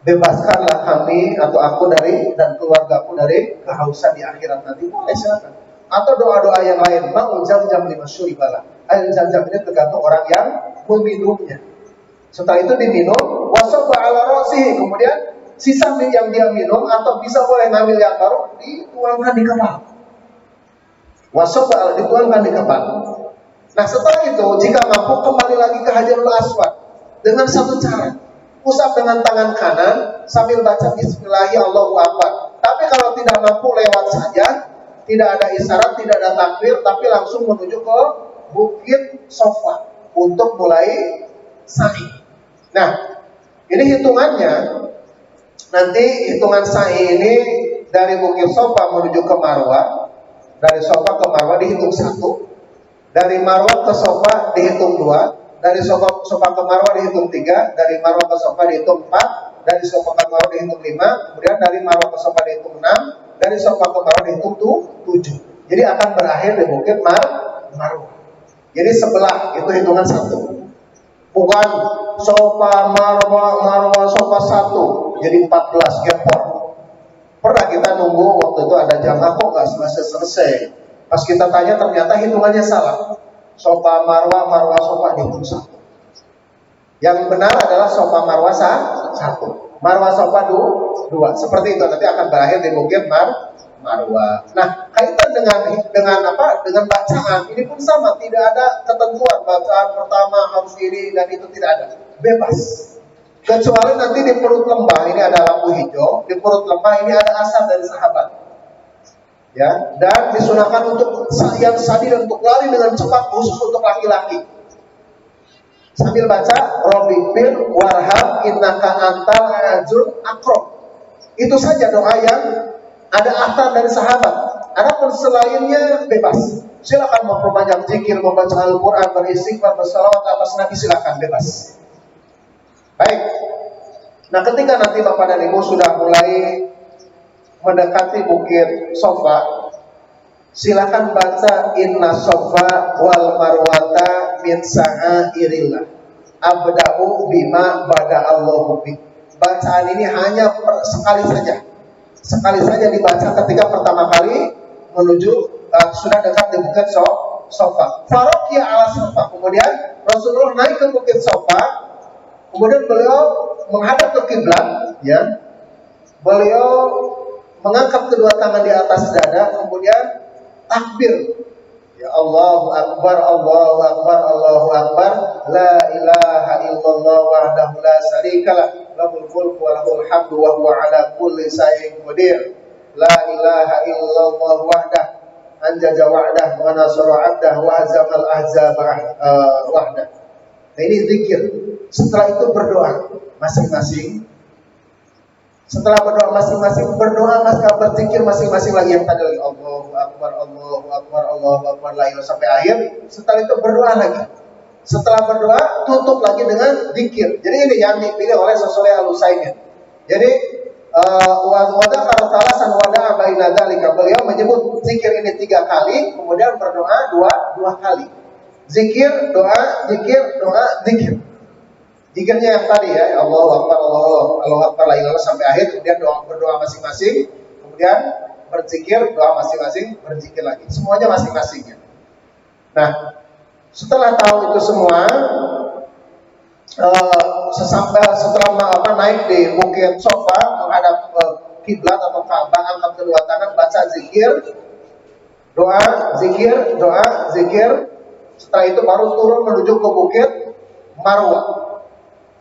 bebaskanlah kami atau aku dan keluargaku dari kehausan di akhirat nanti. Boleh, silakan. Atau doa-doa yang lain. Ma'u Zam-Zam lima syuribala. Air Zam-Zam ini tergantung orang yang meminumnya. Setelah itu diminum, wasabba ala ra'sihi, kemudian sisa yang dia minum atau bisa boleh ngambil yang baru, dituangkan di kepala. Wasabba dituangkan di kepala. Nah, setelah itu jika mampu kembali lagi ke Hajarul Aswad dengan satu cara. Usap dengan tangan kanan sambil baca Bismillahirrahmanirrahim Allahu Akbar. Tapi kalau tidak mampu lewat saja, tidak ada isyarat, tidak ada takbir, tapi langsung menuju ke Bukit Sofa untuk mulai sa'i. Nah, ini hitungannya, nanti hitungan sa'i ini dari Bukit Sofa menuju ke Marwah. Dari Sofa ke Marwah dihitung 1, dari Marwah ke Sofa dihitung 2, dari Sofa ke Marwah dihitung 3, dari Marwah ke Sofa dihitung 4, dari Sofa ke Marwah dihitung 5, kemudian dari Marwah ke Sofa dihitung 6, dari Sofa ke Marwah dihitung 7. Jadi akan berakhir di Bukit Marwah. Jadi sebelah itu hitungan 1. Bukan Sofa Marwah Sofa 1 jadi 14 gempor. Pernah kita nunggu waktu itu ada jamaah kok nggak selesai. Pas kita tanya ternyata hitungannya salah. Sofa Marwah Sofa dihitung 1. Yang benar adalah Safa Marwah satu, Marwah Safa dua. Seperti itu nanti akan berakhir di Bukit Marwah. Nah, kaitan dengan apa? Dengan bacaan ini pun sama, tidak ada ketentuan bacaan pertama harus ini dan itu tidak ada, bebas. Kecuali nanti di perut lembah ini ada lampu hijau, di perut lembah ini ada asar dari sahabat, ya, dan disunahkan untuk yang sadid untuk lari dengan cepat khusus untuk laki-laki. Sambil baca Robbikfir warham innaka antal azul akrob. Itu saja doa yang ada athar dari sahabat. Adapun selainnya bebas. Silakan memperbanyak zikir, membaca Al-Quran, beristighfar, bersalawat atas Nabi, silakan bebas. Baik. Nah, ketika nanti Bapak dan Ibu sudah mulai mendekati Bukit Safa, silakan baca Inna Safa wal Marwata min sa'airillah. Abda'u bima bada'allahu bi. Bacaan ini hanya sekali saja dibaca ketika pertama kali menuju sudah dekat di Bukit Safa. Farokia ala Safa. Kemudian Rasulullah naik ke Bukit Safa. Kemudian beliau menghadap ke kiblat, ya. Beliau mengangkat kedua tangan di atas dada, kemudian takbir. Ya Allahu Akbar, Allahu Akbar, Allahu Akbar. La ilaha illallah wahdahu la syarikalah, lahul mulku wa lahul hamdu wa huwa ala kulli syai'in qadir. La ilaha illallah wahdah anjaza wa'dah wa nasara 'abdah wa azamal ahzaba wahdah. Nah, ini zikir. Setelah itu berdoa masing-masing. Setelah berdoa masing-masing, berzikir masing-masing lagi yang tadi lagi Allahu Akbar, Allahu Akbar, Allahu Akbar, la ilaha sampai akhir. Setelah itu berdoa lagi. Setelah berdoa, tutup lagi dengan zikir. Jadi ini yang dipilih oleh Syaikh Al-Utsaimin. Jadi wada karotalasan wada baina dzalika. Beliau menyebut zikir ini 3 kali, kemudian berdoa dua kali. Zikir, doa, zikir, doa, zikir. Zikirnya yang tadi ya, Allahu Akbar, Allahu Akbar, la ilaha sampai akhir, kemudian berdoa masing-masing, kemudian berzikir, doa masing-masing, berzikir lagi. Semuanya masing-masing ya. Nah, setelah tahu itu semua, setelah naik di Bukit Safa menghadap kiblat atau Ka'bah, angkat kedua tangan, baca zikir, doa, zikir, doa, zikir. Setelah itu baru turun menuju ke Bukit Marwah.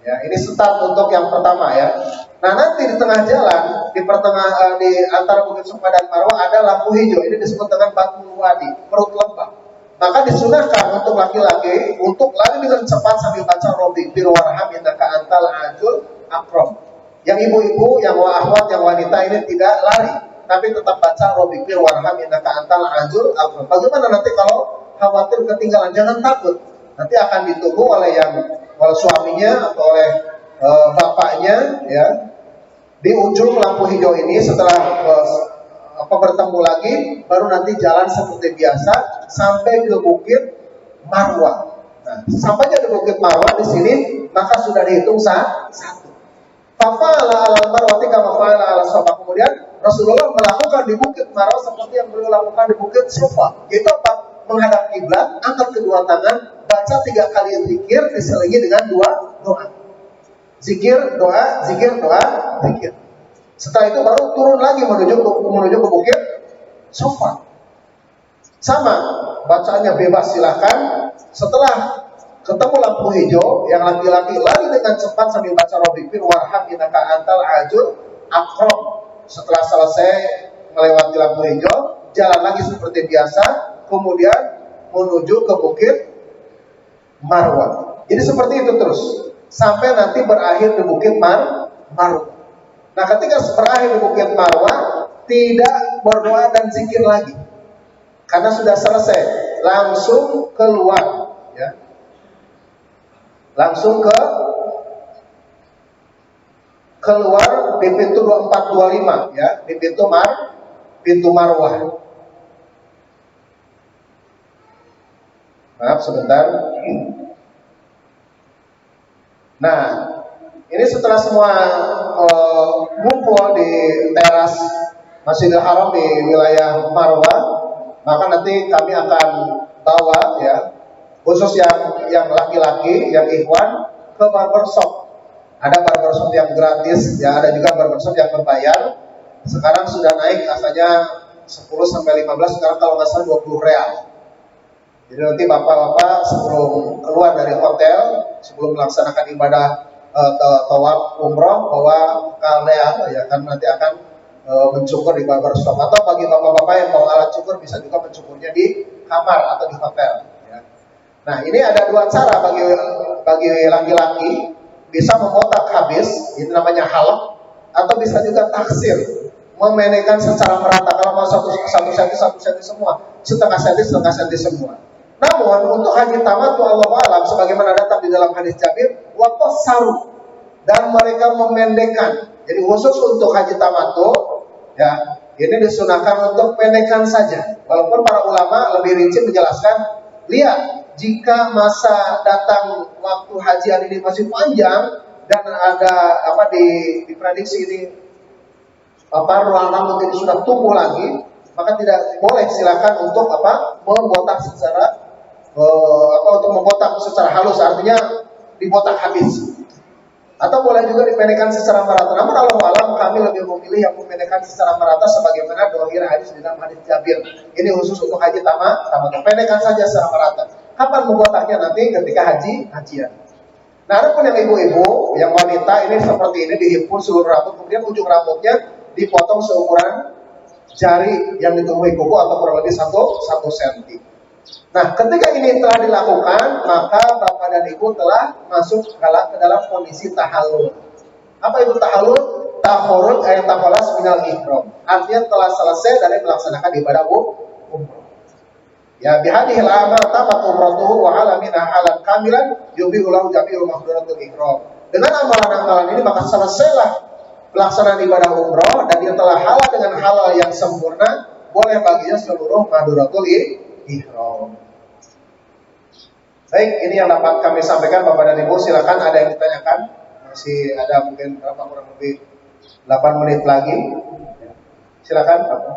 Ya, ini start untuk yang pertama ya. Nah, nanti di tengah jalan, di antara Bukit Safa dan Marwah ada lampu hijau. Ini disebut dengan batu wadi, perut lembah. Maka disunahkan untuk laki-laki untuk lari dengan cepat sambil baca Robbikfir warham innaka antal azul akram. Yang ibu-ibu, yang akhwat, yang wanita ini tidak lari, tapi tetap baca Robbikfir warham innaka antal azul akram. Bagaimana nanti kalau khawatir ketinggalan? Jangan takut. Nanti akan ditunggu oleh suaminya atau oleh bapaknya ya di ujung lampu hijau ini. Setelah bertemu lagi, baru nanti jalan seperti biasa sampai ke Bukit Marwah. Nah, sampainya di Bukit Marwah di sini maka sudah dihitung satu. Fafa'ala ala marwati kama fa'ala ala Safa. Kemudian Rasulullah melakukan di Bukit Marwah seperti yang beliau lakukan di Bukit Safa. Yaitu apa? Menghadap kiblat, angkat kedua tangan, baca 3 kali zikir diselingi dengan 2 doa. Zikir, doa, zikir, doa, zikir. Setelah itu baru turun lagi menuju ke Bukit Safa. Sama, bacaannya bebas silakan. Setelah ketemu lampu hijau, yang laki-laki lari dengan cepat sambil baca Robbikfir warham innaka antal azul akram. Setelah selesai melewati lampu hijau, jalan lagi seperti biasa. Kemudian menuju ke Bukit Marwah. Jadi seperti itu terus sampai nanti berakhir di Bukit Marwah. Nah, ketika berakhir di Bukit Marwah, tidak berdoa dan zikir lagi karena sudah selesai, langsung keluar ya. Langsung keluar di pintu 2425 ya, di pintu Marwah. Maaf sebentar. Nah, ini setelah semua ngumpul di teras Masjidil Haram di wilayah Marwah, maka nanti kami akan bawa ya, khusus yang laki-laki, yang ikhwan, ke barbershop. Ada barbershop yang gratis, ya ada juga barbershop yang berbayar. Sekarang sudah naik, asalnya 10 sampai 15, sekarang kalau nggak salah 20 real. Jadi nanti bapak-bapak sebelum keluar dari hotel, sebelum melaksanakan ibadah tawaf umroh, bawa kalea, ya kan nanti akan mencukur di barbershop. Atau bagi bapak-bapak yang bawa alat cukur bisa juga mencukurnya di kamar atau di hotel. Ya. Nah ini ada dua cara bagi laki-laki, bisa membotak habis, itu namanya halq, atau bisa juga taksir, memendekkan secara merata. Kalau mau satu senti semua, setengah senti semua. Namun untuk haji tamattu Allah alam, sebagaimana datang di dalam hadis Jabir, saru, dan mereka memendekkan. Jadi khusus untuk haji tamattu, ya ini disunahkan untuk pendekkan saja. Walaupun para ulama lebih rinci menjelaskan, lihat jika masa datang waktu hajian ini masih panjang dan ada diprediksi ini ruang rambut ini sudah tumbuh lagi, maka tidak boleh, silakan untuk membotak secara untuk membotak secara halus, artinya dibotak habis. Atau boleh juga dipendekkan secara merata. Namun Allah alam, kami lebih memilih yang memendekkan secara merata sebagaimana dohir hadis di dalam hadis Jabir. Ini khusus untuk haji tamattu. Pendekkan saja secara merata. Kapan membotaknya? Nanti ketika hajian. Nah, ada pun yang ibu-ibu, yang wanita ini seperti ini, dihimpun seluruh rambut, kemudian ujung rambutnya dipotong seukuran jari yang ditumbuhi kuku atau kurang lebih 1 senti. Nah, ketika ini telah dilakukan, maka bapak dan ibu telah masuk ke dalam kondisi tahallul. Apa itu tahallul? Tahurut ayat taholas minal ihram. Artinya telah selesai dari melaksanakan ibadah umroh. Ya, bihadihil amal tamat umratuhu wa alamina halan kamilan yubihulahu jami'u mahduratul ihram. Dengan amalan-amalan ini maka selesailah pelaksanaan ibadah umroh dan dia telah halal dengan halal yang sempurna, boleh baginya seluruh mahduratul ihram. Baik, ini yang dapat kami sampaikan Bapak dan Ibu. Silakan, ada yang ditanyakan? Masih ada mungkin kurang lebih 8 menit lagi. Silakan Bapak.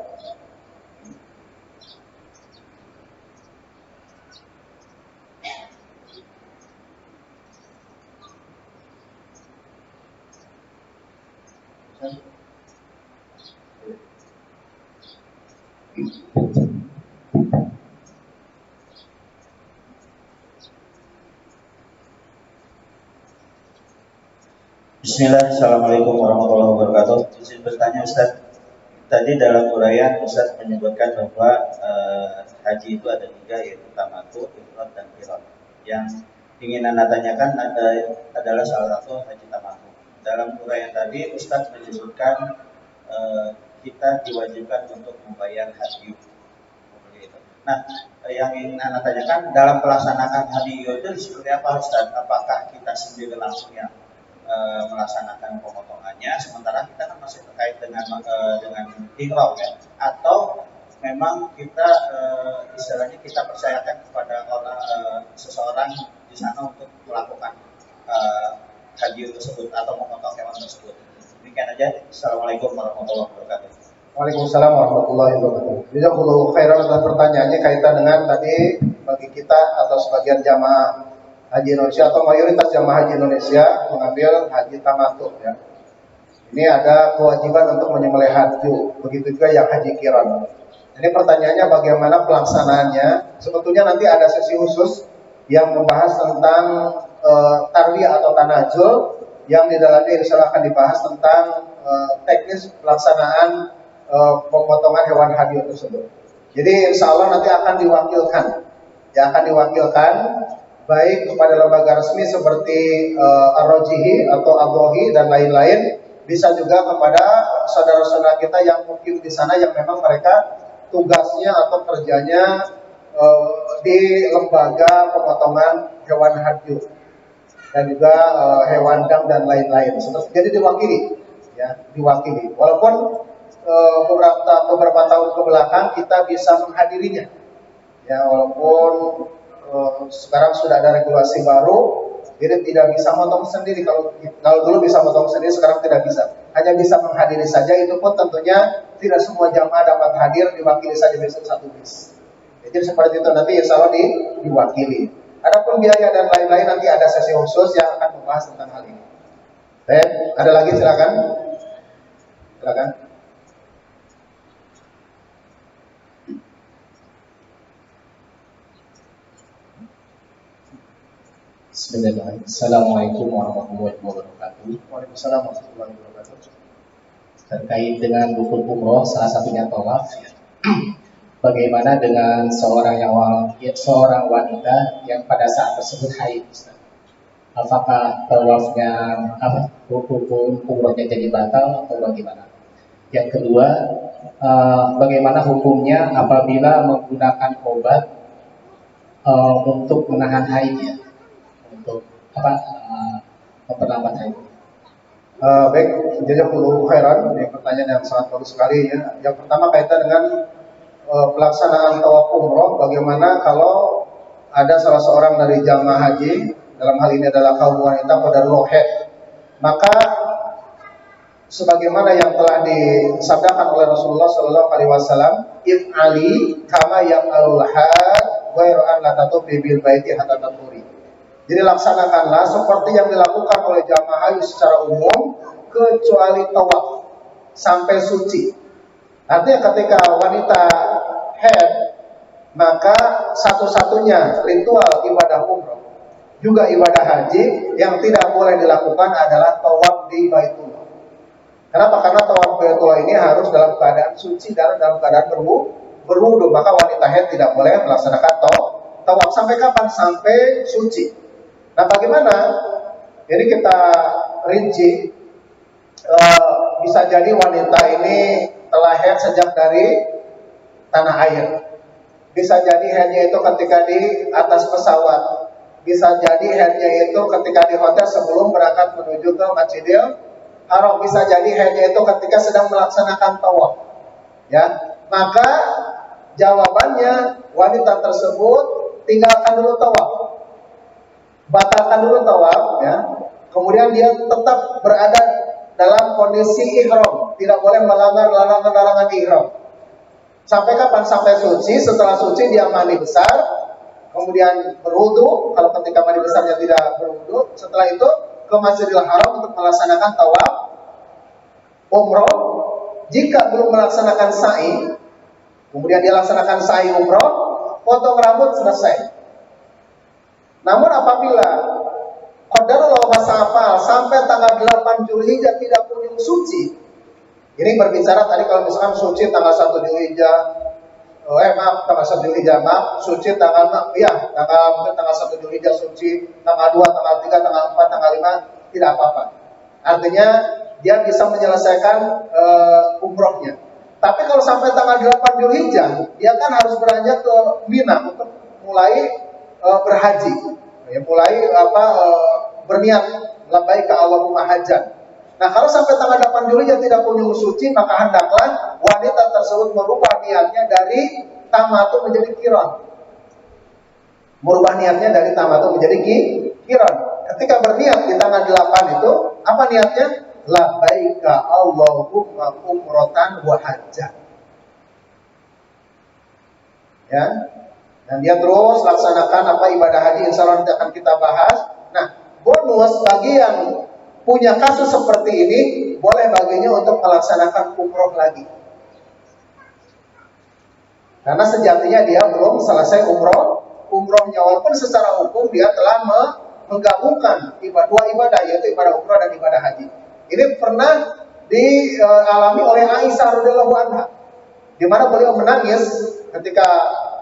Bismillah, Assalamualaikum warahmatullahi wabarakatuh. Izin bertanya Ustaz, tadi dalam uraian Ustaz menyebutkan bahwa haji itu ada 3, yaitu tamattu, ifrad, dan qiran. Yang ingin Anda tanyakan adalah salah satu haji tamattu. Dalam uraian tadi Ustaz menyebutkan kita diwajibkan untuk membayar haji. Nah, yang ingin Anda tanyakan, dalam pelaksanaan haji itu seperti apa Ustaz? Apakah kita sendiri langsung yang melaksanakan pemotongannya, sementara kita kan masih terkait dengan ihram ya, atau memang kita istilahnya kita percayakan kepada seseorang di sana untuk melakukan haji tersebut atau memotong hewan tersebut. Demikian aja. Assalamualaikum warahmatullahi wabarakatuh. Waalaikumsalam warahmatullahi wabarakatuh. Jazakumullahu khairan atas pertanyaannya kaitan dengan tadi bagi kita atau sebagian jamaah haji Indonesia atau mayoritas jamaah haji Indonesia mengambil haji tamattu ya. Ini ada kewajiban untuk menyembelih hadyu, begitu juga yang haji qiran. Ini pertanyaannya bagaimana pelaksanaannya? Sebetulnya nanti ada sesi khusus yang membahas tentang tarbiyah atau tanajul, yang di dalamnya insyaallah akan dibahas tentang teknis pelaksanaan pemotongan hewan hadyu tersebut. Jadi insyaallah nanti akan diwakilkan baik kepada lembaga resmi seperti Ar-Rajihi atau Adrohi dan lain-lain, bisa juga kepada saudara-saudara kita yang mungkin di sana yang memang mereka tugasnya atau kerjanya di lembaga pemotongan hewan hadyu dan juga hewan dam dan lain-lain. Jadi diwakili. Walaupun beberapa tahun ke belakang kita bisa menghadirinya, ya walaupun sekarang sudah ada regulasi baru, jadi tidak bisa motong sendiri. Kalau dulu bisa motong sendiri, sekarang tidak bisa. Hanya bisa menghadiri saja. Itu pun tentunya tidak semua jamaah dapat hadir, diwakili saja besok 1 bis. Jadi seperti itu nanti insya Allah diwakili. Adapun biaya dan lain-lain nanti ada sesi khusus yang akan membahas tentang hal ini. Ada lagi silakan. Silakan. Bismillahirrahmanirrahim. Assalamualaikum warahmatullahi wabarakatuh. Waalaikumsalam warahmatullahi wabarakatuh. Terkait dengan rukun umroh, salah satunya tawaf. Bagaimana dengan seorang wanita yang pada saat tersebut haid, Ustaz? Apakah tawafnya rukun umrohnya jadi batal atau bagaimana? Yang kedua, bagaimana hukumnya apabila menggunakan obat untuk menahan haidnya, untuk memperlambat haid? Baik, jazakumullahu khairan. Ini pertanyaan yang sangat bagus sekali ya. Yang pertama kaitan dengan pelaksanaan tawaf umroh. Bagaimana kalau ada salah seorang dari jamaah haji, dalam hal ini adalah kaum wanita pada haid, maka sebagaimana yang telah disabdakan oleh Rasulullah Shallallahu Alaihi Wasallam, "If'ali kama yaf'alul hajj ghairu an la tatufi bil baiti hatta taturi." Jadi laksanakanlah seperti yang dilakukan oleh jamaah haji secara umum, kecuali tawaf sampai suci. Artinya ketika wanita haid, maka satu-satunya ritual ibadah umroh juga ibadah haji yang tidak boleh dilakukan adalah tawaf di Baitullah. Kenapa? Karena tawaf Baitullah ini harus dalam keadaan suci dan dalam keadaan berwudu. Maka wanita haid tidak boleh melaksanakan tawaf sampai kapan? Sampai suci. Nah, bagaimana? Jadi kita rinci, bisa jadi wanita ini telah haid sejak dari tanah air. Bisa jadi haidnya itu ketika di atas pesawat. Bisa jadi haidnya itu ketika di hotel sebelum berangkat menuju ke Masjidil Haram. Bisa jadi haidnya itu ketika sedang melaksanakan tawaf. Ya, maka jawabannya wanita tersebut tinggalkan dulu tawaf, batalkan dulu tawaf, ya. Kemudian dia tetap berada dalam kondisi ihram, tidak boleh melanggar larangan ihram. Sampai kapan? Sampai suci. Setelah suci dia mandi besar, kemudian berwudu. Kalau ketika mandi besarnya tidak berwudu, setelah itu ke Masjidil Haram untuk melaksanakan tawaf umroh. Jika belum melaksanakan sa'i, kemudian dia laksanakan sa'i umroh, potong rambut, selesai. Namun apabila qadarullah wasafal sampai tanggal 8 Zulhijjah tidak kunjung suci, ini berbicara tadi kalau misalkan suci tanggal 1 Zulhijjah, tanggal 1 Zulhijjah, suci tanggal 1 Zulhijjah suci, tanggal 2, tanggal 3, tanggal 4, tanggal 5, tidak apa-apa. Artinya dia bisa menyelesaikan umrohnya. Tapi kalau sampai tanggal 8 Zulhijjah, dia kan harus beranjak ke Mina untuk mulai berhaji. Ya, mulai berniat labbaika Allahumma hajjan. Nah, kalau sampai tanggal 8 Juli dia tidak kunjung suci, maka hendaklah wanita tersebut merubah niatnya dari tamatu menjadi qiran. Merubah niatnya dari tamatu menjadi qiran. Ketika berniat di tanggal 8 itu, apa niatnya? Labbaika Allahumma umratan wa hajjan. Ya. Dan dia terus laksanakan ibadah haji, insya Allah nanti akan kita bahas. Nah, bonus bagi yang punya kasus seperti ini, boleh baginya untuk melaksanakan umroh lagi. Karena sejatinya dia belum selesai umrohnya, walaupun secara hukum dia telah menggabungkan dua ibadah, yaitu ibadah umroh dan ibadah haji. Ini pernah dialami oleh Aisyah radhiyallahu anha, di mana beliau menangis ketika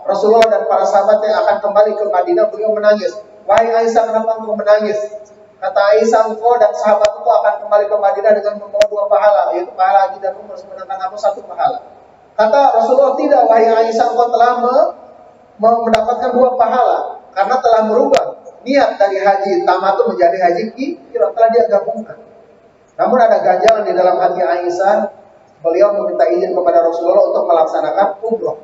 Rasulullah dan para sahabat yang akan kembali ke Madinah. Beliau menangis. "Wahai Aisyah, kenapa engkau menangis?" Kata Aisyah, "Engkau dan sahabat engkau akan kembali ke Madinah dengan membawa 2 pahala, yaitu pahala haji dan umrah, sedangkan aku 1 pahala." Kata Rasulullah, "Tidak, wahai Aisyah, engkau telah mendapatkan 2 pahala karena telah merubah niat dari haji tamatu menjadi haji qiran, telah dia gabungkan." Namun ada ganjalan di dalam hati Aisyah. Beliau meminta izin kepada Rasulullah untuk melaksanakan umroh.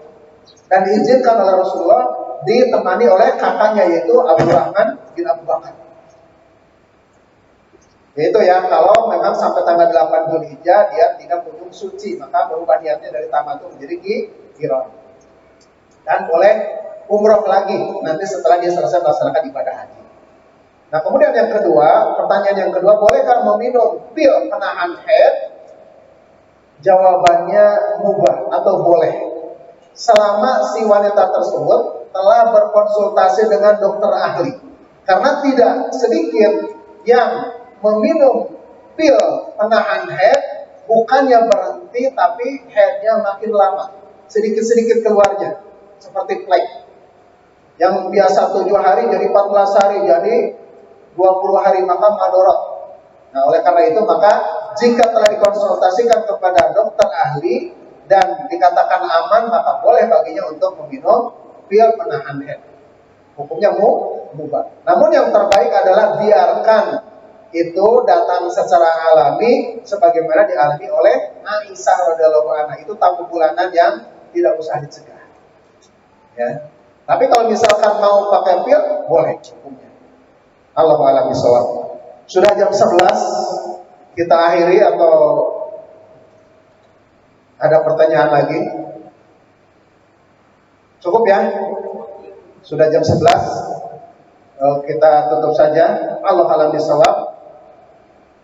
Dan diizinkan oleh Rasulullah, ditemani oleh kakaknya, yaitu Abdurrahman bin Abu Bakar. Yaitu ya, kalau memang sampai tanggal 8 Zulhijjah dia tidak kunjung suci, maka berubah niatnya dari tamatu menjadi qiran. Dan boleh umroh lagi nanti setelah dia selesai melaksanakan ibadah haji. Nah, kemudian yang kedua, pertanyaan yang kedua, bolehkah meminum pil penahan haid? Jawabannya mubah atau boleh, selama si wanita tersebut telah berkonsultasi dengan dokter ahli. Karena tidak sedikit yang meminum pil penahan haid bukannya berhenti, tapi haidnya makin lama, sedikit-sedikit keluarnya, seperti plaque. Yang biasa 7 hari jadi 14 hari, jadi 20 hari, maka madorot. Nah, oleh karena itu maka jika telah dikonsultasikan kepada dokter ahli dan dikatakan aman, maka boleh baginya untuk meminum pil penahan haid. Hukumnya mubah. Namun yang terbaik adalah biarkan itu datang secara alami sebagaimana dialami oleh Aisyah radhiyallahu anha. Itu tamu bulanan yang tidak usah dicegah. Ya. Tapi kalau misalkan mau pakai pil, boleh hukumnya. Allahu a'lam bishawab. Sudah jam 11, kita akhiri atau ada pertanyaan lagi? Cukup ya? Sudah jam 11, kita tutup saja. Allahu a'lam bishawab.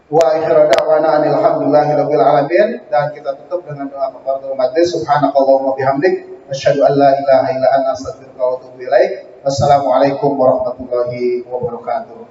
Wa akhiru da'wana alhamdulillahirabbil alamin, dan kita tutup dengan doa kafaratul majlis. Subhanakallahumma bihamdik asyhadu an la ilaha illa anta astaghfiruka wa atubu ilaik. Wassalamualaikum warahmatullahi wabarakatuh.